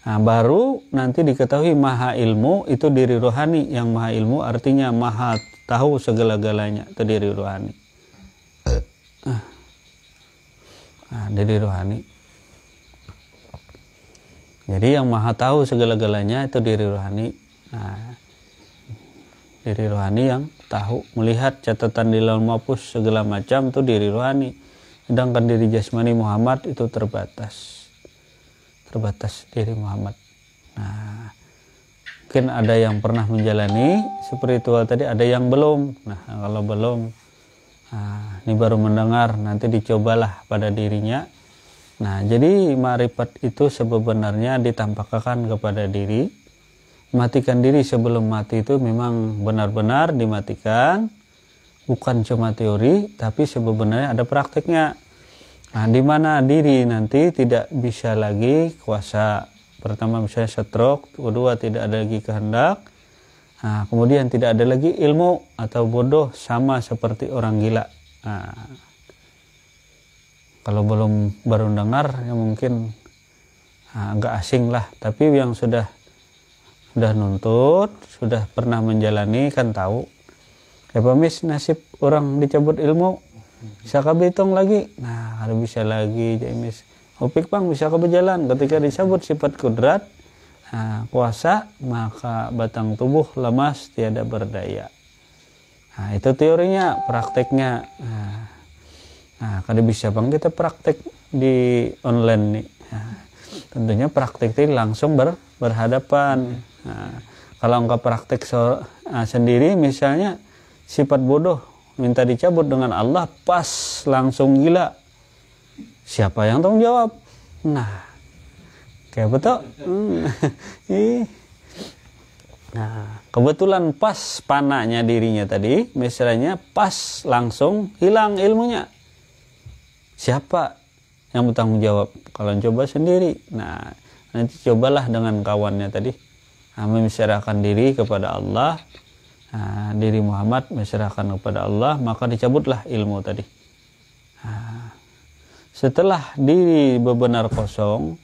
Nah, baru nanti diketahui maha ilmu itu diri rohani. Yang maha ilmu artinya maha tahu segala-galanya, itu diri rohani. Nah, diri rohani. Jadi yang maha tahu segala-galanya itu diri rohani. Nah, diri rohani yang tahu, melihat catatan di lauh mahfuz segala macam, itu diri rohani. Sedangkan diri jasmani Muhammad itu terbatas diri Muhammad. Nah, mungkin ada yang pernah menjalani spiritual tadi, ada yang belum. Nah, kalau belum, nah, ini baru mendengar, nanti dicobalah pada dirinya. Nah, jadi ma'rifat itu sebenarnya ditampakkan kepada diri. Matikan diri sebelum mati itu memang benar-benar dimatikan, bukan cuma teori, tapi sebenarnya ada prakteknya. Nah, di mana diri nanti tidak bisa lagi kuasa. Pertama misalnya stroke, kedua tidak ada lagi kehendak. Nah, kemudian tidak ada lagi ilmu atau bodoh, sama seperti orang gila. Nah, kalau belum baru dengar ya mungkin agak asing lah, tapi yang sudah nuntut, sudah pernah menjalani kan tahu. Ya Pamis, nasib orang dicabut ilmu bisa kehitung lagi. Nah, kalau bisa lagi James Opik Bang bisa berjalan ketika dicabut sifat kudrat, nah, kuasa, maka batang tubuh lemas tiada berdaya. Nah, itu teorinya, prakteknya. Nah, kalau bisa Bang kita praktek di online nih. Nah, tentunya praktek ini langsung berhadapan. Nah, kalau engkau praktek sendiri, misalnya sifat bodoh minta dicabut dengan Allah, pas langsung gila, siapa yang tanggung jawab? Nah, kayak betul. Nah, kebetulan pas panahnya dirinya tadi, misalnya pas langsung hilang ilmunya, siapa yang bertanggung jawab? Kalau coba sendiri, nah nanti cobalah dengan kawannya tadi, memisahkan diri kepada Allah. Nah, diri Muhammad menyerahkan kepada Allah, maka dicabutlah ilmu tadi. Nah, setelah diri benar kosong,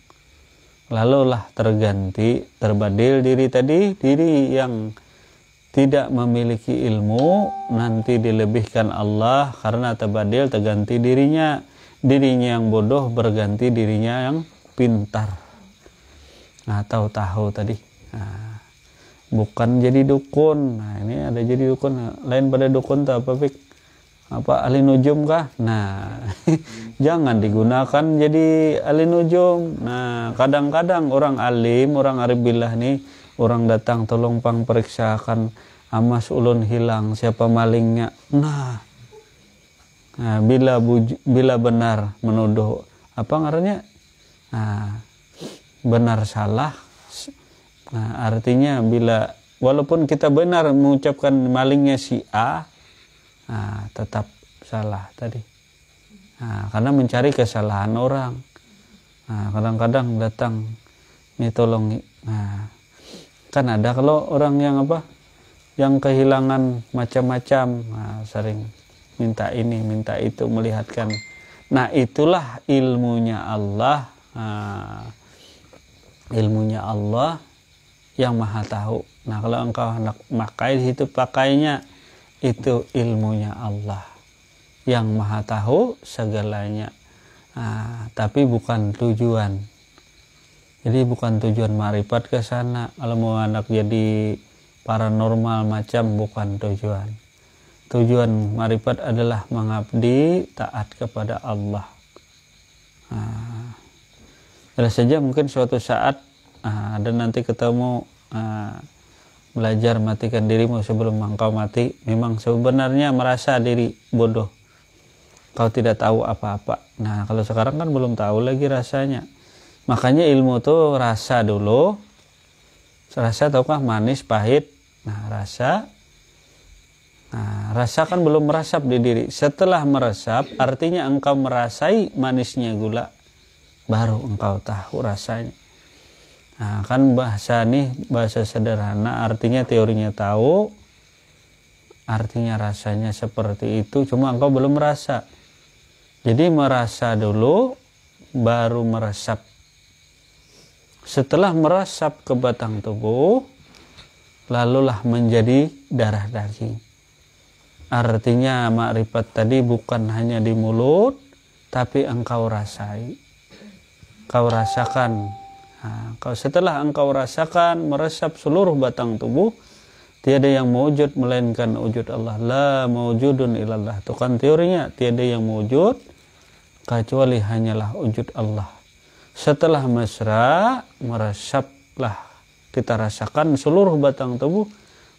lalulah terganti, terbadil diri tadi, diri yang tidak memiliki ilmu nanti dilebihkan Allah karena terbadil, terganti dirinya yang bodoh berganti dirinya yang pintar. Nah, tahu tadi. Nah, bukan jadi dukun. Nah, ini ada jadi dukun. Lain pada dukun tuh apa, Pik? Apa, ahli nujum kah? Nah, jangan digunakan jadi ahli nujum. Nah, kadang-kadang orang alim, orang arif billah nih, orang datang tolong pang periksakan amas ulun hilang, siapa malingnya. Nah, bila benar menuduh apa ngarannya, benar salah. Nah, artinya bila walaupun kita benar mengucapkan malingnya si A, tetap salah tadi. Karena mencari kesalahan orang. Kadang-kadang datang nih tolong. Kan ada kalau orang yang apa, yang kehilangan macam-macam, sering minta ini, minta itu, melihatkan. Nah, itulah ilmunya Allah. Ilmunya Allah yang maha tahu. Nah, kalau engkau hendak pakai di situ, pakainya itu ilmunya Allah yang maha tahu segalanya. Tapi bukan tujuan. Jadi bukan tujuan ma'rifat ke sana. Kalau mau anak jadi paranormal macam, bukan tujuan. Tujuan ma'rifat adalah mengabdi taat kepada Allah. Jelas saja mungkin suatu saat ada nanti ketemu, belajar matikan dirimu sebelum engkau mati. Memang sebenarnya merasa diri bodoh, kau tidak tahu apa-apa. Nah, kalau sekarang kan belum tahu lagi rasanya. Makanya ilmu tuh rasa dulu. Rasa tahukah manis pahit? Nah, rasa. Nah, rasa kan belum meresap di diri. Setelah meresap, artinya engkau merasai manisnya gula, baru engkau tahu rasanya. Nah, kan bahasa nih, bahasa sederhana, artinya teorinya tahu, artinya rasanya seperti itu, cuma engkau belum merasa. Jadi merasa dulu, baru meresap. Setelah meresap ke batang tubuh, lalulah menjadi darah daging. Artinya makrifat tadi bukan hanya di mulut, tapi engkau rasai. Kau rasakan. Setelah engkau rasakan, meresap seluruh batang tubuh, tiada yang mewujud melainkan wujud Allah. La mawjudun ilallah. Itu kan teorinya, tiada yang mewujud kecuali hanyalah wujud Allah. Setelah mesra, meresaplah, kita rasakan seluruh batang tubuh,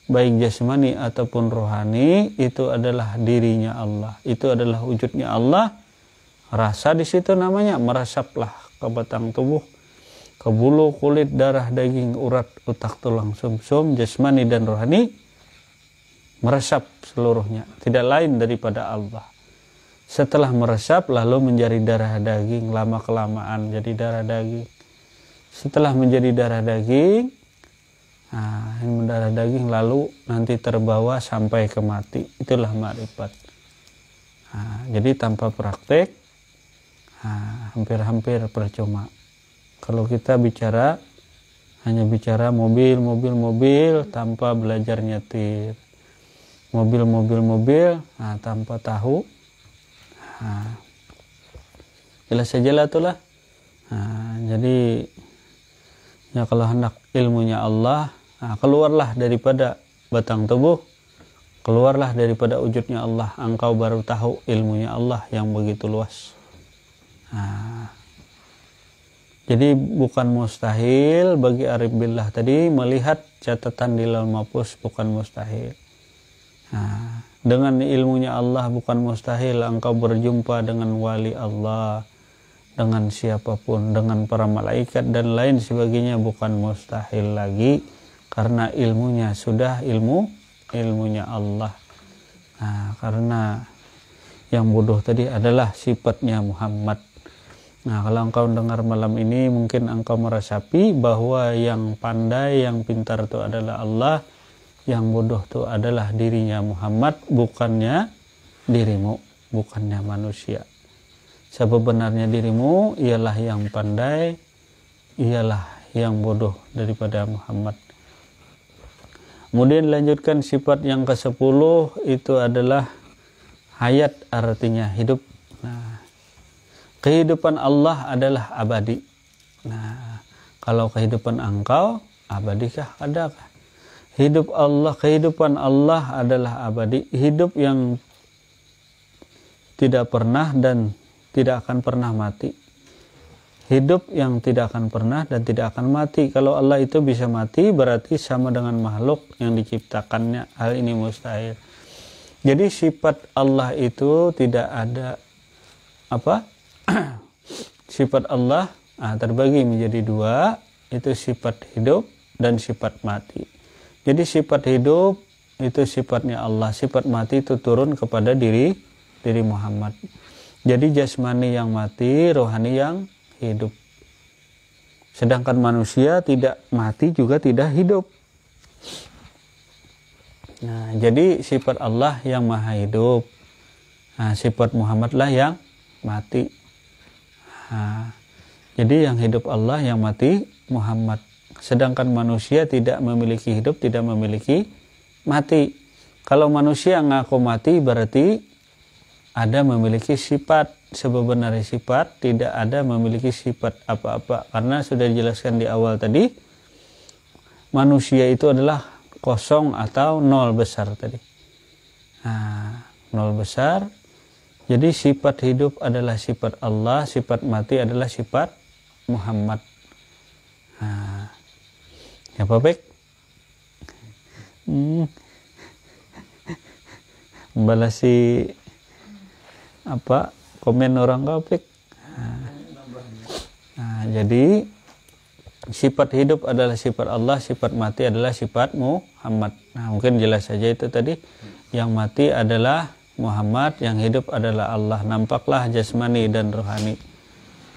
baik jasmani ataupun rohani, itu adalah dirinya Allah, itu adalah wujudnya Allah. Rasa di situ namanya meresaplah ke batang tubuh, ke bulu, kulit, darah, daging, urat, otak, tulang, sumsum, jasmani dan rohani, meresap seluruhnya, tidak lain daripada Allah. Setelah meresap lalu menjadi darah daging, lama kelamaan jadi darah daging. Setelah menjadi darah daging, darah daging lalu nanti terbawa sampai ke mati. Itulah makrifat. Jadi tanpa praktek, hampir-hampir percuma. Kalau kita bicara, hanya bicara mobil tanpa belajar nyetir, mobil tanpa tahu, jelas saja lah itulah. Jadi ya kalau hendak ilmunya Allah, keluarlah daripada batang tubuh, keluarlah daripada wujudnya Allah, engkau baru tahu ilmunya Allah yang begitu luas. Jadi bukan mustahil bagi arif billah tadi melihat catatan di lauh mahfuz, bukan mustahil. Dengan ilmunya Allah bukan mustahil engkau berjumpa dengan wali Allah, dengan siapapun, dengan para malaikat dan lain sebagainya, bukan mustahil lagi, karena ilmunya sudah ilmunya Allah. Karena yang bodoh tadi adalah sifatnya Muhammad. Kalau engkau dengar malam ini, mungkin engkau merasapi bahwa yang pandai, yang pintar itu adalah Allah, yang bodoh itu adalah dirinya Muhammad, bukannya dirimu, bukannya manusia. Sebenarnya dirimu ialah yang pandai, ialah yang bodoh daripada Muhammad. Kemudian lanjutkan sifat yang ke-10, itu adalah hayat, artinya hidup. Kehidupan Allah adalah abadi. Kalau kehidupan engkau abadikah, adakah? Hidup Allah, kehidupan Allah adalah abadi, hidup yang tidak pernah dan tidak akan pernah mati. Hidup yang tidak akan pernah dan tidak akan mati. Kalau Allah itu bisa mati, berarti sama dengan makhluk yang diciptakannya. Hal ini mustahil. Jadi sifat Allah itu tidak ada apa? Sifat Allah terbagi menjadi dua, itu sifat hidup dan sifat mati. Jadi sifat hidup itu sifatnya Allah, sifat mati itu turun kepada diri Muhammad. Jadi jasmani yang mati, rohani yang hidup. Sedangkan manusia tidak mati juga tidak hidup. Nah, jadi sifat Allah yang maha hidup. Nah, sifat Muhammad lah yang mati. Nah, jadi yang hidup Allah, yang mati Muhammad. Sedangkan manusia tidak memiliki hidup, tidak memiliki mati. Kalau manusia ngaku mati berarti ada memiliki sifat. Sebenarnya sifat tidak ada memiliki sifat apa-apa. Karena sudah dijelaskan di awal tadi, manusia itu adalah kosong atau nol besar tadi. Nah, nol besar. Jadi sifat hidup adalah sifat Allah, sifat mati adalah sifat Muhammad. Nah, ya Pak Bek? Membalas si apa komen orang Pak Bek? Nah, jadi sifat hidup adalah sifat Allah, sifat mati adalah sifat Muhammad. Nah, mungkin jelas saja itu tadi. Yang mati adalah Muhammad, yang hidup adalah Allah. Nampaklah jasmani dan rohani.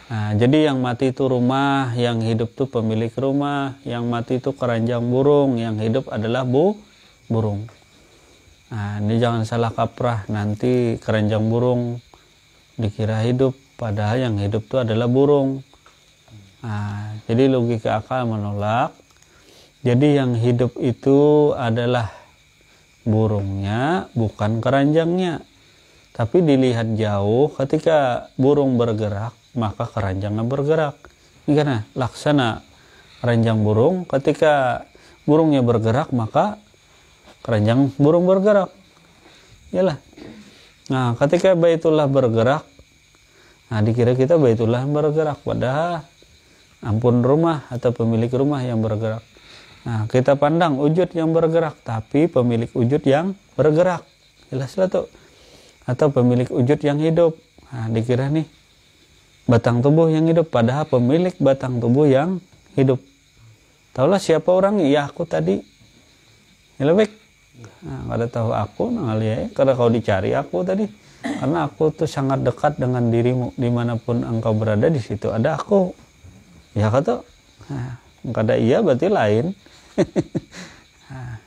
Nah, jadi yang mati itu rumah, yang hidup itu pemilik rumah, yang mati itu keranjang burung, yang hidup adalah burung. Nah, ini jangan salah kaprah, nanti keranjang burung dikira hidup, padahal yang hidup itu adalah burung. Nah, jadi logika akal menolak. Jadi yang hidup itu adalah burungnya, bukan keranjangnya. Tapi dilihat jauh, ketika burung bergerak, maka keranjangnya bergerak. Ini karena laksana keranjang burung, ketika burungnya bergerak, maka keranjang burung bergerak. Yalah. Nah, ketika Baitullah bergerak, nah dikira kita Baitullah bergerak, padahal ampun rumah atau pemilik rumah yang bergerak. Nah, kita pandang wujud yang bergerak, tapi pemilik wujud yang bergerak. Jelaslah tuh. Atau pemilik wujud yang hidup. Nah, dikira nih batang tubuh yang hidup, padahal pemilik batang tubuh yang hidup. Taulah siapa orang? Ya aku tadi. Ya lebih. Nah, kada tahu aku, nah ya. Kada kau dicari aku tadi. Karena aku tuh sangat dekat dengan dirimu. Dimanapun engkau berada, di situ ada aku. Ya kata. Nah, kada iya berarti lain. Nah,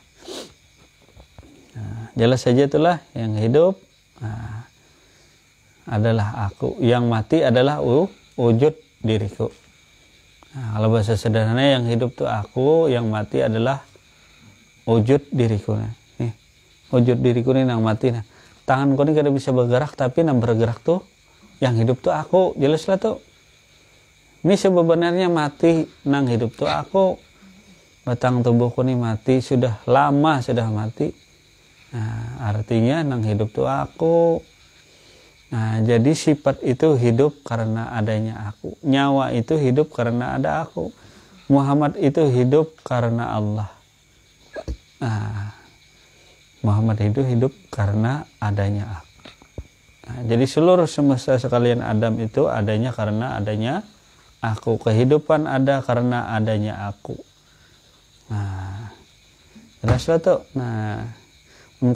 jelas saja itulah yang hidup. Nah, adalah aku, yang mati adalah wujud diriku. Nah, kalau bahasa sederhananya yang hidup tuh aku, yang mati adalah wujud diriku. Nih, wujud diriku nih yang mati. Nah, tanganku ini kada bisa bergerak, tapi yang bergerak tuh yang hidup tuh aku. Jelaslah tuh. Ini sebenarnya mati, nang hidup tuh aku. Batang tubuhku ini mati, sudah lama sudah mati. Nah, artinya nang hidup tuh aku. Nah, jadi sifat itu hidup karena adanya aku. Nyawa itu hidup karena ada aku. Muhammad itu hidup karena Allah. Nah, Muhammad itu hidup karena adanya aku. Nah, jadi seluruh semesta sekalian Adam itu adanya karena adanya aku. Kehidupan ada karena adanya aku. Nah, jelaslah tuh. Nah,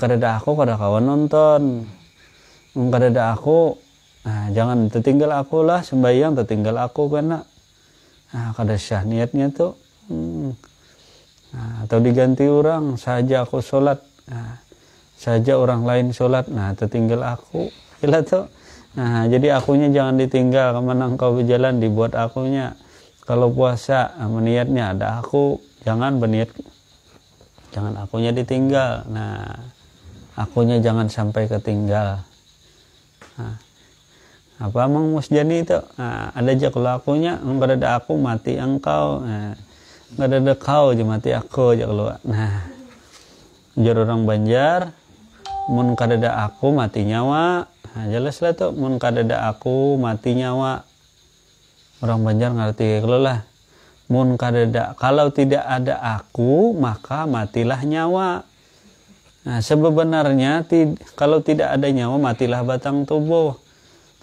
kada ada aku, kada kawan nonton. Kada ada aku, nah jangan tertinggal aku lah sembahyang, tertinggal aku kena. Nah, kada syah niatnya tuh. Nah, atau diganti orang saja aku sholat. Nah, saja orang lain sholat. Nah, tertinggal aku. Gila tuh. Nah, jadi akunya jangan ditinggal. Kemana engkau berjalan dibuat akunya. Kalau puasa, niatnya ada aku. Jangan berniat. Jangan akunya ditinggal. Nah, akunya jangan sampai ketinggal. Nah, apa emang musjani itu? Nah, ada aja kalau akunya, enggak ada aku mati engkau. Nah, enggak ada kau aja mati aku aja kalau. Nah, ujar orang Banjar, mun kadada aku mati nyawa. Nah, jelas lah tuh, mun kadada aku mati nyawa. Orang Banjar ngerti kalau lah, mun kadada, kalau tidak ada aku maka matilah nyawa. Nah, sebenarnya kalau tidak ada nyawa matilah batang tubuh.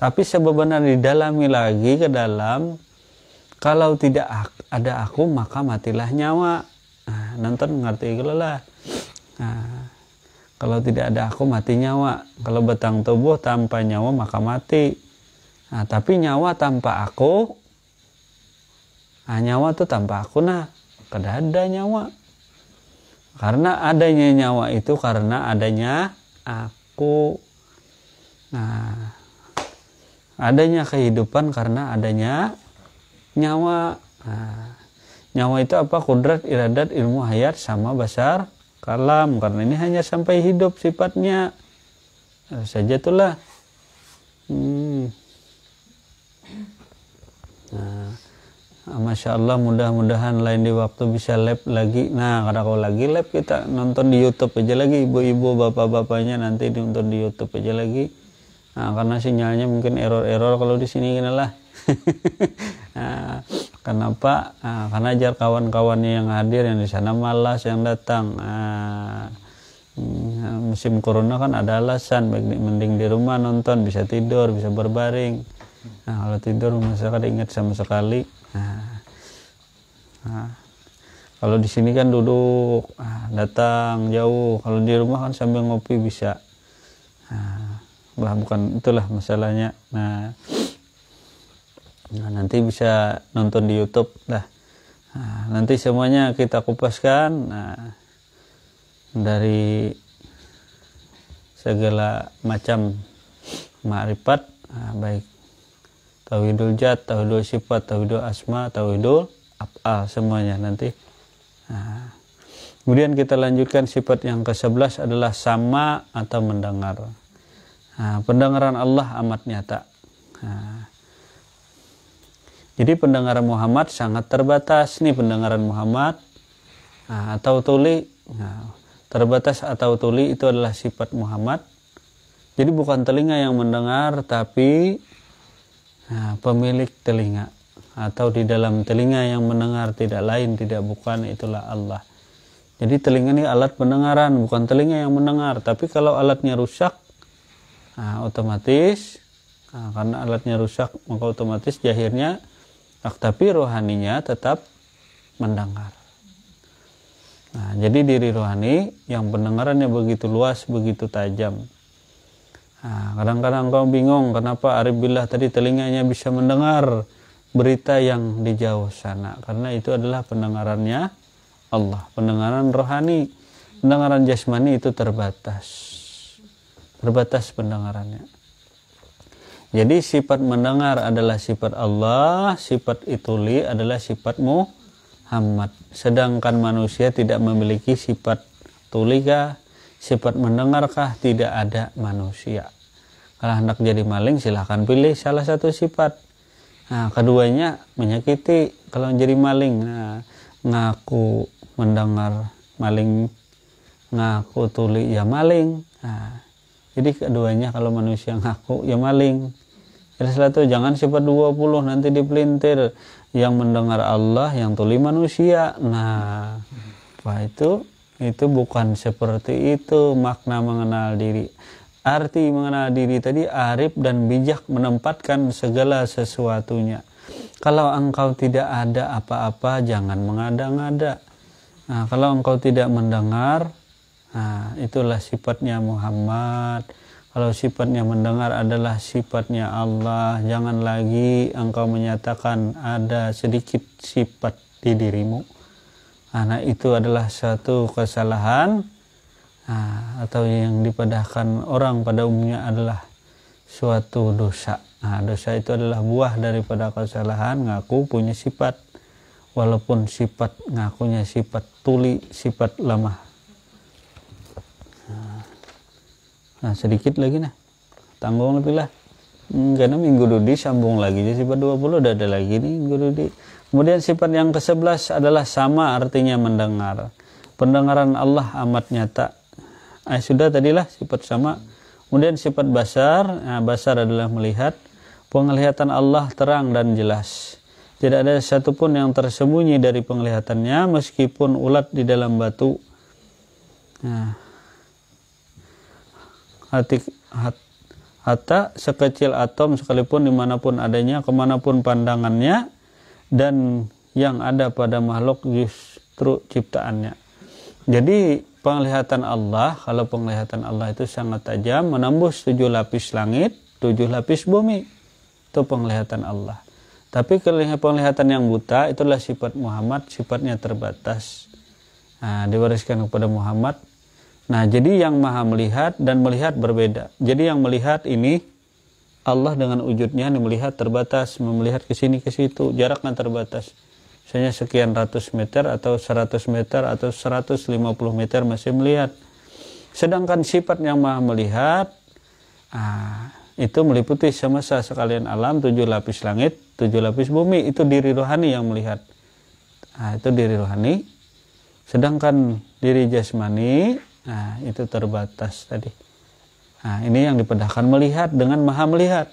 Tapi sebenarnya didalami lagi ke dalam, kalau tidak ada aku maka matilah nyawa. Nah, nonton ngerti kalau lah. Nah, kalau tidak ada aku mati nyawa. Kalau batang tubuh tanpa nyawa maka mati. Nah, tapi nyawa tanpa aku, nah, nyawa tuh tanpa aku, nah kada ada nyawa. Karena adanya nyawa itu karena adanya aku. Nah, adanya kehidupan karena adanya nyawa. Nah, nyawa itu apa? Kudrat, iradat, ilmu hayat sama basar kalam. Karena ini hanya sampai hidup sifatnya. Saja itulah. Nah, Masya Allah, mudah-mudahan lain di waktu bisa live lagi. Nah, karena kalau lagi live kita nonton di YouTube aja lagi, ibu-ibu, bapak-bapaknya nanti nonton di YouTube aja lagi. Nah, karena sinyalnya mungkin error kalau di sini lah. Nah, kenapa? Nah, karena ajar kawan-kawannya yang hadir yang di sana malas yang datang. Nah, musim corona kan ada alasan, mending di rumah nonton, bisa tidur, bisa berbaring. Nah, kalau tidur masyarakat ingat sama sekali. Nah, kalau di sini kan duduk, datang jauh. Kalau di rumah kan sambil ngopi bisa. Bukan itulah masalahnya. Nah, nanti bisa nonton di YouTube lah. Nah, nanti semuanya kita kupaskan. Nah, dari segala macam ma'rifat, baik tauhidul zat, tauhidul sifat, tauhidul asma, tauhidul af'al, semuanya nanti. Nah, kemudian kita lanjutkan sifat yang ke-11 adalah sama atau mendengar. Nah, pendengaran Allah amat nyata. Nah, jadi pendengaran Muhammad sangat terbatas. Nih pendengaran Muhammad atau tuli. Nah, terbatas atau tuli itu adalah sifat Muhammad. Jadi bukan telinga yang mendengar, tapi pemilik telinga, atau di dalam telinga yang mendengar, tidak lain, tidak bukan, itulah Allah. Jadi telinga ini alat pendengaran, bukan telinga yang mendengar. Tapi kalau alatnya rusak, otomatis, karena alatnya rusak, maka otomatis jahirnya, tapi rohaninya tetap mendengar. Nah, jadi diri rohani yang pendengarannya begitu luas, begitu tajam. Nah, kadang-kadang kau bingung kenapa Arif Billah tadi telinganya bisa mendengar berita yang di jauh sana, karena itu adalah pendengarannya Allah, pendengaran rohani. Pendengaran jasmani itu terbatas pendengarannya. Jadi sifat mendengar adalah sifat Allah, sifat ituli adalah sifat Muhammad. Sedangkan manusia tidak memiliki sifat tulika, sifat mendengarkah, tidak ada manusia. Kalau hendak jadi maling silahkan pilih salah satu sifat. Nah, keduanya menyakiti. Kalau jadi maling, ngaku mendengar maling, ngaku tuli ya maling. Nah, jadi keduanya kalau manusia ngaku ya maling. Jadi satu, jangan sifat 20 nanti dipelintir. Yang mendengar Allah, yang tuli manusia. Nah, apa itu bukan seperti itu makna mengenal diri. Arti mengenal diri tadi arif dan bijak menempatkan segala sesuatunya. Kalau engkau tidak ada apa-apa, jangan mengada-ngada. Nah, kalau engkau tidak mendengar, itulah sifatnya Muhammad. Kalau sifatnya mendengar adalah sifatnya Allah. Jangan lagi engkau menyatakan ada sedikit sifat di dirimu. Nah, itu adalah satu kesalahan, atau yang dipadahkan orang pada umumnya adalah suatu dosa. Nah, dosa itu adalah buah daripada kesalahan, ngaku punya sifat, walaupun sifat ngakunya sifat tuli, sifat lemah. Nah, sedikit lagi tanggung lebih lah. Karena minggu Dudi sambung lagi, jadi sifat 20 udah ada lagi nih minggu Dudi. Kemudian sifat yang ke-11 adalah sama, artinya mendengar. Pendengaran Allah amat nyata. Sudah tadilah sifat sama. Kemudian sifat basar, basar adalah melihat. Penglihatan Allah terang dan jelas. Tidak ada satupun yang tersembunyi dari penglihatannya meskipun ulat di dalam batu. Hatta sekecil atom sekalipun dimanapun adanya, kemanapun pandangannya, dan yang ada pada makhluk justru ciptaannya. Jadi penglihatan Allah, kalau penglihatan Allah itu sangat tajam, menembus 7 lapis langit, 7 lapis bumi. Itu penglihatan Allah. Tapi penglihatan yang buta itulah sifat Muhammad, sifatnya terbatas. Diwariskan kepada Muhammad. Nah, jadi yang maha melihat dan melihat berbeda. Jadi yang melihat ini Allah dengan wujudnya melihat terbatas, melihat ke sini ke situ, jaraknya terbatas. Misalnya sekian ratus meter atau 100 meter atau 150 meter masih melihat. Sedangkan sifat yang maha melihat itu meliputi semesta sekalian alam, 7 lapis langit, 7 lapis bumi. Itu diri rohani yang melihat. Itu diri rohani. Sedangkan diri jasmani itu terbatas tadi. Ini yang dipedahkan melihat dengan maha melihat.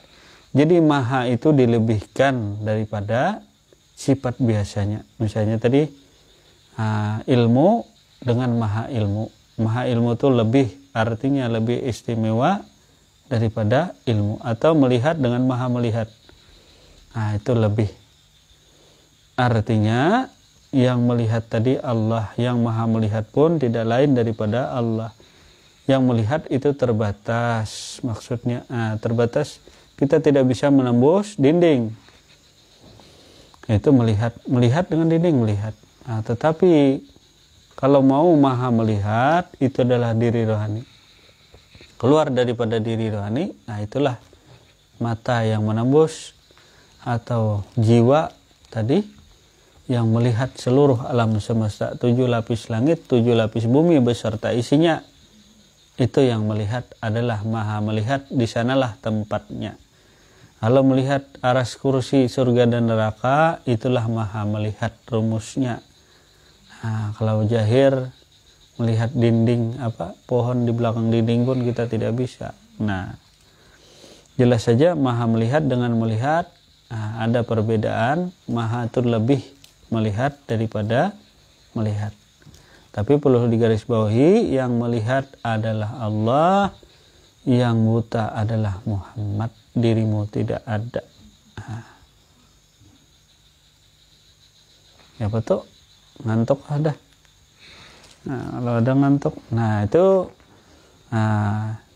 Jadi maha itu dilebihkan daripada sifat biasanya. Misalnya tadi ilmu dengan maha ilmu. Maha ilmu itu lebih, artinya lebih istimewa daripada ilmu. Atau melihat dengan maha melihat. Itu lebih. Artinya yang melihat tadi Allah, yang maha melihat pun tidak lain daripada Allah. Yang melihat itu terbatas, maksudnya terbatas, kita tidak bisa menembus dinding. Itu melihat dengan dinding melihat. Tetapi kalau mau maha melihat, itu adalah diri rohani. Keluar daripada diri rohani, itulah mata yang menembus atau jiwa tadi yang melihat seluruh alam semesta, 7 lapis langit, 7 lapis bumi beserta isinya. Itu yang melihat adalah maha melihat, di sanalah tempatnya. Kalau melihat aras kursi surga dan neraka, itulah maha melihat rumusnya. Kalau jahir melihat dinding pohon di belakang dinding pun kita tidak bisa. Jelas saja maha melihat dengan melihat ada perbedaan. Maha itu lebih melihat daripada melihat. Tapi perlu digarisbawahi, yang melihat adalah Allah, yang buta adalah Muhammad, dirimu tidak ada. Ya betul, ngantuk ada. Kalau ada ngantuk, itu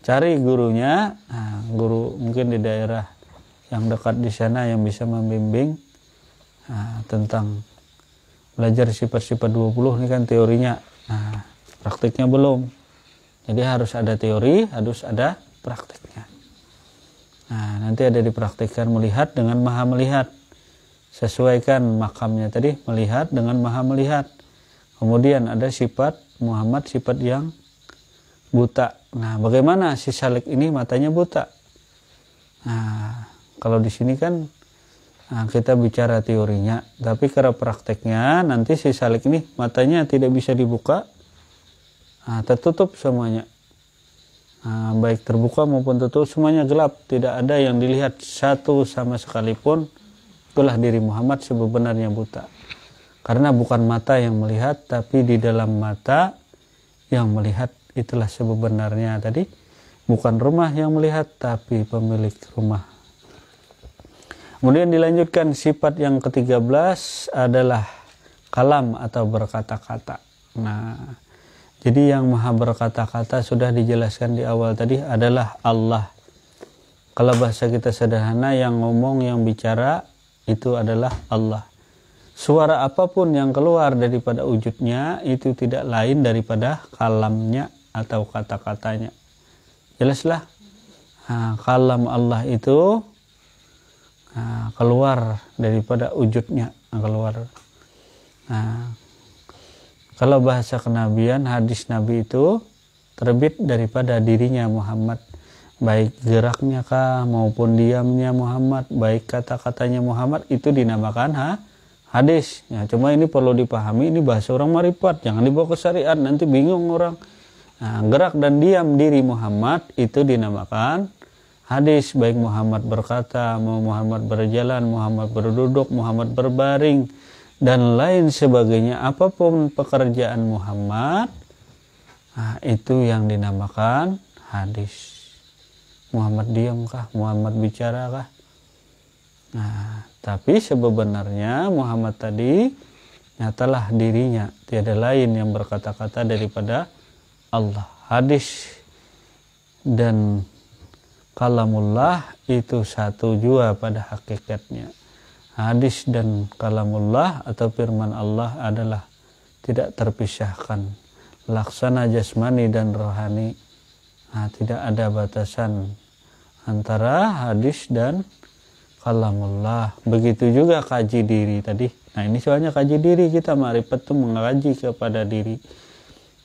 cari gurunya, guru mungkin di daerah yang dekat di sana yang bisa membimbing tentang belajar sifat-sifat 20 ini kan teorinya, praktiknya belum. Jadi harus ada teori, harus ada praktiknya. Nanti ada dipraktikkan melihat dengan maha melihat. Sesuaikan makamnya tadi, melihat dengan maha melihat. Kemudian ada sifat Muhammad, sifat yang buta. Bagaimana si Salik ini matanya buta? Kalau di sini kan kita bicara teorinya, tapi karena prakteknya nanti si Salik ini matanya tidak bisa dibuka, tertutup semuanya, baik terbuka maupun tertutup, semuanya gelap, tidak ada yang dilihat satu sama sekalipun. Itulah diri Muhammad sebenarnya buta, karena bukan mata yang melihat, tapi di dalam mata yang melihat. Itulah sebenarnya tadi, bukan rumah yang melihat, tapi pemilik rumah. Kemudian dilanjutkan sifat yang ke-13 adalah kalam atau berkata-kata. Jadi yang maha berkata-kata sudah dijelaskan di awal tadi adalah Allah. Kalau bahasa kita sederhana, yang ngomong, yang bicara itu adalah Allah. Suara apapun yang keluar daripada wujudnya itu tidak lain daripada kalamnya atau kata-katanya. Jelaslah, kalam Allah itu keluar daripada wujudnya, keluar. Kalau bahasa kenabian, hadis Nabi itu terbit daripada dirinya Muhammad, baik geraknya kah maupun diamnya Muhammad, baik kata-katanya Muhammad, itu dinamakan hadis. Cuma ini perlu dipahami, ini bahasa orang marifat, jangan dibawa ke syariat, nanti bingung orang. Nah, gerak dan diam diri Muhammad itu dinamakan hadis. Baik Muhammad berkata, Muhammad berjalan, Muhammad berduduk, Muhammad berbaring, dan lain sebagainya. Apapun pekerjaan Muhammad, nah, itu yang dinamakan hadis. Muhammad diam kah? Muhammad bicara kah? Nah, tapi sebenarnya Muhammad tadi nyatalah dirinya, tiada lain yang berkata-kata daripada Allah. Hadis dan kalamullah itu satu jua pada hakikatnya. Hadis dan kalamullah atau firman Allah adalah tidak terpisahkan. Laksana jasmani dan rohani. Nah, tidak ada batasan antara hadis dan kalamullah. Begitu juga kaji diri tadi. Nah, ini soalnya kaji diri, kita ma'rifat itu mengaji kepada diri.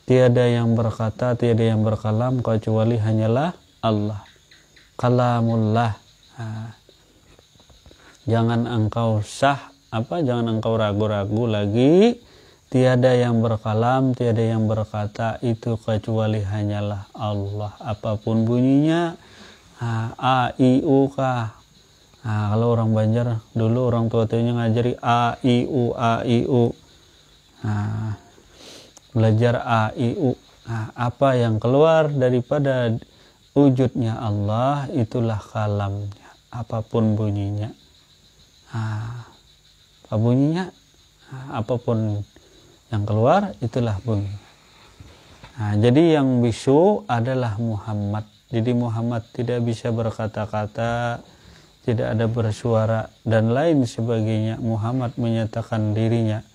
Tiada yang berkata, tiada yang berkalam kecuali hanyalah Allah. Kalamullah. Nah, jangan engkau jangan engkau ragu-ragu lagi. Tiada yang berkalam, tiada yang berkata itu kecuali hanyalah Allah. Apapun bunyinya, a, i, u, kah. Nah, kalau orang Banjar dulu orang tua-tuanya ngajari a, i, u, a, i, u. Nah, belajar a, i, u. Nah, apa yang keluar daripada wujudnya Allah itulah kalamnya. Apapun bunyinya. Nah, apa bunyinya? Nah, apapun yang keluar itulah bunyi. Nah, jadi yang bisu adalah Muhammad. Jadi Muhammad tidak bisa berkata-kata, tidak ada bersuara dan lain sebagainya. Muhammad menyatakan dirinya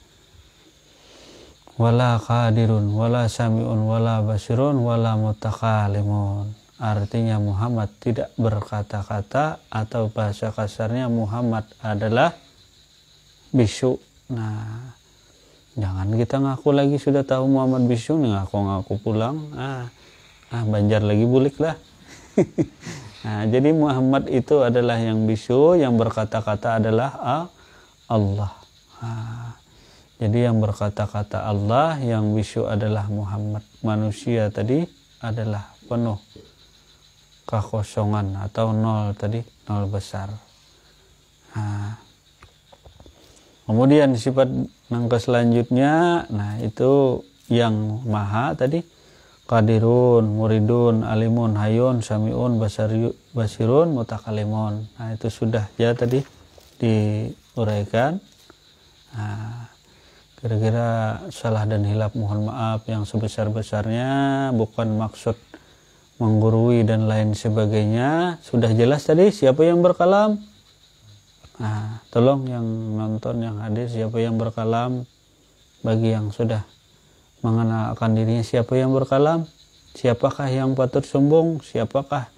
wala qadirun wala sami'un wala basirun wala mutakalimun. Artinya Muhammad tidak berkata-kata, atau bahasa kasarnya Muhammad adalah bisu. Nah, jangan kita ngaku lagi sudah tahu Muhammad bisu, ngaku-ngaku pulang. Banjar lagi bulik lah. Nah, jadi Muhammad itu adalah yang bisu, yang berkata-kata adalah Allah. Nah, jadi yang berkata-kata Allah, yang bisu adalah Muhammad. Manusia tadi adalah penuh kekosongan atau nol tadi, nol besar. Nah, kemudian sifat nangka selanjutnya, nah itu yang maha tadi, qadirun, muridun, alimun, hayun, samiun, basirun, mutakalimun. Nah, itu sudah ya tadi diuraikan. Nah, kira-kira salah dan hilaf mohon maaf yang sebesar-besarnya, bukan maksud menggurui dan lain sebagainya. Sudah jelas tadi siapa yang berkalam? Nah, tolong yang nonton, yang hadir, siapa yang berkalam? Bagi yang sudah mengenalkan dirinya, siapa yang berkalam? Siapakah yang patut sombong? Siapakah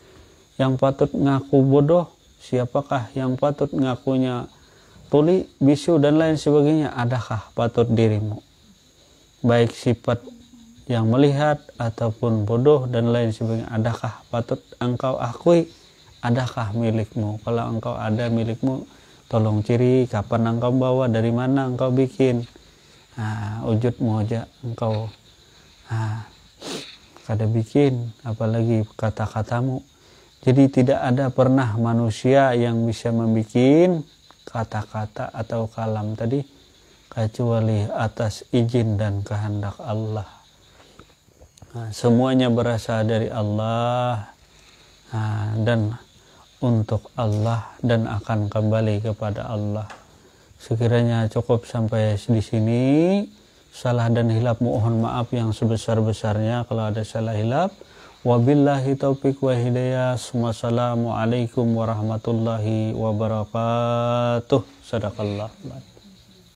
yang patut ngaku bodoh? Siapakah yang patut ngakunya tuli, bisu dan lain sebagainya? Adakah patut dirimu? Baik sifat yang melihat ataupun bodoh dan lain sebagainya, adakah patut engkau akui? Adakah milikmu? Kalau engkau ada milikmu, tolong ciri kapan engkau bawa, dari mana engkau bikin. Nah, wujudmu aja engkau kada bikin, apalagi kata-katamu. Jadi tidak ada pernah manusia yang bisa membikin kata-kata atau kalam tadi kecuali atas izin dan kehendak Allah. Nah, semuanya berasal dari Allah, dan untuk Allah, dan akan kembali kepada Allah. Sekiranya cukup sampai di sini. Salah dan hilaf mohon maaf yang sebesar-besarnya kalau ada salah hilaf. Wabillahi taufiq wa hidayah. Wassalamualaikum warahmatullahi wabarakatuh. Sadaqallah.